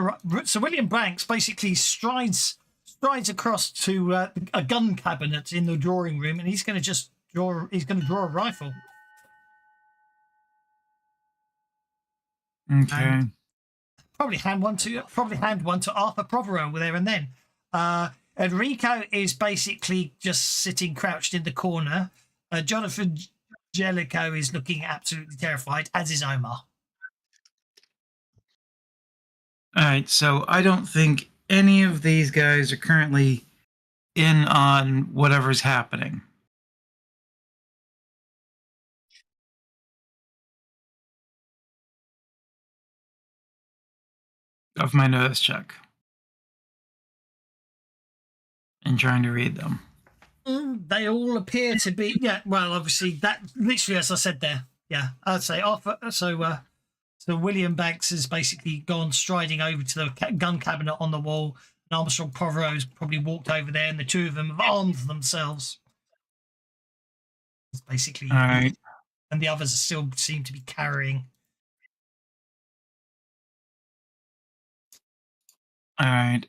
Sir William Banks basically strides across to a gun cabinet in the drawing room, and he's going to just draw. He's going to draw a rifle. Okay. And probably hand one to Arthur Provorov there and then. Enrico is basically just sitting crouched in the corner. Jonathan Jellicoe is looking absolutely terrified, as is Omar. All right, so I don't think any of these guys are currently in on whatever's happening. Of my notice check. And trying to read them. They all appear to be, well, obviously, that literally, as I said there, I'd say Arthur. So William Banks has basically gone striding over to the gun cabinet on the wall, and Armstrong Provorov's probably walked over there, and the two of them have armed themselves. It's basically, all right. And the others still seem to be carrying. All right.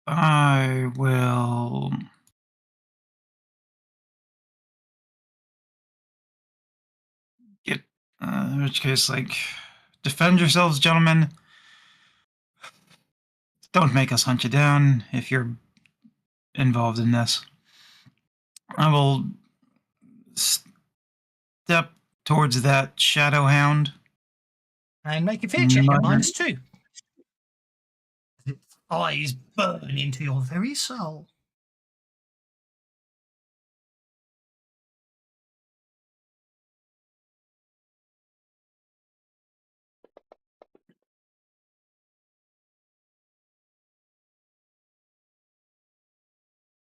I will get, in which case, defend yourselves, gentlemen. Don't make us hunt you down if you're involved in this. I will step towards that shadow hound. And make a fear check at -2. Its eyes burn into your very soul.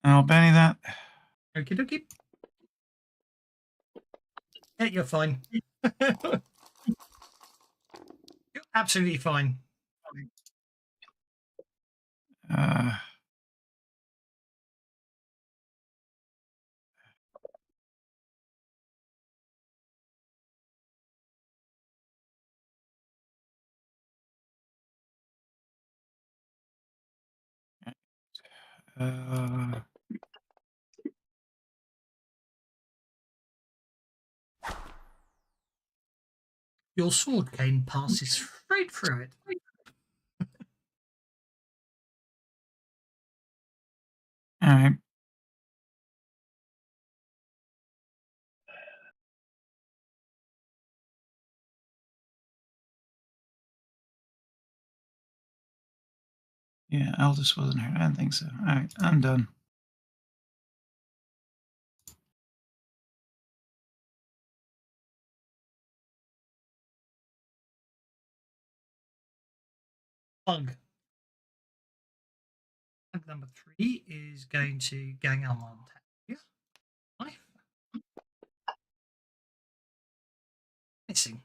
I'll Benny that. Okie dokie. Yeah, you're fine. You're absolutely fine. Your sword cane passes straight through it. All right. Yeah, Aldous wasn't hurt. I don't think so. All right, I'm done. Bug. Bug number 3 is going to gang on here. Knife. Missing.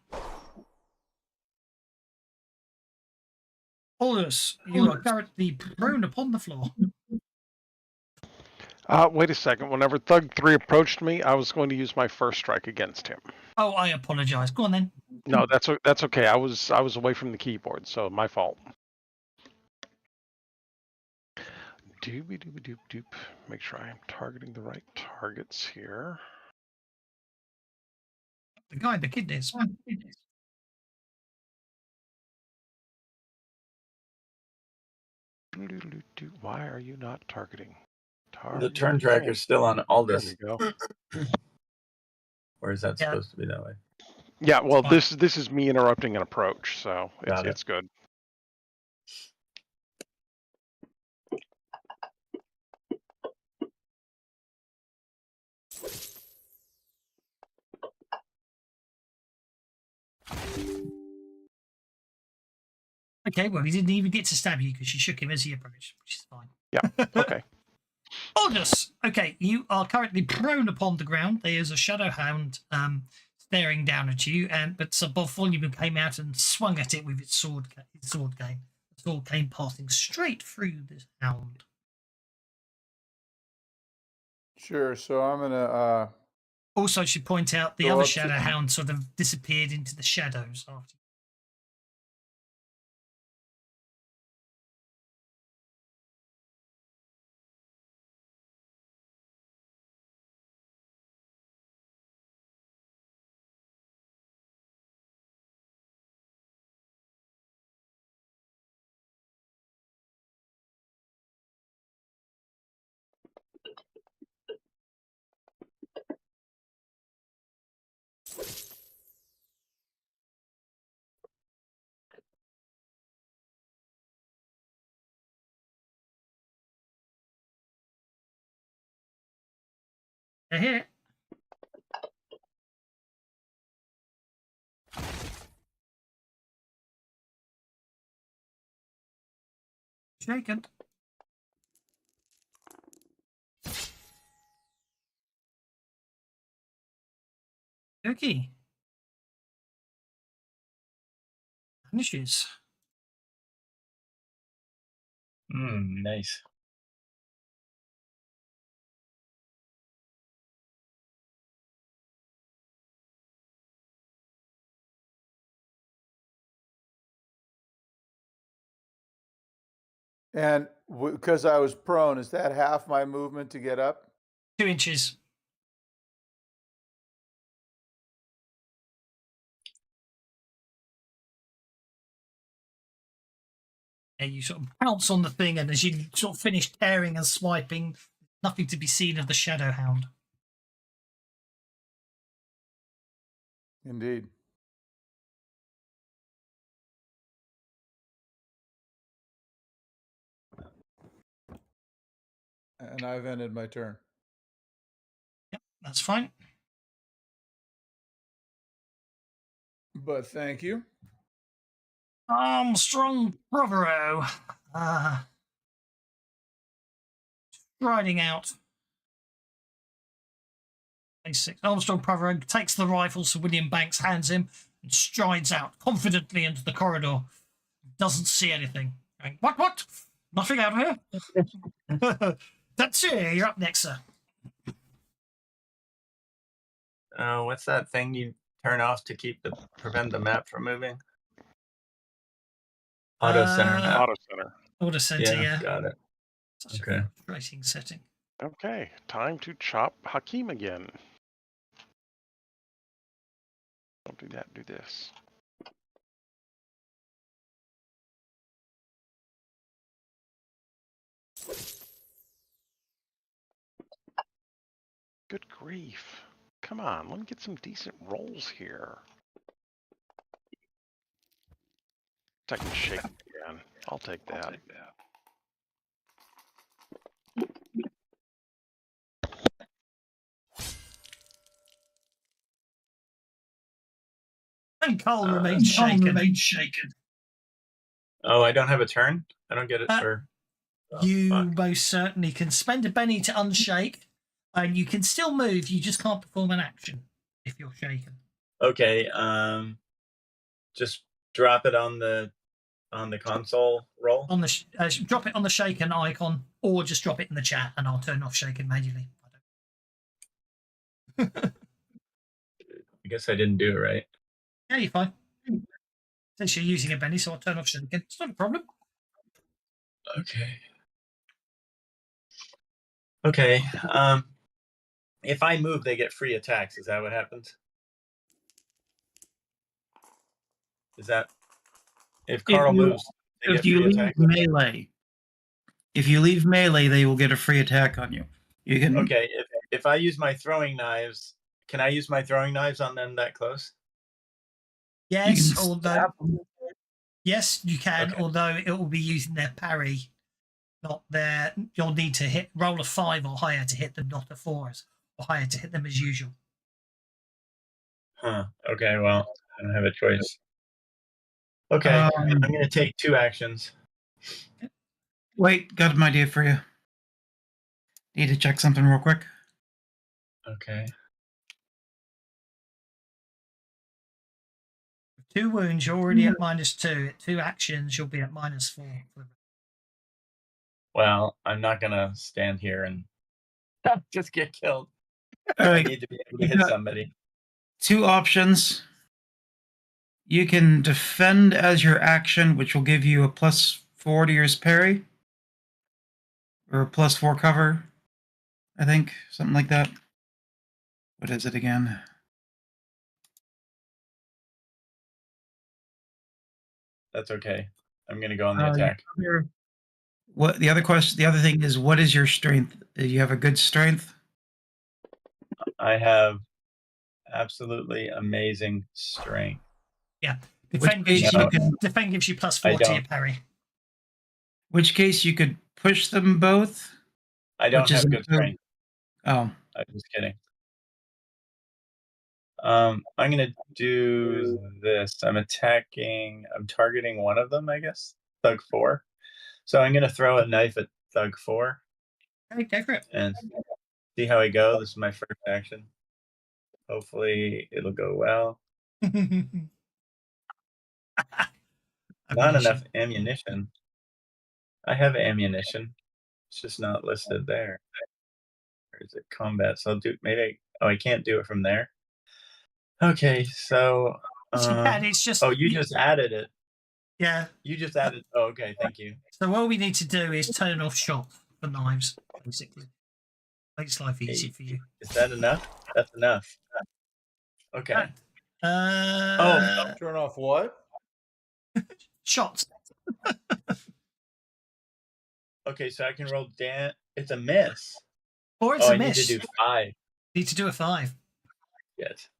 Aldous, you are currently prone upon the floor. Wait a second. Whenever Thug 3 approached me, I was going to use my first strike against him. Oh, I apologise. Go on then. No, that's okay. I was away from the keyboard, so my fault. Doobie doobie doop doop. Make sure I am targeting the right targets here. The guy, the kidneys. Why are you not targeting? The turn tracker's still on Aldous. There we go. Or is that Yeah. supposed to be that way? Yeah, well, fine. this is me interrupting an approach, so Got it. it's good. Okay, well, he didn't even get to stab you because you shook him as he approached, which is fine. Yeah, okay. Aldous! Okay, you are currently prone upon the ground. There is a shadow hound staring down at you, but Bolfolium came out and swung at it with its sword cane. The sword cane passing straight through this hound. Sure. So I'm gonna. Also, I should point out the Go other up to- shadow hound sort of disappeared into the shadows after. They're here. Shaken. Okay. Vanishes. Nice. And because I was prone, is that half my movement to get up? 2 inches. And you sort of pounce on the thing, and as you sort of finish tearing and swiping, nothing to be seen of the shadow hound. Indeed. And I've ended my turn. Yep, that's fine. But thank you. Armstrong Prothero. Riding out. Basic. Armstrong Prothero takes the rifle Sir William Banks hands him and strides out confidently into the corridor. Doesn't see anything. Going, what? Nothing out here? That's it. You're up next, sir. What's that thing you turn off to prevent the map from moving? Auto center map. Auto center. Auto center, yeah. Got it. Such Okay. a frustrating setting. Okay, time to chop Hakim again. Don't do that, do this. Good grief. Come on, let me get some decent rolls here. I can shake again. I'll take that. And Carl remains shaken. Oh, I don't have a turn? I don't get it. Or You fuck. most certainly can spend a penny to unshake, and you can still move. You just can't perform an action if you're shaken. Okay, just drop it on the console roll. On the drop it on the shaken icon, or just drop it in the chat, and I'll turn off shaken manually. I guess I didn't do it right. Yeah, you're fine. Since you're using a penny, so I'll turn off shaken. It's not a problem. Okay. Okay. If I move, they get free attacks. Is that what happens? Is that if Carl moves, they get If you free leave attacks? melee, they will get a free attack on you. You can. Okay. If I use my throwing knives, can I use my throwing knives on them that close? Yes, although them. yes, you can. Okay. Although it will be using their parry, not their. You'll need to roll a 5 or higher to hit them, not a 4 or higher to hit them as usual. Huh. Okay. Well, I don't have a choice. Okay. I'm going to take 2 actions. Wait, got an idea for you. Need to check something real quick. Okay. 2 wounds, you're already at -2. At 2 actions, you'll be at -4. Well, I'm not going to stand here and just get killed. All I right, need to be able to hit somebody. 2 options. You can defend as your action, which will give you a +4 to your parry, or a +4 cover, I think, something like that. What is it again? That's okay. I'm going to go on the attack. What the other question? The other thing is, what is your strength? Do you have a good strength? I have absolutely amazing strength. Yeah. Defend gives you +4 to your parry. Which case you could push them both. I don't have good strength. Oh, I'm just kidding. I'm gonna do this. I'm targeting one of them, I guess. Thug 4. So I'm gonna throw a knife at Thug 4. Okay, go for it. And see how I go. This is my first action. Hopefully it'll go well. Not enough ammunition. I have ammunition. It's just not listed there. Or is it combat? So I'll do I can't do it from there. Okay, so it's just you just added it. Yeah. You just added okay, thank you. So what we need to do is turn off shot for knives, basically. Makes life easy for you. Is that enough? That's enough. Okay. Turn off what? Shots. Okay, so I can roll it's a miss. Or it's a miss. I need to do 5. Need to do a 5. Yes.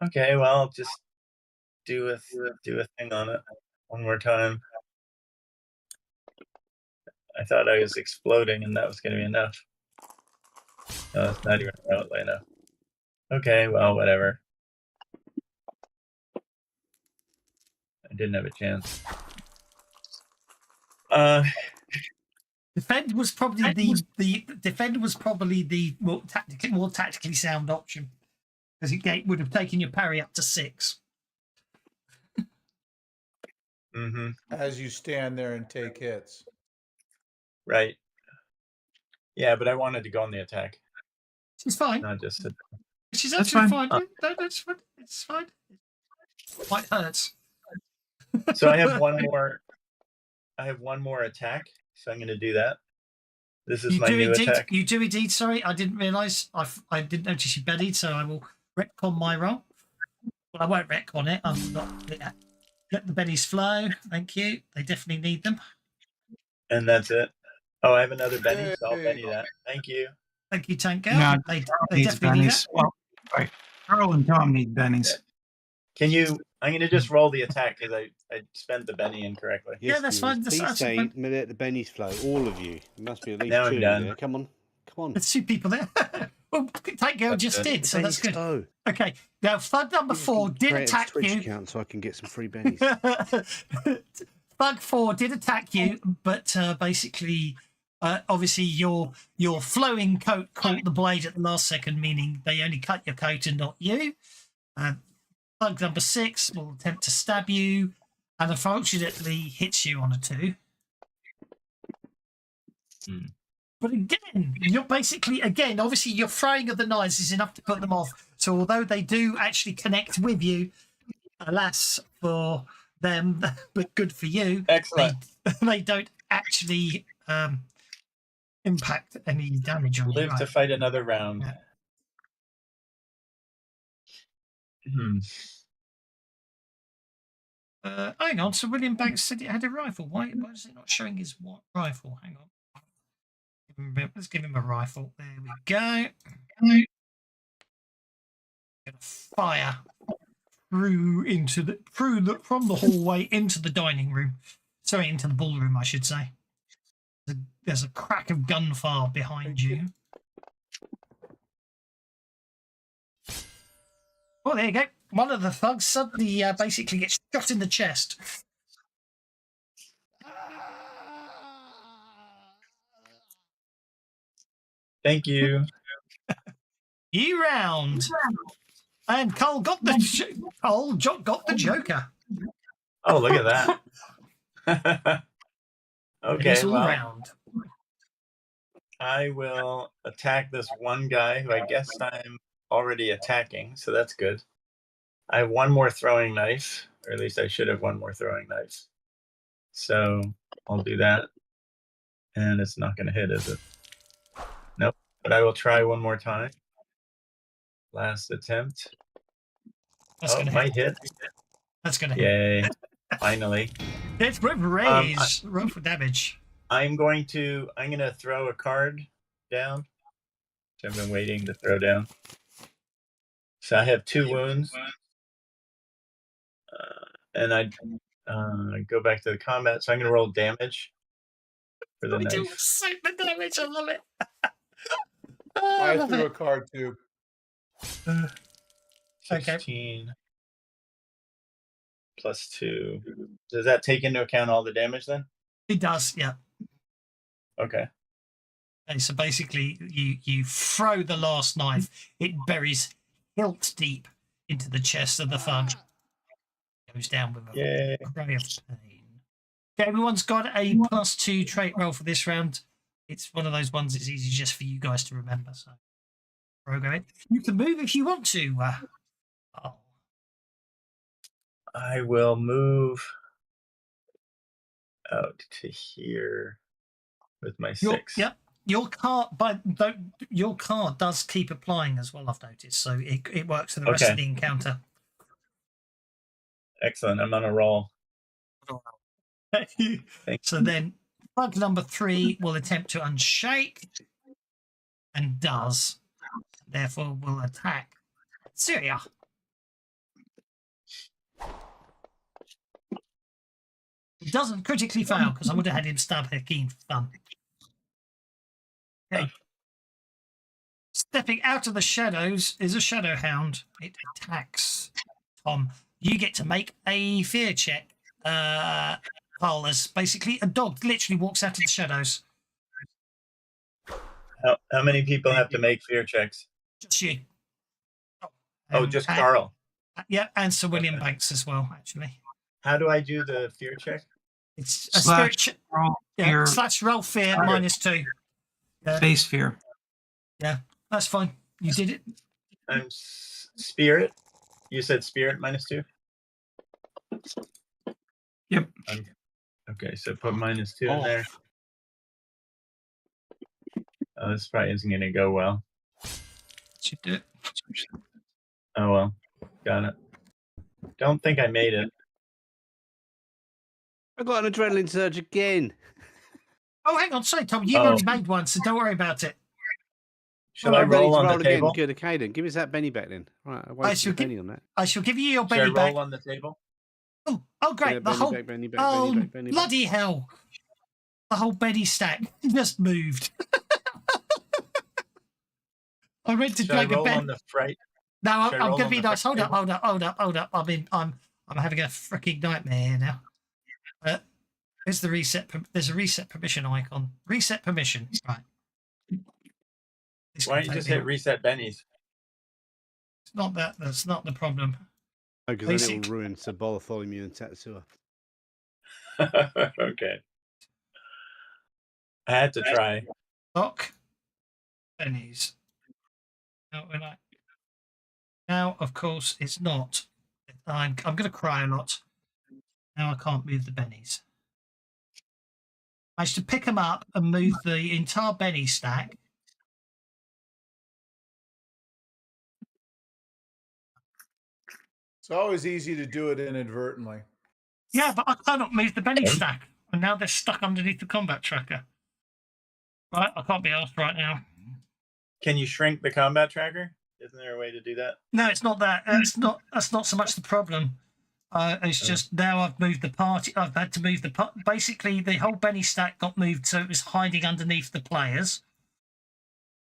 Okay, well, just do a thing on it one more time. I thought I was exploding and that was going to be enough. No, it's not even remotely enough. Okay, well, whatever. I didn't have a chance. Defend was probably the more tactically sound option, because it would have taken your parry up to 6. Mm-hmm. As you stand there and take hits. Right. Yeah, but I wanted to go on the attack. It's fine. Not just sit. She's absolutely fine. No, that's fine. It's fine. It quite hurts. So I have one more. I have one more attack, so I'm going to do that. This is my new attack. You do indeed. Sorry, I didn't realise. I didn't notice you bellied, so I will retcon my roll. Well, I won't retcon it. I'm not. Let the bellies flow. Thank you. They definitely need them. And that's it. Oh, I have another Benny, so I'll Benny that. Thank you. Thank you, Tank Girl. No, they Carl they needs definitely need bennies. that. Well, sorry. Carl and Tom need bennies. Can you? I'm going to just roll the attack because I spent the Benny incorrectly. Yes, that's you fine. is. That's Please absolutely say, let the bennies flow. All of you. There must be at least Now I'm 2 done. there. Come on. Come on. There's 2 people there. Well, Tank Girl That's just good. did, so that's Bennies good. flow. Okay, now Thug number 4 did Create a attack Twitch you. account so I can get some free bennies. Thug 4 did attack you, but basically, obviously your flowing coat caught the blade at the last second, meaning they only cut your coat and not you. Thug number 6 will attempt to stab you, and unfortunately hits you on a 2. But again, you're basically, obviously your throwing of the knives is enough to put them off. So although they do actually connect with you, alas for them, but good for you, Excellent. they don't actually impact any damage on you. Live to fight another round. Yeah. Hang on. So William Banks said it had a rifle. Why is it not showing his rifle? Hang on. Let's give him a rifle. There we go. Gonna fire from the hallway into the dining room. Sorry, into the ballroom, I should say. There's a crack of gunfire behind you. Oh, there you go. One of the thugs suddenly basically gets shot in the chest. Thank you. You round. And Cole got the got the Joker. Oh, look at that. Okay, all well, round. I will attack this one guy who I guess I'm already attacking, so that's good. I have one more throwing knife, or at least I should have one more throwing knife. So I'll do that. And it's not going to hit, is it? Nope. But I will try one more time. Last attempt. That's gonna might hit. That's gonna hit. Yay. Finally. It's with raise. Roll for damage. I'm going to throw a card down. Which I've been waiting to throw down. So I have 2 wounds. And I go back to the combat. So I'm going to roll damage for the knife. The damage. I love it. I threw a card too. 16 plus 2. Does that take into account all the damage then? It does, yeah. Okay. Okay, so basically, you throw the last knife. It buries hilt deep into the chest of the thug. Goes down with a cry of pain. Okay, everyone's got a +2 trait roll for this round. It's one of those ones that's easy just for you guys to remember. So, program it. You can move if you want to. I will move out to here with my 6. Yep. Your card does keep applying as well, I've noticed. So it works for the rest of the encounter. Excellent. I'm on a roll. So then bug number 3 will attempt to unshake and does. Therefore will attack Syria. It doesn't critically fail because I would have had him stab Hakeem for fun. Okay. Stepping out of the shadows is a shadow hound. It attacks Tom. You get to make a fear check. Carl, as basically a dog literally walks out of the shadows. How many people have to make fear checks? Just you. Just Carl. Yeah, and Sir William Banks as well, actually. How do I do the fear check? It's a spirit check. / roll fear -2. Face fear. Yeah, that's fine. You did it. I'm spirit. You said spirit -2? Yep. Okay, so put -2 in there. Oh, this probably isn't going to go well. Should do it. Oh, well. Got it. Don't think I made it. I got an adrenaline surge again. Oh, hang on. Sorry, Tom. You've already made one, so don't worry about it. Should I Well, then roll he's on the rolled again. table? Good, okay then. Give us that Benny back then. Right, I wasted shall a penny on that. I shall give you your Should I Benny back. roll on the table? Oh, Yeah, great! The Benny whole back, Benny back, oh Benny back, Benny back. bloody hell! The whole Benny stack just moved. I went to Should I drag a roll Ben. on the fright? No, Should I I'm roll going to on be the nice. front Hold table? up. I'm having a freaking nightmare here now. There's the reset. There's a reset permission icon. Reset permission. Right. This Why can don't you take just me- hit reset Benny's? It's not that. That's not the problem. Because then it Basic. will ruin Sir Bartholomew and Tatsua. Okay. I had to try. Lock. Bennies. Now, of course, it's not. I'm going to cry a lot. Now I can't move the bennies. I should pick them up and move the entire Benny stack. It's always easy to do it inadvertently. Yeah, but I cannot move the Benny stack. And now they're stuck underneath the combat tracker. Right, I can't be asked right now. Can you shrink the combat tracker? Isn't there a way to do that? No, it's not that. That's not so much the problem. It's just now I've moved the party. I've had to move the basically the whole Benny stack got moved, so it was hiding underneath the players.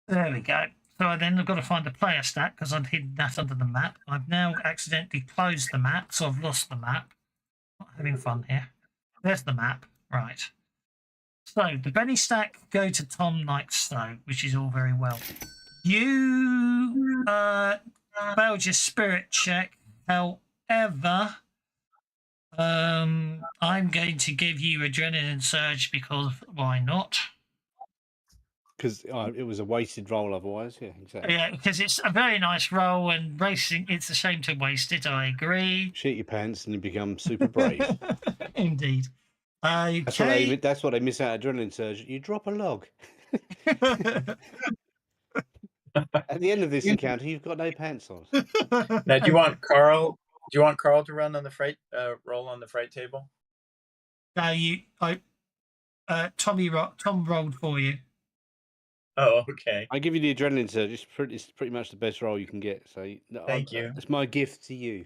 There we go. So then I've got to find the player stack because I'd hidden that under the map. I've now accidentally closed the map, so I've lost the map. Not having fun here. There's the map. Right. So the Benny stack go to Tom Knightstow, which is all very well. You failed your spirit check. However, I'm going to give you adrenaline surge because why not? Because it was a wasted roll otherwise. Yeah, exactly. Yeah, because it's a very nice roll and racing. It's a shame to waste it. I agree. Shit your pants and you become super brave. Indeed. Okay. That's what they miss out adrenaline surge. You drop a log. At the end of this encounter, you've got no pants on. Now, do you want Carl? Do you want Carl to run on the fright roll on the fright table? No, Tom rolled for you. Oh, okay. I give you the adrenaline surge. It's pretty much the best roll you can get. So Thank you. It's my gift to you.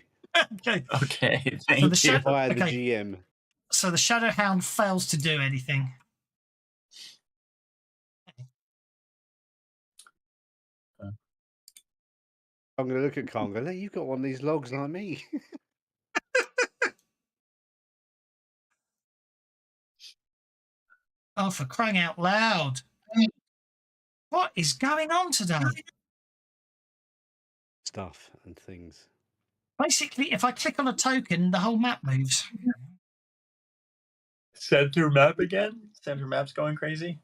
Okay. Okay, thank So the you. shadow- If I had the Okay. GM. So the Shadowhound fails to do anything. I'm going to look at Carl and go, look, you've got one of these logs like me. Oh, for crying out loud. What is going on today? Stuff and things. Basically, if I click on a token, the whole map moves. Center map again? Center map's going crazy?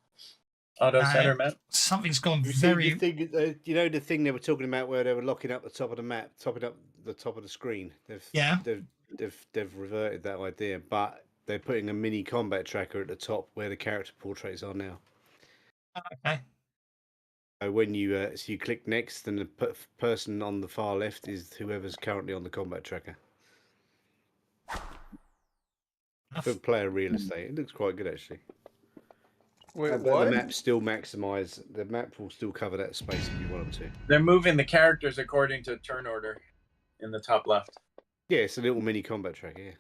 Auto center map? Something's gone You very... see the thing, you know the thing they were talking about where they were locking up the top of the map, topping up the top of the screen. They've reverted that idea, but they're putting a mini combat tracker at the top where the character portraits are now. Okay. So when you click next, then the person on the far left is whoever's currently on the combat tracker. For player real estate, it looks quite good actually. Wait, But what? the map still maximise. The map will still cover that space if you want them to. They're moving the characters according to turn order in the top left. Yeah, it's a little mini combat tracker. Yeah.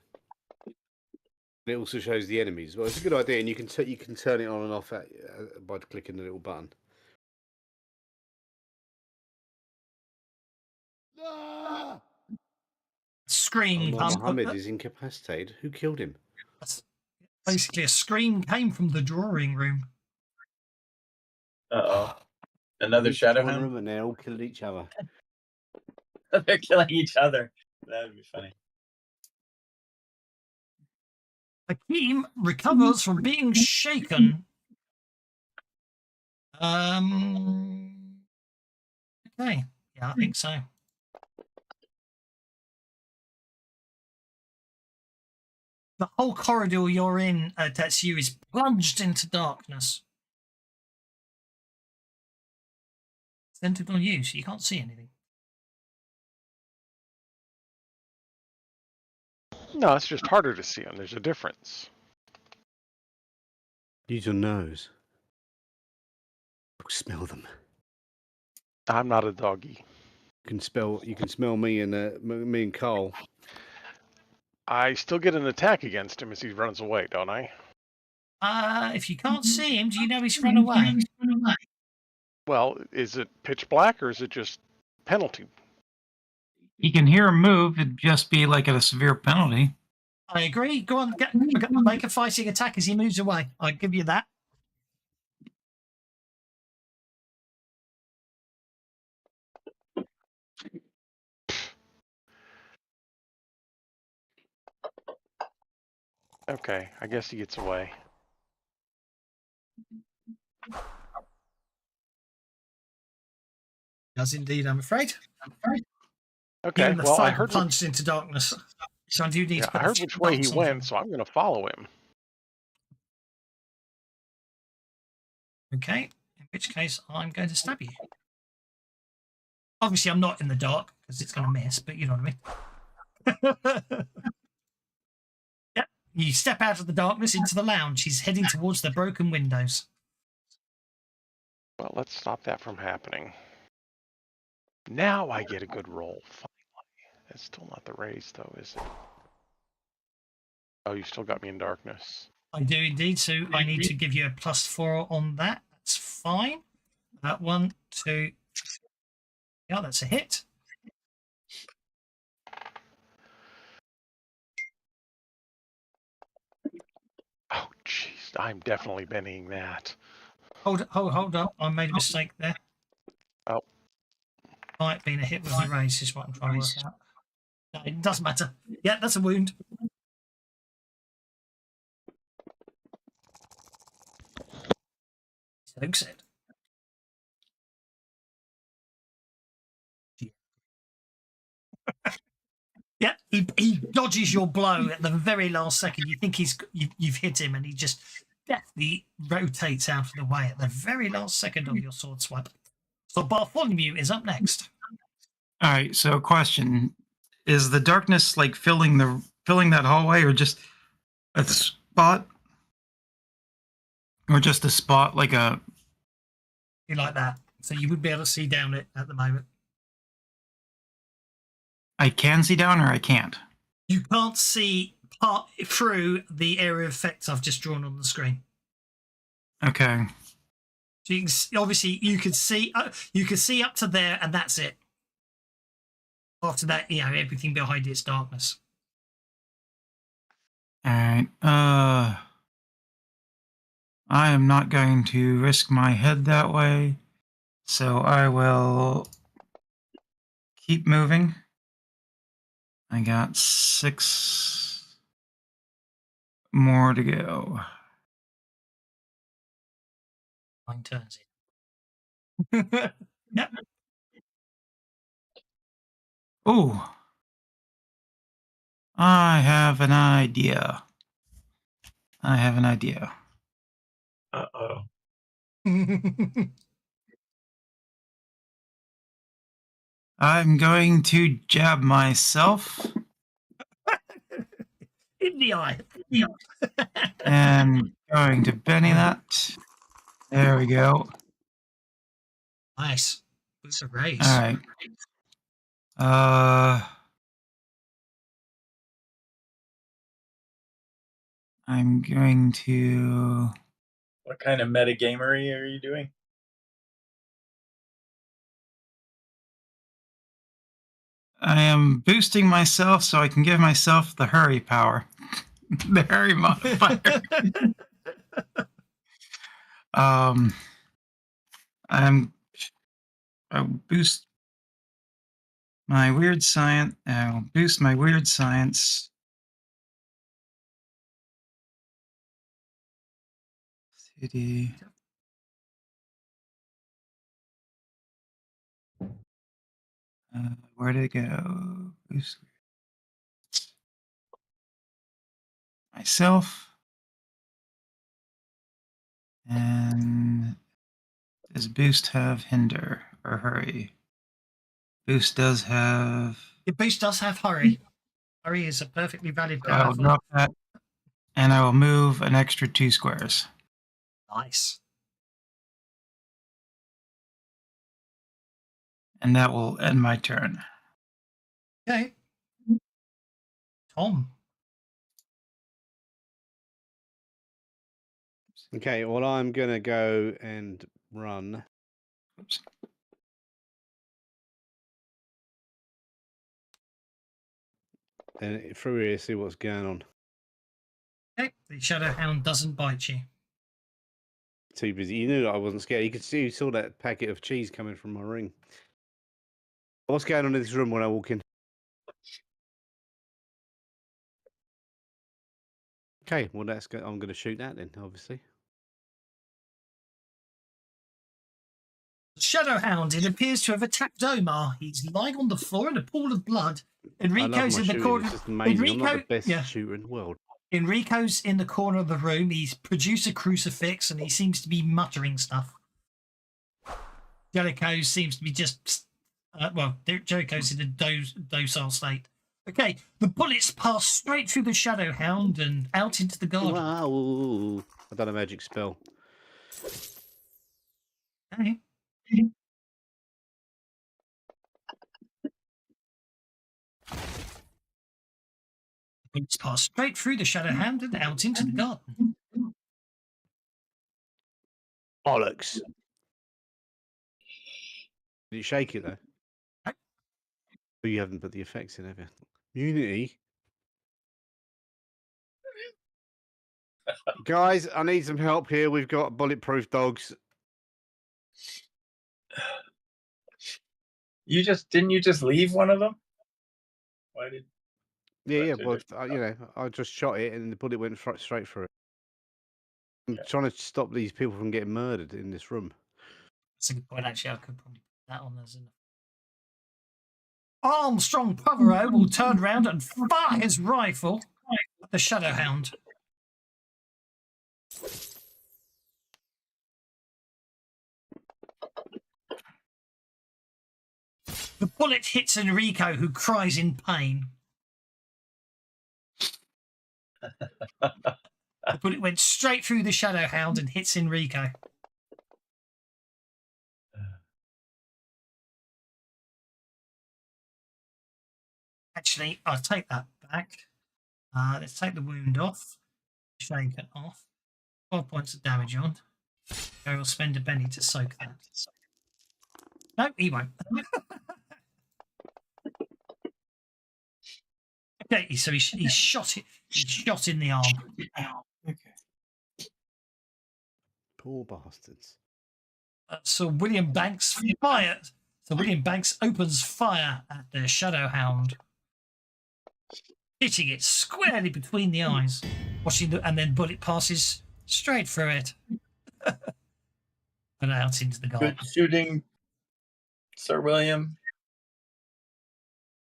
And it also shows the enemies. Well, it's a good idea, and you can turn it on and off by clicking the little button. Scream. Muhammad is incapacitated. Who killed him? Basically, a scream came from the drawing room. Uh-oh. Another Each shadow one of hound? them, and they all killed each other. They're killing each other. That would be funny. Hakeem recovers from being shaken. Okay. Yeah, I think so. The whole corridor you're in, Tetsuya, is plunged into darkness. Centered on you, so you can't see anything. No, it's just harder to see them. There's a difference. Use your nose. Smell them. I'm not a doggy. You can smell me and me and Carl. I still get an attack against him as he runs away, don't I? If you can't see him, do you know he's run away? Well, is it pitch black or is it just penalty? You can hear him move. It'd just be like at a severe penalty. I agree. Go on, make a fighting attack as he moves away. I'll give you that. Okay, I guess he gets away. Does indeed, I'm afraid. Okay, Even the well, I thug heard plunged into darkness. So I do need to put I heard the which way he bolts on went, him. so I'm going to follow him. Okay, in which case I'm going to stab you. Obviously, I'm not in the dark because it's going to miss, but you know what I mean. Yep, you step out of the darkness into the lounge. He's heading towards the broken windows. Well, let's stop that from happening. Now I get a good roll, finally. It's still not the raise, though, is it? Oh, you still got me in darkness. I do indeed, so I need to give you a +4 on that. That's fine. 1, 2. Yeah, that's a hit. Oh, jeez, I'm definitely bennying that. Hold up. I made a mistake there. Oh. Might have been a hit with the raise is what I'm trying to work out. No, it doesn't matter. Yeah, that's a wound. Soaks it. Yeah, he dodges your blow at the very last second. You think you've hit him, and he just deftly rotates out of the way at the very last second of your sword swipe. So Bartholomew is up next. All right. So, question: is the darkness like filling that hallway, or just a spot, or just a spot like a? You like that? So you would be able to see down it at the moment. I can see down, or I can't. You can't see part through the area of effects I've just drawn on the screen. Okay. So you can, obviously you could see up to there, and that's it. After that, everything behind it's darkness. All right. I am not going to risk my head that way, so I will keep moving. I got 6 more to go. 9 turns in. Yep. Oh, I have an idea. Uh-oh. I'm going to jab myself. In the eye. And going to Benny that. There we go. Nice. Boots a raise. All right. I'm going to. What kind of metagamery are you doing? I am boosting myself so I can give myself the hurry power. The hurry modifier. I'll boost my weird science. I'll boost my weird science. CD. Where did it go? Boost myself. And does boost have hinder or hurry? Boost does have. Your boost does have hurry. Hurry is a perfectly valid So I'll power. drop that, and I will move an extra 2 squares. Nice. And that will end my turn. Okay. Tom. Okay, well, I'm going to go and run. Oops. And through here, see what's going on. Okay. The Shadow Hound doesn't bite you. Too busy. You knew that I wasn't scared. You saw that packet of cheese coming from my ring. What's going on in this room when I walk in? Okay, well, that's good. I'm going to shoot that then, obviously. Shadow Hound, it appears to have attacked Omar. He's lying on the floor in a pool of blood. I love Enrico's my in the shooting. corner. It's just amazing. I'm not the best yeah. shooter in the world. Enrico's in the corner of the room. He's produced a crucifix and he seems to be muttering stuff. Jericho seems to be just, Jericho's in a docile state. Okay, the bullets pass straight through the Shadow Hound and out into the garden. Wow. I've done a magic spell. Okay. Bullets pass straight through the Shadow Hound and out into the garden. Bollocks. Did you shake it, though? No. Oh, you haven't put the effects in, have you? Unity. Guys, I need some help here. We've got bulletproof dogs. Didn't you just leave one of them? Why did? Yeah. Well, I just shot it and the bullet went straight through it. I'm trying to stop these people from getting murdered in this room. That's a good point. Actually, I could probably put that on as an. Armstrong Poirot will turn around and fire his rifle at the Shadow Hound. The bullet hits Enrico, who cries in pain. The bullet went straight through the Shadow Hound and hits Enrico. Actually, I'll take that back. Let's take the wound off. Shake it off. 12 points of damage on. I will spend a penny to soak that. No, he won't. Okay, so he's shot it. He's shot in the arm. Okay. Poor bastards. So William Banks fired. So William Banks opens fire at the Shadow Hound, hitting it squarely between the eyes. And then bullet passes straight through it and out into the garden. Good shooting, Sir William.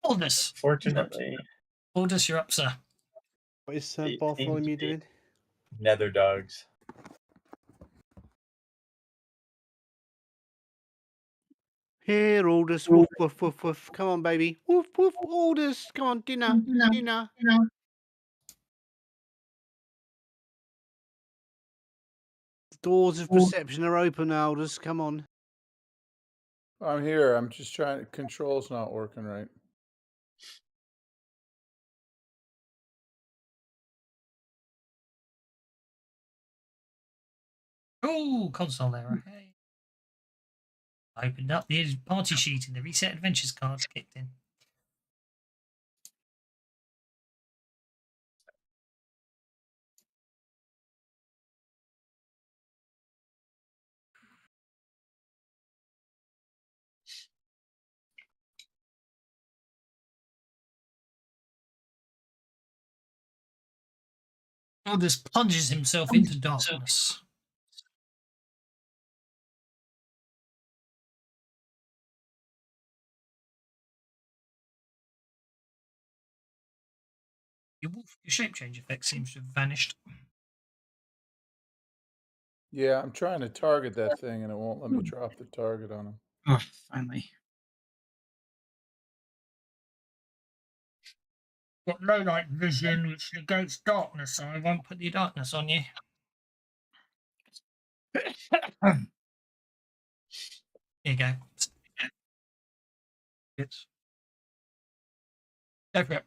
Aldous. Fortunately, Aldous, you're up, sir. What is Bartholomew doing? nether dogs. Here, Aldous. Woof, woof, woof, woof. Come on, baby. Woof, woof, Aldous. Come on, dinner. Dinner. The doors of perception are open, Aldous. Come on. I'm here. I'm just trying. Control's not working right. Oh, console error. Hey. I opened up the party sheet and the Reset Adventures cards kicked in. Aldous plunges himself into darkness. Your shape change effect seems to have vanished. Yeah, I'm trying to target that thing and it won't let me drop the target on him. Oh, finally. Got low light vision, which negates darkness, so I won't put the darkness on you. Here you go. It's go for it.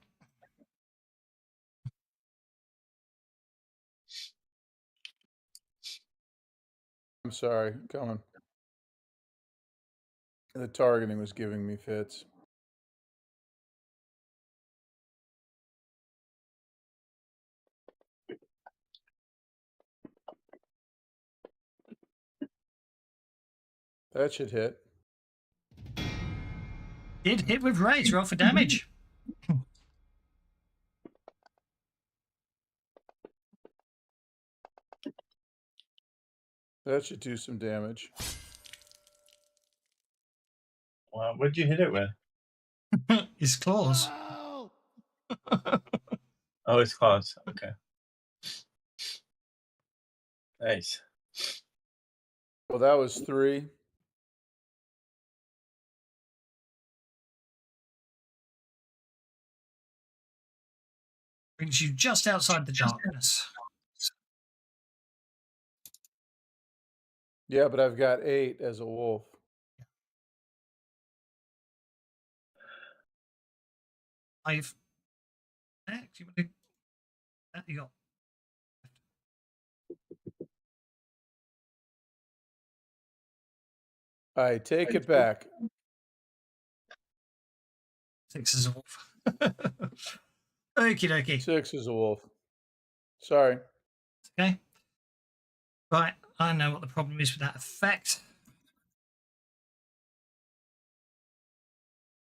I'm sorry, coming. The targeting was giving me fits. That should hit. Did hit with raise. Roll for damage. That should do some damage. Well, what'd you hit it with? His claws. Oh, it's claws. Okay. Nice. Well, that was 3. Brings you just outside the darkness. Yeah, but I've got 8 as a wolf. I've. You want to, that you got. I take it back. 6 is a wolf. Okie dokie. 6 is a wolf. Sorry. Okay. Right, I know what the problem is with that effect.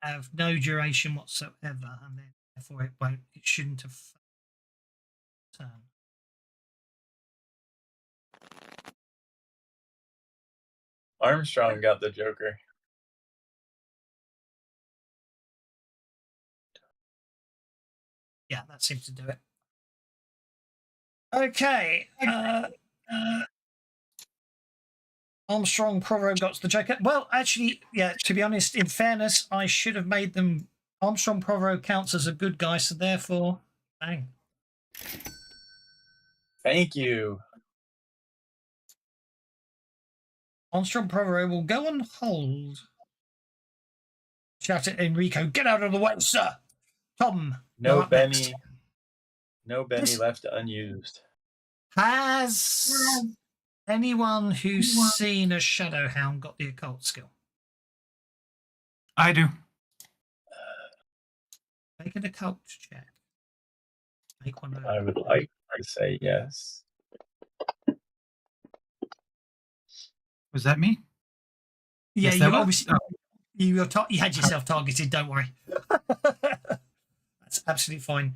Have no duration whatsoever, and then therefore it shouldn't have turned. Armstrong got the Joker. Yeah, that seems to do it. Okay. Armstrong Provo got the Joker. Well, actually, yeah, to be honest, in fairness, I should have made them. Armstrong Provo counts as a good guy, so therefore, bang. Thank you. Armstrong Provo will go on hold. Shout at Enrico, get out of the way, sir. Tom. No Benny. Next. No Benny left unused. Has anyone who's seen a Shadow Hound got the occult skill? I do. Make an occult check. Make one. I would like to say yes. Was that me? Yeah, Yes, you that was? obviously you had yourself targeted. Don't worry. That's absolutely fine.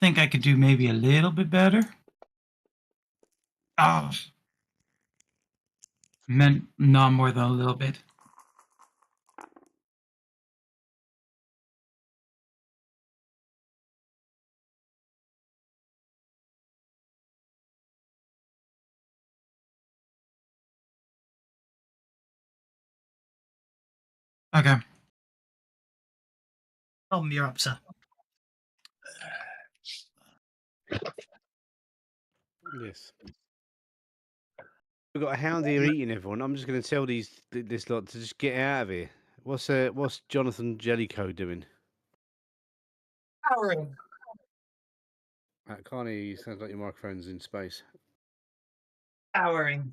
Think I could do maybe a little bit better. Oh, meant not more than a little bit. Okay. Tom, you're up, sir. Yes. We've got a hound here eating everyone. I'm just going to tell this lot to just get out of here. What's Jonathan Jellicoe doing? Powering. I can't hear you. Sounds like your microphone's in space. Powering.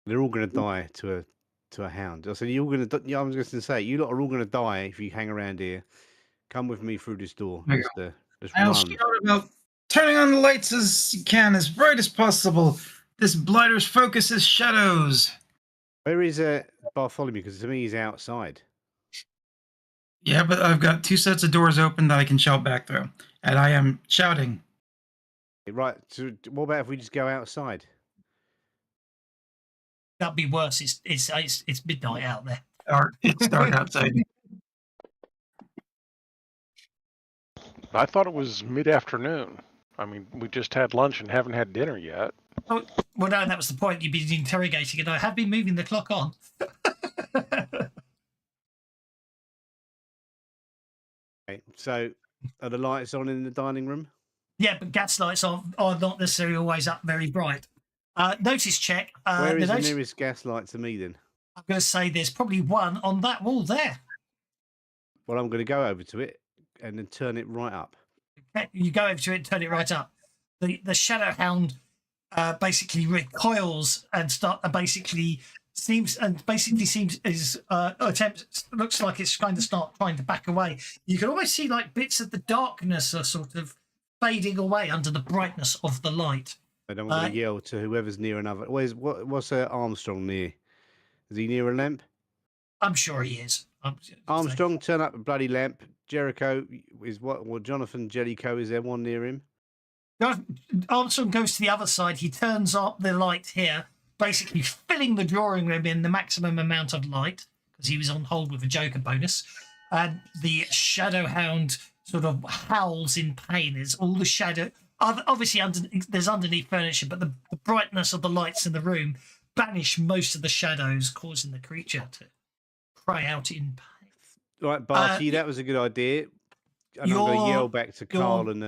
They're all going to die to a hound. I said, you're going to. Yeah, I was just going to say, you lot are all going to die if you hang around here. Come with me through this door. Let's I'll run. shout about turning on the lights as you can, as bright as possible. This blighter's focus is shadows. Where is Bartholomew? Because to me, he's outside. Yeah, but I've got 2 sets of doors open that I can shout back through, and I am shouting. Right. So what about if we just go outside? That'd be worse. It's midnight out there. It's dark outside. I thought it was mid-afternoon. I mean, we just had lunch and haven't had dinner yet. Oh, well, no, that was the point. You've been interrogating, and I have been moving the clock on. Okay, so are the lights on in the dining room? Yeah, but gas lights are not necessarily always up very bright. Notice check. Where is the nearest gas light to me then? I'm going to say there's probably one on that wall there. Well, I'm going to go over to it and then turn it right up. Okay, you go over to it and turn it right up. The shadow hound basically recoils and seems is looks like it's kind of start trying to back away. You can almost see like bits of the darkness are sort of fading away under the brightness of the light. And I'm going to yell to whoever's near another. What's Armstrong near? Is he near a lamp? I'm sure he is. Armstrong, turn up a bloody lamp. Jericho is what? Well, Jonathan Jellicoe, is there one near him? Armstrong goes to the other side. He turns up the light here, basically filling the drawing room in the maximum amount of light because he was on hold with a Joker bonus. And the shadow hound sort of howls in pain as all the shadow. Obviously, there's underneath furniture, but the brightness of the lights in the room banish most of the shadows, causing the creature to cry out in pain. Right, Barty, that was a good idea. And I'm going to yell back to Carl and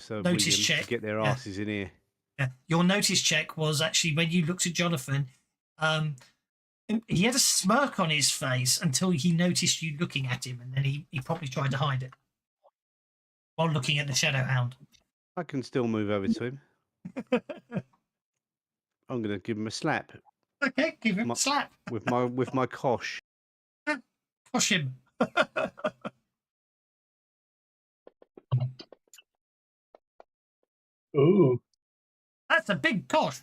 Sir William to get their asses in here. Yeah. Your notice check was actually when you looked at Jonathan, he had a smirk on his face until he noticed you looking at him, and then he probably tried to hide it while looking at the shadow hound. I can still move over to him. I'm going to give him a slap. Okay, give him a slap. With my cosh. Cosh him. Ooh. That's a big cosh.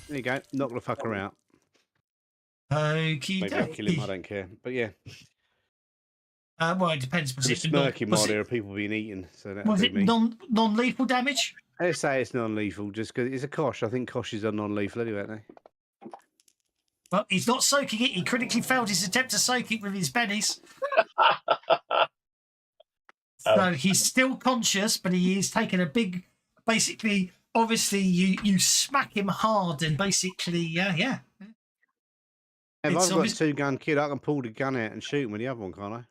There you go. Not going to fuck her out. Okie Maybe I'll kill him. I don't care. But yeah. Well, it depends. Was it smirking while there are people being eaten? So that was it non-lethal damage? Let's say it's non-lethal, just because it's a kosh. I think koshes are non-lethal anyway, aren't they? Well, he's not soaking it. He critically failed his attempt to soak it with his bennies. So he's still conscious, but he is taking a big. Basically, obviously, you smack him hard, and basically, yeah. If I've got a two-gun kid, I can pull the gun out and shoot him with the other one, can't I?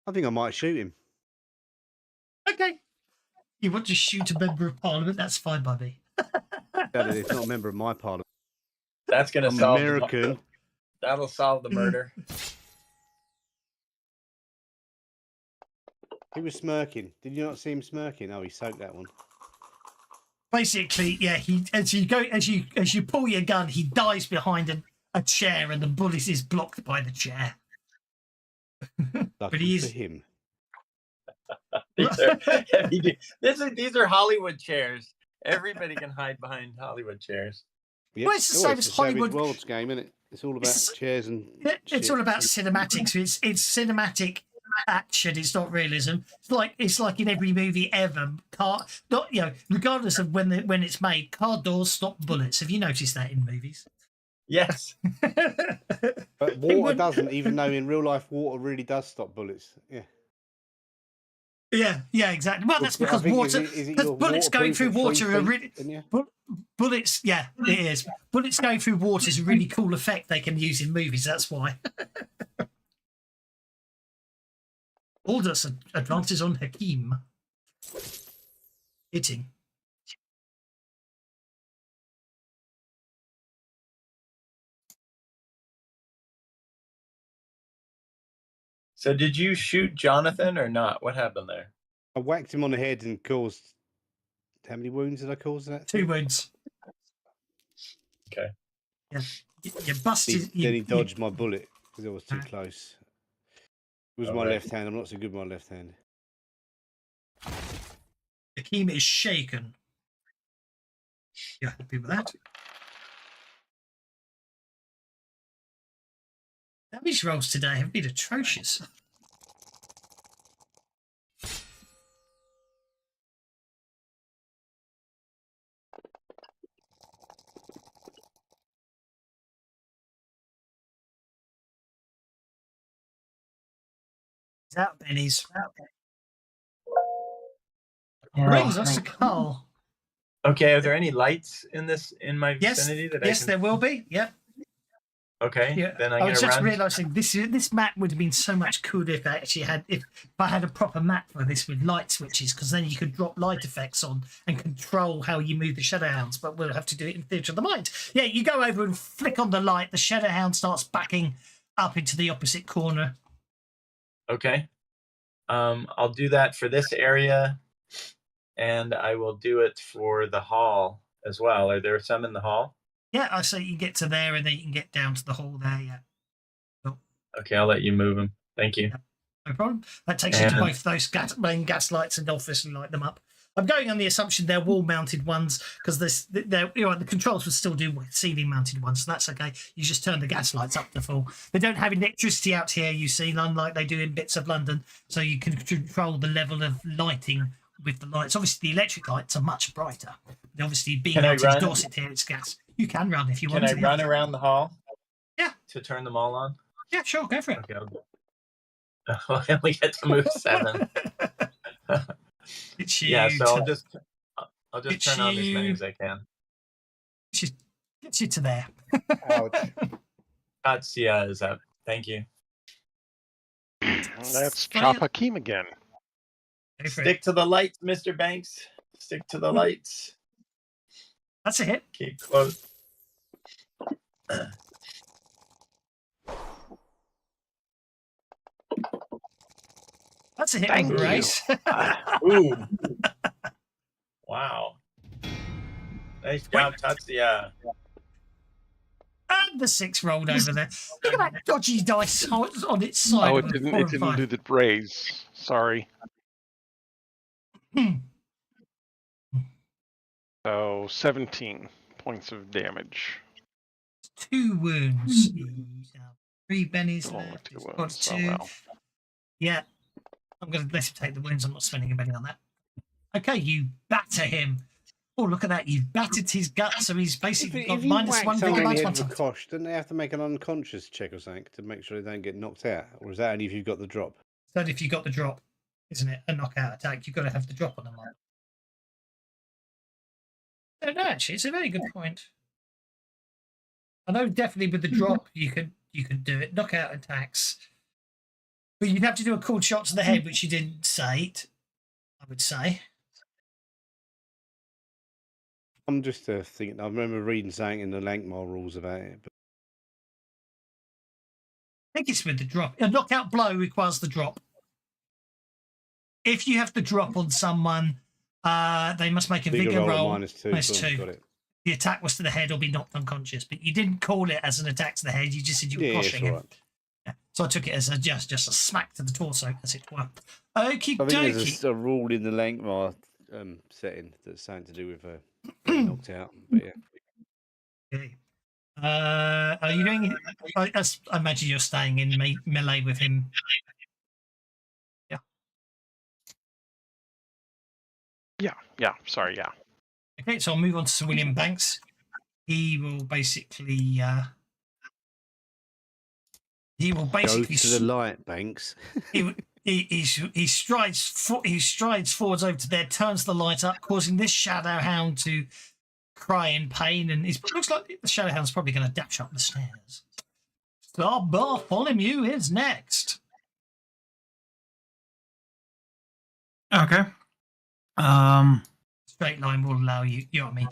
I think I might shoot him. Okay. You want to shoot a member of Parliament? That's fine by me. It's not a member of my Parliament. That's going to solve American. That'll solve the murder. He was smirking. Did you not see him smirking? Oh, he soaked that one. Basically, yeah. As you pull your gun, he dies behind a chair, and the bullet is blocked by the chair. But he is him. These are Hollywood chairs. Everybody can hide behind Hollywood chairs. Yep. Well, it's the same as Hollywood Worlds game, isn't it? It's all about chairs and. It's all about cinematics. It's cinematic action. It's not realism. It's like in every movie ever. Regardless of when it's made, car doors stop bullets. Have you noticed that in movies? Yes. But water doesn't, even though in real life water really does stop bullets. Yeah. Yeah, exactly. Well, that's because water. Because bullets going through water are really. Bullets, yeah, it is. Bullets going through water is a really cool effect they can use in movies. That's why. Aldous advances on Hakim. Hitting. So did you shoot Jonathan or not? What happened there? I whacked him on the head and caused... How many wounds did I cause that? 2 wounds. Okay. Yeah. You busted... Then he dodged my bullet because it was too close. It was my left hand. I'm not so good with my left hand. Hakim is shaken. You're happy with that? Damage rolls today have been atrocious. Out Benny's. Yeah. Brings us to Carl. Okay, are there any lights in my Yes, vicinity that yes, I can? there will be. Yep. Okay, Yeah. then I'm I was gonna just run. realizing this map would have been so much cooler if I had a proper map for this with light switches, because then you could drop light effects on and control how you move the Shadowhounds. But we'll have to do it in Theatre of the Mind. Yeah, you go over and flick on the light. The Shadowhound starts backing up into the opposite corner. Okay. I'll do that for this area, and I will do it for the hall as well. Are there some in the hall? Yeah, I say you can get to there, and then you can get down to the hall there. Yeah. Cool. Okay, I'll let you move them. Thank you. Yeah, no problem. That takes you to both those main gas lights and obviously light them up. I'm going on the assumption they're wall-mounted ones, because the controls would still do ceiling-mounted ones, so that's okay. You just turn the gas lights up to full. They don't have electricity out here, you see, unlike they do in bits of London, so you can control the level of lighting with the lights. Obviously, the electric lights are much brighter. But obviously, being out in Dorset here, it's gas. You can run if you want to. Can I run around the hall? Yeah. To turn them all on? Yeah, sure, go for it. Okay, I'll go. I only get to move 7. Yeah, so I'll just turn on as many as I can. Gets you to there. Ouch. Katsia is up. Thank you. That's Chop Hakeem again. Stick to the lights, Mr. Banks. Stick to the lights. That's a hit. Keep close. That's a hit. Thank you. Race. Ooh. Wow. Nice job, Tatsuya. And the 6 rolled over there. Look at that dodgy dice on its side. Oh, it didn't do the raise. Sorry. So 17 points of damage. 2 wounds. 3 bennies Along left. with 2 He's got wounds. 2. Oh, well. Yeah. I'm going to let him take the wounds. I'm not spending a benny on that. Okay, you batter him. Oh, look at that. You've battered his gut, so he's basically got if you minus whack 1 someone vigor, in the minus head 1 with a cosh, don't they have to make an unconscious check or something to make sure they don't get knocked out? Or is that only if you've got the drop? So if you got the drop, isn't it? A knockout attack, you've got to have the drop on them. I don't know, actually. It's a very good point. I know definitely with the drop you could do it. Knockout attacks. But you'd have to do a cool shot to the head, which you didn't say it, I would say. I'm just thinking, I remember reading something in the Lankmore rules about it. But I think it's with the drop. A knockout blow requires the drop. If you have the drop on someone, they must make a vigor roll. -2. -2. Got it. The attack was to the head or be knocked unconscious, but you didn't call it as an attack to the head. You just said you were crushing him. Right. Yeah. So I took it as just a smack to the torso, as it were. Okie I think dokie. there's a rule in the Lankmore setting that's something to do with getting knocked out. But yeah. Okay. Are you doing? I imagine you're staying in melee with him. Yeah. Yeah. Sorry, yeah. Okay, so I'll move on to Sir William Banks. He will basically. Go to the light, Banks. he strides forwards over to there, turns the light up, causing this Shadowhound to cry in pain, and it looks like the Shadowhound's probably going to dash up the stairs. Sir Bartholomew is next. Okay. Straight line will allow you. You know what I mean?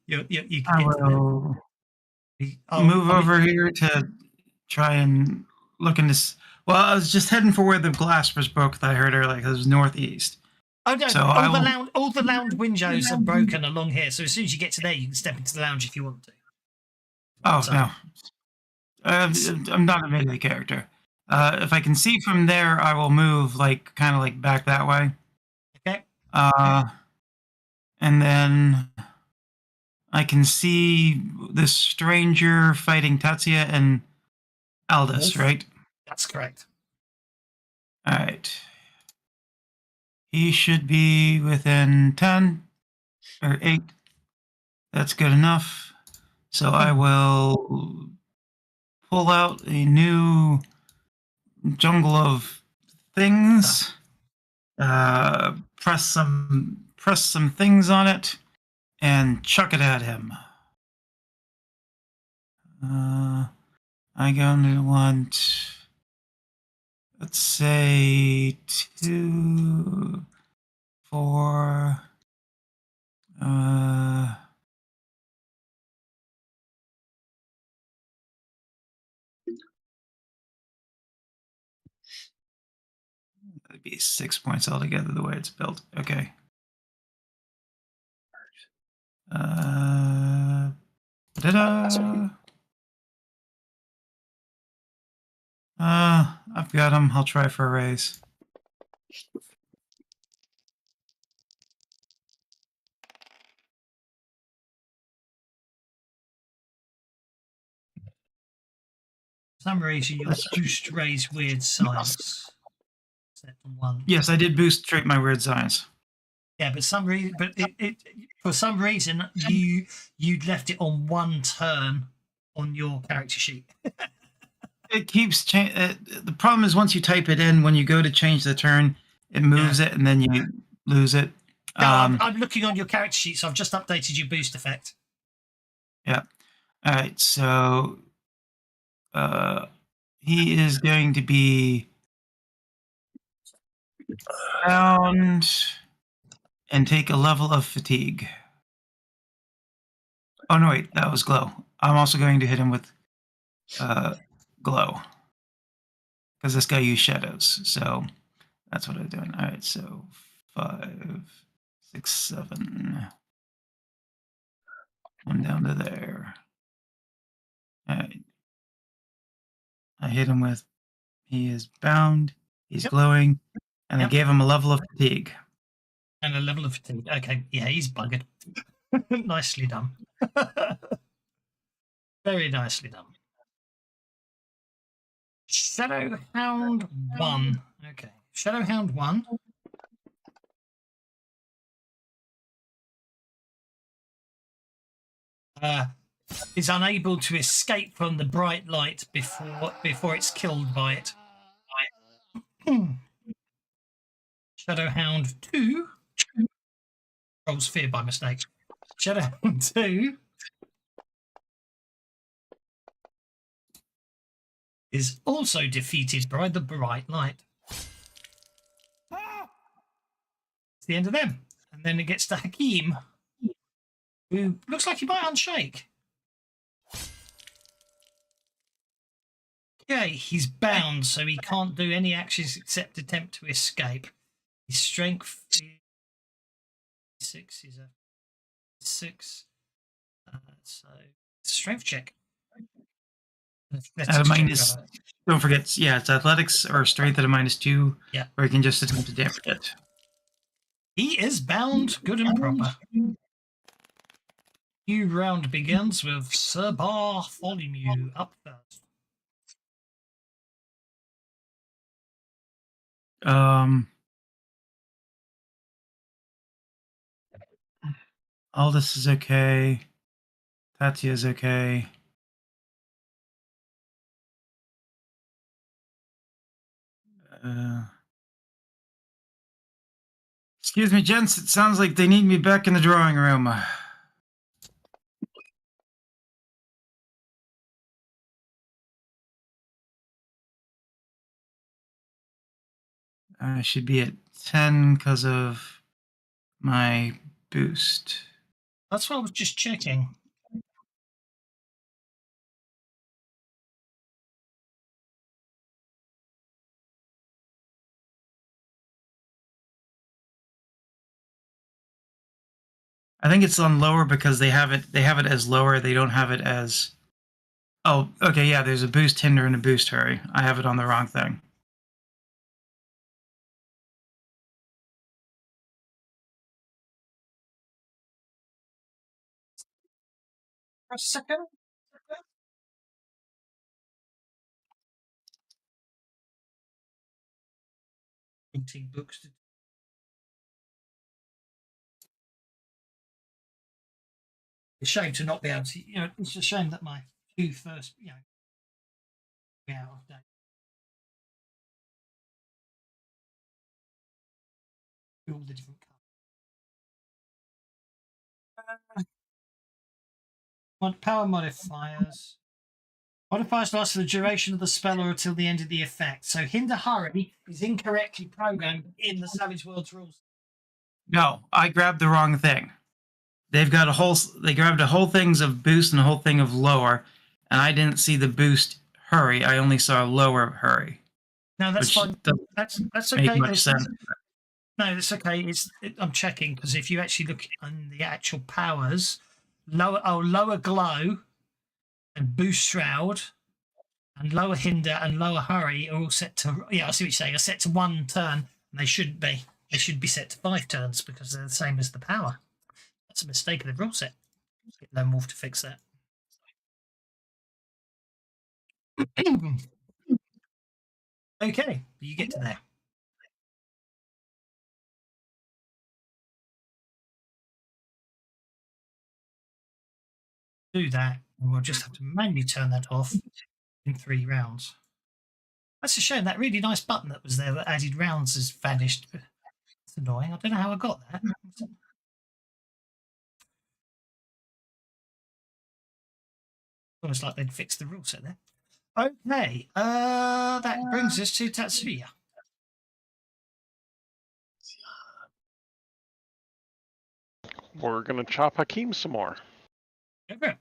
you can I get to there. will move over here to try and look in this. Well, I was just heading for where the glass was broke that I heard earlier. It was northeast. Oh no! So all the lounge windows are broken along here. So as soon as you get to there, you can step into the lounge if you want to. Oh So- no, I'm not a melee character. If I can see from there, I will move kind of back that way. Okay. And then I can see this stranger fighting Tatsuya and Aldous, right? That's correct. All right. He should be within 10 or 8. That's good enough. So I will pull out a new jungle of things. Press some things on it and chuck it at him. I'm going to want, let's say, 2, 4. That'd be 6 points altogether the way it's built. Okay. I've got him. I'll try for a raise. For some reason, your boost raise weird science. Set to 1. Yes, I did boost straight my weird science. Yeah, but for some reason you'd left it on 1 turn on your character sheet. It keeps the problem is once you type it in, when you go to change the turn, it moves it and then you lose it. No, I'm looking on your character sheet, so I've just updated your boost effect. Yeah. All right. So he is going to be bound and take a level of fatigue. Oh no, wait, that was glow. I'm also going to hit him with glow because this guy used shadows. So that's what I'm doing. All right, so 5, 6, 7. I'm down to there. All right. I hit him with, he is bound, he's glowing, and I gave him a level of fatigue. And a level of fatigue. Okay, yeah, he's buggered. Nicely done. Very nicely done. Shadowhound 1. Okay, Shadowhound 1. Is unable to escape from the bright light before it's killed by it. Shadowhound 2 rolls fear by mistake. Shadowhound 2 is also defeated by the bright light. It's the end of them. And then it gets to Hakim, who looks like he might unshake. Okay, he's bound, so he can't do any actions except attempt to escape. His strength is 6 is a 6. So strength check. Minus, don't forget, it's athletics or strength at a -2. Yeah. Or you can just attempt to damage it. He is bound, good and proper. New round begins with Sir Bartholomew up first. Aldous is okay. Tatia is okay. Excuse me, gents. It sounds like they need me back in the drawing room. I should be at 10 because of my boost. That's what I was just checking. I think it's on lower because they have it as lower. They don't have it as, oh, okay, yeah, there's a boost hinder and a boost hurry. I have it on the wrong thing. For a second. Printing books. It's a shame to not be able to, it's a shame that my 2 first, out of date. all the different colours. Power modifiers. Modifiers last for the duration of the spell or until the end of the effect. So Hinder Hurry is incorrectly programmed in the Savage Worlds rules. No, I grabbed the wrong thing. They've got they grabbed a whole things of boost and a whole thing of lower, and I didn't see the boost hurry. I only saw lower hurry. No, that's fine. That's okay. Make much sense. No, that's okay. I'm checking because if you actually look on the actual powers, lower glow and boost shroud and lower hinder and lower hurry are all set to, I see what you're saying, are set to 1 turn, and they shouldn't be. They should be set to 5 turns because they're the same as the power. That's a mistake in the rule set. Get Lone Wolf to fix that. Okay, you get to there. Do that, and we'll just have to manually turn that off in 3 rounds. That's a shame. That really nice button that was there that added rounds has vanished. It's annoying. I don't know how I got that. Almost like they'd fixed the rule set there. Okay, that brings us to Tatsuya. We're gonna chop Hakeem some more. Okay.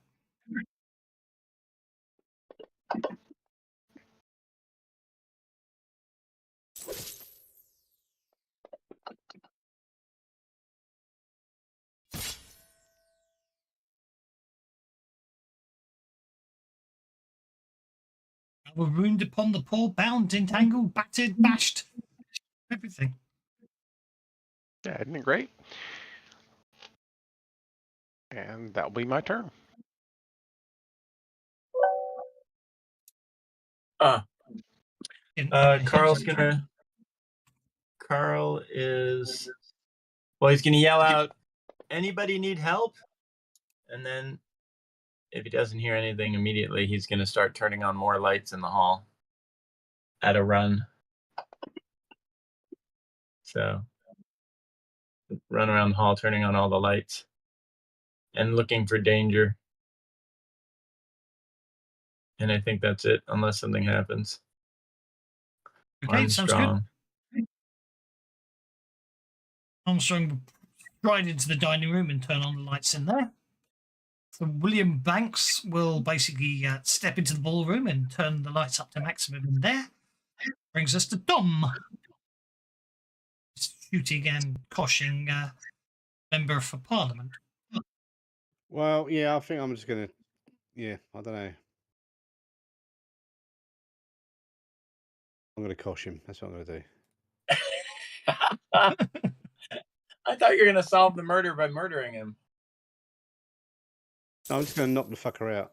Were wound upon the paw, bound, entangled, battered, bashed, everything. Yeah, isn't it great? And that'll be my turn. Carl is, well, he's gonna yell out, "Anybody need help?" And then if he doesn't hear anything immediately, he's gonna start turning on more lights in the hall at a run. So run around the hall, turning on all the lights and looking for danger. And I think that's it, unless something happens. Okay, sounds good. Armstrong right into the dining room and turn on the lights in there. So William Banks will basically step into the ballroom and turn the lights up to maximum in there. Brings us to Dom. Shooting and coshing member for Parliament. Well, yeah, I think I'm just going to, I don't know. I'm going to cosh him. That's what I'm going to do. I thought you were going to solve the murder by murdering him. No, I'm just going to knock the fucker out.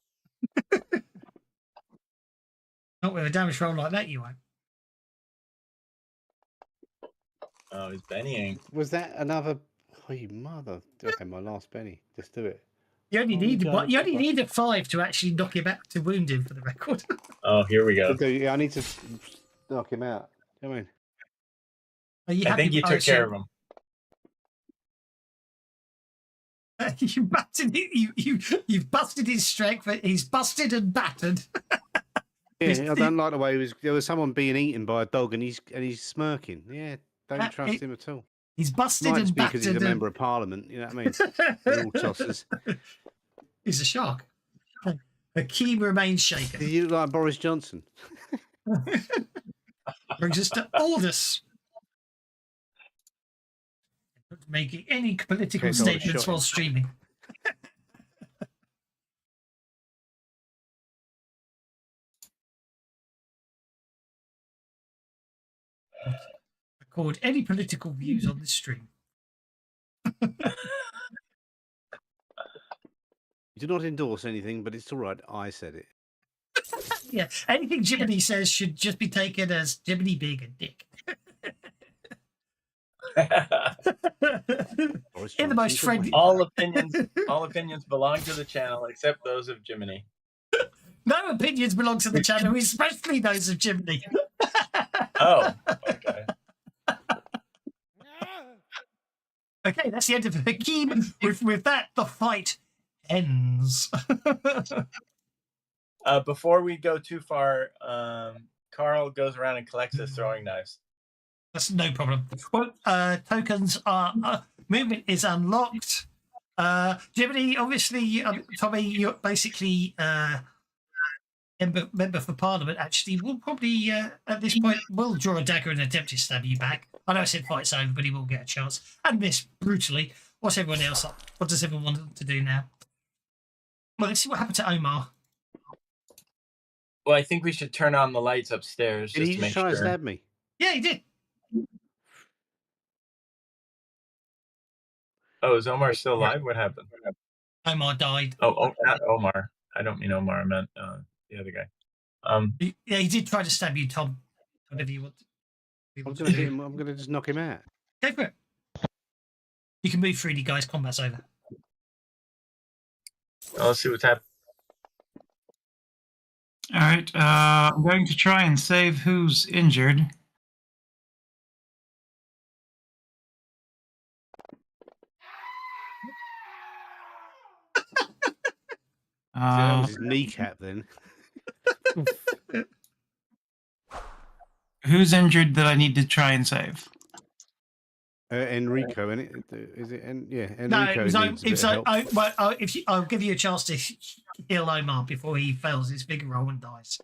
Not with a damage roll like that, you won't. Oh, he's bennying. Was that another? Oh, you mother! Okay, my last Benny. Just do it. You only need a 5 to actually knock him out, to wound him, for the record. Oh, here we go. Yeah, I need to knock him out. You know what I mean? I think you took care of him. You battered it. You've busted his strength, but he's busted and battered. Yeah, I don't like the way there was someone being eaten by a dog, and he's smirking. Yeah, don't trust him at all. He's busted Might and be battered. because he's a member of Parliament. You know what I mean? They're all tossers. He's a shark. Hakeem remains shaken. Do you look like Boris Johnson? Brings us to Aldous. Not making any political statements while streaming. Record any political views on this stream. You do not endorse anything, but it's all right. I said it. Yeah, anything Jiminy says should just be taken as Jiminy being a dick. In the most friendly. All opinions belong to the channel except those of Jiminy. No opinions belong to the channel, especially those of Jiminy. Oh, okay. Okay, that's the end of Hakeem. With that, the fight ends. Before we go too far, Carl goes around and collects his throwing knives. That's no problem. Well, tokens are movement is unlocked. Do you have any? Obviously, Tommy, you're basically member for Parliament. Actually, will probably at this point will draw a dagger and attempt to stab you back. I know I said fight's over, but he will get a chance and miss brutally. What's everyone else up? What does everyone want to do now? Well, let's see what happened to Omar. Well, I think we should turn on the lights upstairs. Did he to make just try to sure. stab me? Yeah, he did. Oh, is Omar still alive? What happened? Omar died. Oh, not Omar. I don't mean Omar. I meant the other guy. Yeah, he did try to stab you, Tom. Whatever you want. I'm gonna hit him. I'm gonna just knock him out. Go for it. You can move freely, guys. Combat's over. Well, let's see what's happening. All right. I'm going to try and save who's injured. That was his kneecap then. Who's injured that I need to try and save? Enrico, is it? Yeah, Enrico No, it was, needs a bit of help. I'll give you a chance to heal Omar before he fails his big roll and dies.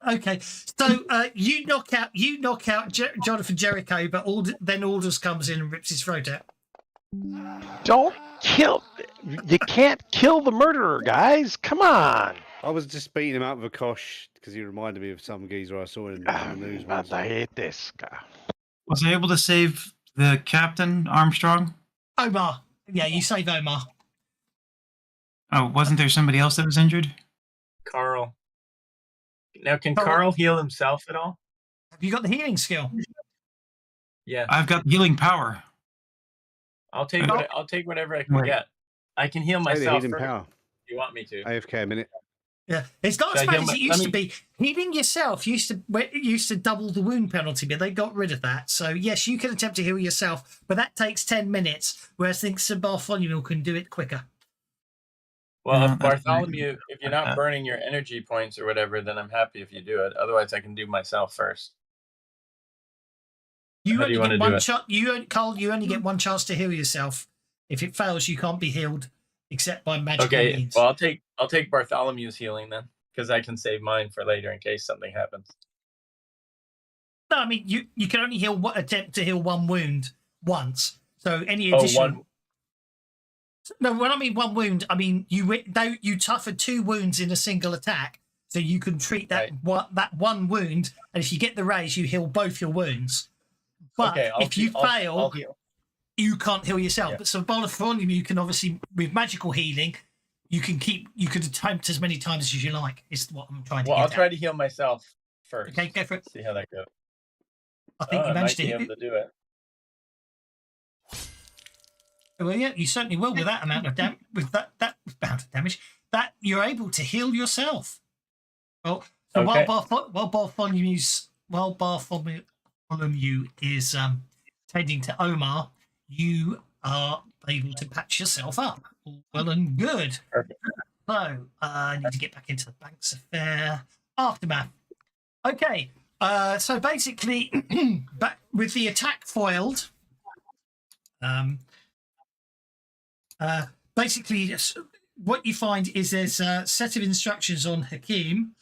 Okay, so you knock out Jonathan Jericho, but then Aldous comes in and rips his throat out. Don't kill. You can't kill the murderer, guys. Come on. I was just beating him up with a kosh because he reminded me of some geezer I saw in the news. I hate this guy. Was I able to save the captain, Armstrong? Omar. Yeah, you save Omar. Oh, wasn't there somebody else that was injured? Carl. Now, can Carl heal himself at all? Have you got the healing skill? Yeah. I've got healing power. I'll take whatever I can get. I can heal myself. Power. If you want me to? AFK a minute. Yeah, it's not as bad as it used to be. Healing yourself used to double the wound penalty, but they got rid of that. So yes, you can attempt to heal yourself, but that takes 10 minutes, whereas I think Sir Bartholomew can do it quicker. Well, if Bartholomew, if you're not burning your energy points or whatever, then I'm happy if you do it. Otherwise, I can do myself first. You only get one shot. Carl, you only get one chance to heal yourself. If it fails, you can't be healed except by magical means. Well, I'll take Bartholomew's healing then, because I can save mine for later in case something happens. No, I mean you can only attempt to heal one wound once. So any additional. No, when I mean one wound, I mean you suffered 2 wounds in a single attack, so you can treat that one wound, and if you get the raise, you heal both your wounds. But if you fail, you can't heal yourself. Yeah. But so Bartholomew, you can obviously with magical healing, you could attempt as many times as you like. Is what I'm trying to. Well, I'll try to heal myself first. Okay, go for it. See how that goes. I think you managed to be able to do it. Well, yeah, you certainly will with that amount of damage. With that amount of damage, that you're able to heal yourself. Well, so while Bartholomew is tending to Omar, you are able to patch yourself up. All well and good. Perfect. So I need to get back into the bank's affair. Aftermath. Okay. So basically, with the attack foiled, basically what you find is there's a set of instructions on Hakeem.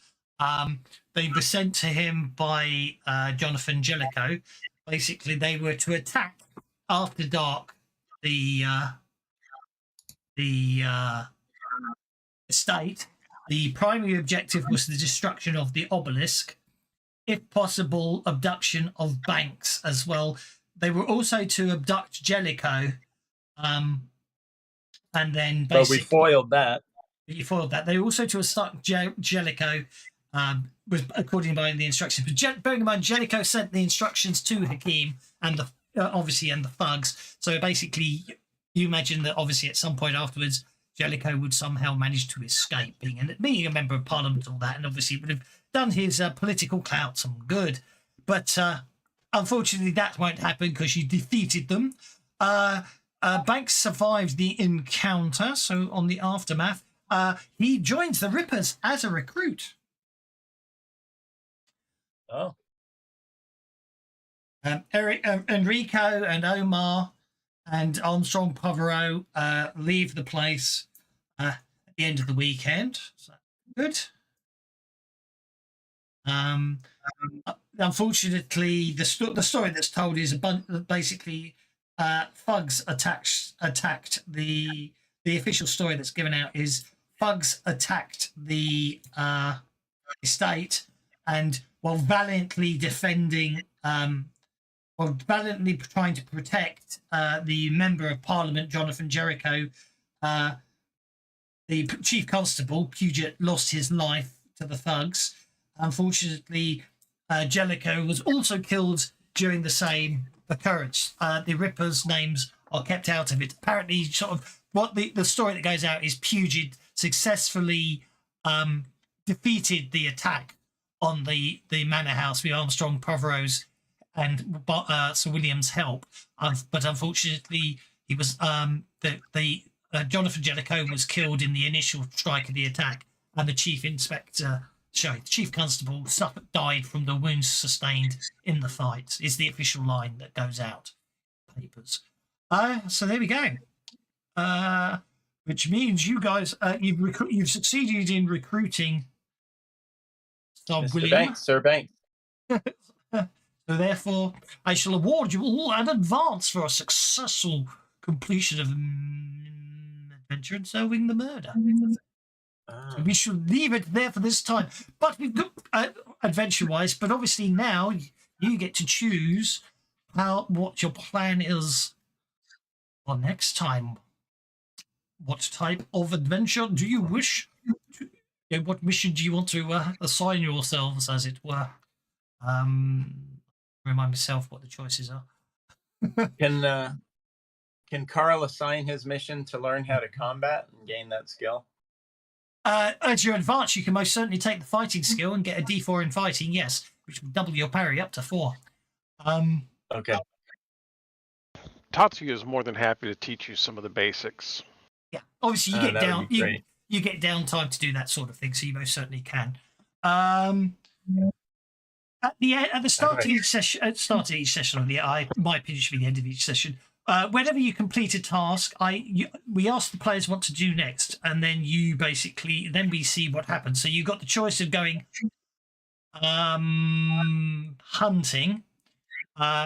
They were sent to him by Jonathan Jellicoe. Basically, they were to attack after dark the estate. The primary objective was the destruction of the obelisk, if possible, abduction of banks as well. They were also to abduct Jellicoe, and then basically, but we foiled that. You foiled that. They were also to abduct Jellicoe. Was according to the instructions. But bearing in mind, Jellicoe sent the instructions to Hakeem and the thugs. So basically, you imagine that obviously at some point afterwards, Jellicoe would somehow manage to escape being a member of Parliament and all that, and obviously would have done his political clout some good. But unfortunately, that won't happen because you defeated them. Banks survived the encounter, so on the aftermath, he joins the Rippers as a recruit. Oh. Enrico and Omar and Armstrong Poirot leave the place at the end of the weekend. So, good. Unfortunately, the story that's told is basically thugs attacked the official story that's given out is thugs attacked the estate, and while valiantly defending, while valiantly trying to protect the Member of Parliament, Jonathan Jellicoe, the Chief Constable, Puget, lost his life to the thugs. Unfortunately, Jellicoe was also killed during the same occurrence. The Rippers' names are kept out of it. Apparently, sort of what the story that goes out is Puget successfully defeated the attack on the manor house with Armstrong Poirot's and Sir William's help. But unfortunately, he was Jonathan Jellicoe was killed in the initial strike of the attack, and the Chief Constable died from the wounds sustained in the fight, is the official line that goes out. Papers. So there we go. Which means you guys, you've succeeded in recruiting Sir William. Sir Banks. So therefore, I shall award you all an advance for a successful completion of adventure and solving the murder. So we should leave it there for this time. But we've got adventure-wise. But obviously now you get to choose what your plan is for next time. What type of adventure do you wish? What mission do you want to assign yourselves, as it were? Remind myself what the choices are. Can Carl assign his mission to learn how to combat and gain that skill? As you advance, you can most certainly take the fighting skill and get a D4 in fighting, yes, which will double your parry up to 4. Okay. Tatsuya is more than happy to teach you some of the basics. Yeah, obviously you get down. You get downtime to do that sort of thing, so you most certainly can. At the start of each session, my opinion should be the end of each session. Whenever you complete a task, we ask the players what to do next, and then then we see what happens. So you've got the choice of going hunting.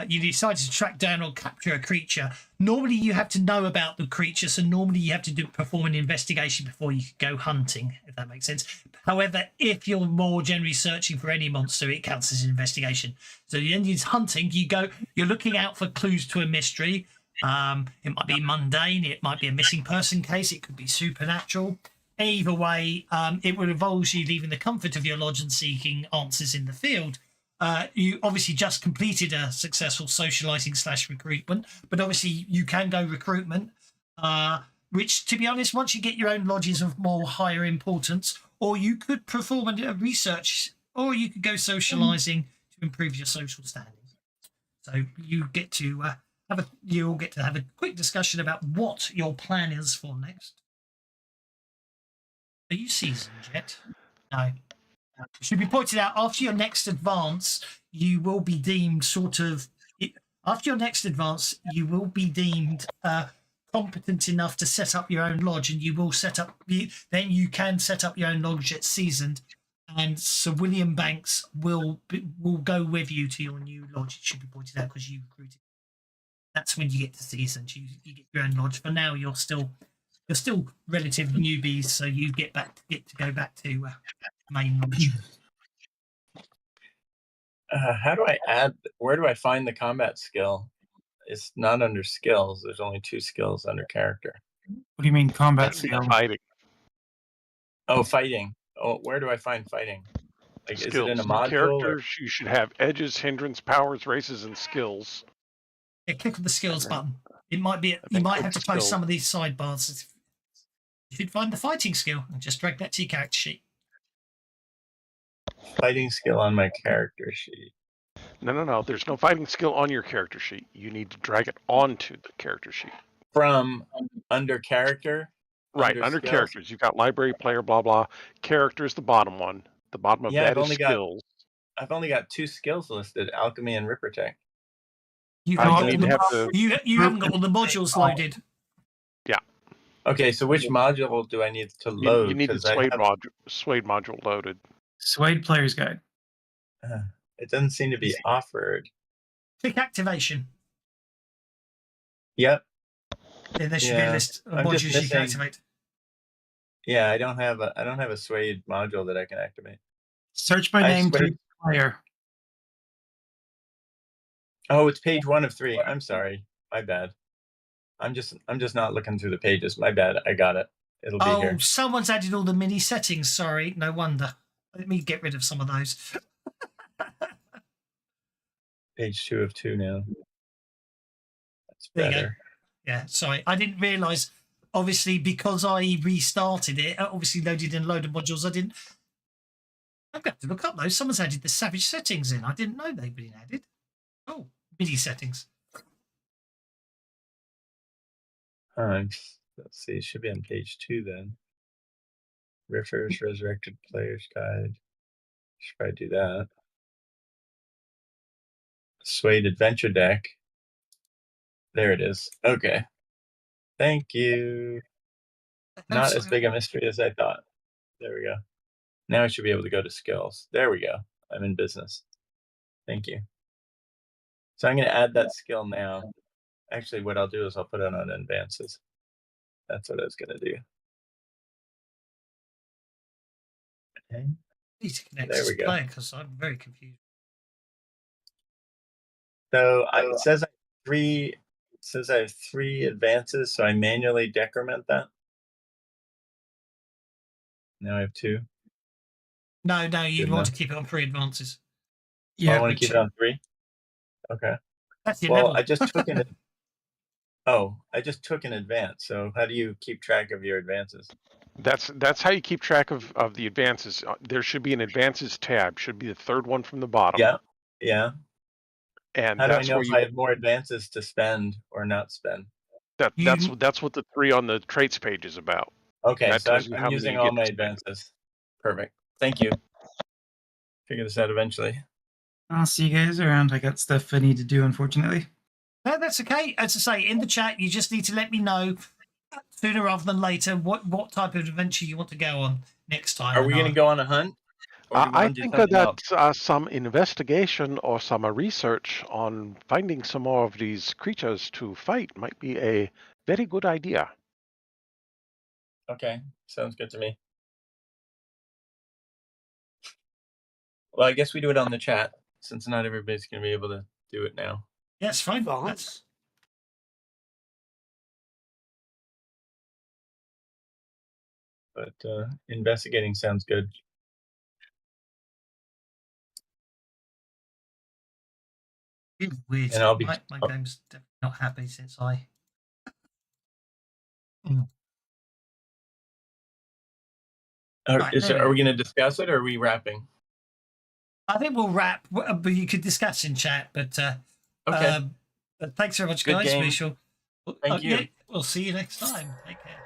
You decide to track down or capture a creature. Normally you have to know about the creature, so normally you have to perform an investigation before you can go hunting, if that makes sense. However, if you're more generally searching for any monster, it counts as an investigation. So the end is hunting. You're looking out for clues to a mystery. It might be mundane, it might be a missing person case, it could be supernatural. Either way, it will involve you leaving the comfort of your lodge and seeking answers in the field. You obviously just completed a successful socializing/recruitment, but obviously you can go recruitment, which, to be honest, once you get your own lodges of more higher importance, or you could perform a research, or you could go socializing to improve your social standing. So you get to have a quick discussion about what your plan is for next. Are you seasoned yet? No. It should be pointed out, after your next advance, you will be deemed competent enough to set up your own lodge, and you can set up your own lodge at seasoned, and Sir William Banks will go with you to your new lodge. It should be pointed out because you recruited. That's when you get to seasoned. You get your own lodge. For now, you're still relative newbies, so you get to go back to main lodge. Where do I find the combat skill? It's not under skills. There's only 2 skills under character. What do you mean combat skill? Fighting. Oh, fighting. Oh, where do I find fighting? Like, Skills. is it in a module? Characters, you should have edges, hindrance, powers, races, and skills. Yeah, click on the skills button. It might be. You might have to close some of these sidebars. You should find the fighting skill and just drag that to your character sheet. Fighting skill on my character sheet. No. There's no fighting skill on your character sheet. You need to drag it onto the character sheet. From under character? Right, under skills? characters. You've got library, player, blah, blah. Character is the bottom one. The bottom of that is skills. I've only got 2 skills listed, alchemy and ripper tech. You you haven't, need to have to. you haven't got all the modules loaded. Yeah. Okay, so which module do I need to load? You need the Suede module loaded. Suede Player's Guide. It doesn't seem to be offered. Click activation. Yep. Then there should be a list of I'm just modules you can missing- activate. Yeah, I don't have a Suede module that I can activate. Search by I name swear- to player. Oh, it's page 1 of 3. I'm sorry. My bad. I'm just not looking through the pages. My bad. I got it. It'll be here. Oh, someone's added all the mini settings. Sorry, no wonder. Let me get rid of some of those. Page 2 of 2 now. That's There you go. better. Yeah, sorry. I didn't realise, obviously, because I restarted it, obviously loaded in a load of modules, I'm going to look up those. Someone's added the Savage settings in. I didn't know they'd been added. Oh, mini settings. Let's see. It should be on page 2 then. Riffers, Resurrected Player's Guide. Should probably do that. Suede Adventure Deck. There it is. Okay. Thank you. Not as big a mystery as I thought. There we go. Now I should be able to go to skills. There we go. I'm in business. Thank you. So I'm going to add that skill now. Actually, what I'll do is I'll put it on advances. That's what I was going to do. Okay. Need to connect There this we go. player because I'm very confused. So it says I have 3 advances, so I manually decrement that. Now I have 2. No, you Good want enough. to keep it on 3 advances. I want to keep it on 3. Okay. That's your Well, level. I just took an. I just took an advance. So how do you keep track of your advances? That's how you keep track of the advances. There should be an advances tab. Should be the 3rd one from the bottom. Yeah. And How do I that's know where if you. I have more advances to spend or not spend? That's what the 3 on the traits page is about. Okay, That so tells you how I'm many using you all get my to spend. advances. Perfect. Thank you. Figure this out eventually. I'll see you guys around. I got stuff I need to do, unfortunately. No, that's okay. As I say, in the chat, you just need to let me know sooner rather than later what type of adventure you want to go on next time. Are we going to go on a hunt? Or do we I wanna do think something else? that some investigation or some research on finding some more of these creatures to fight might be a very good idea. Okay, sounds good to me. Well, I guess we do it on the chat since not everybody's going to be able to do it now. Yeah, it's fine. Advance. But investigating sounds good. It's weird. And I'll be- my game's definitely not happy since I. Right, Are we going to discuss it or are we wrapping? I think we'll wrap, but you could discuss in chat. But Okay. thanks very much, Good guys. game. We shall. Thank you. We'll see you next time. Take care.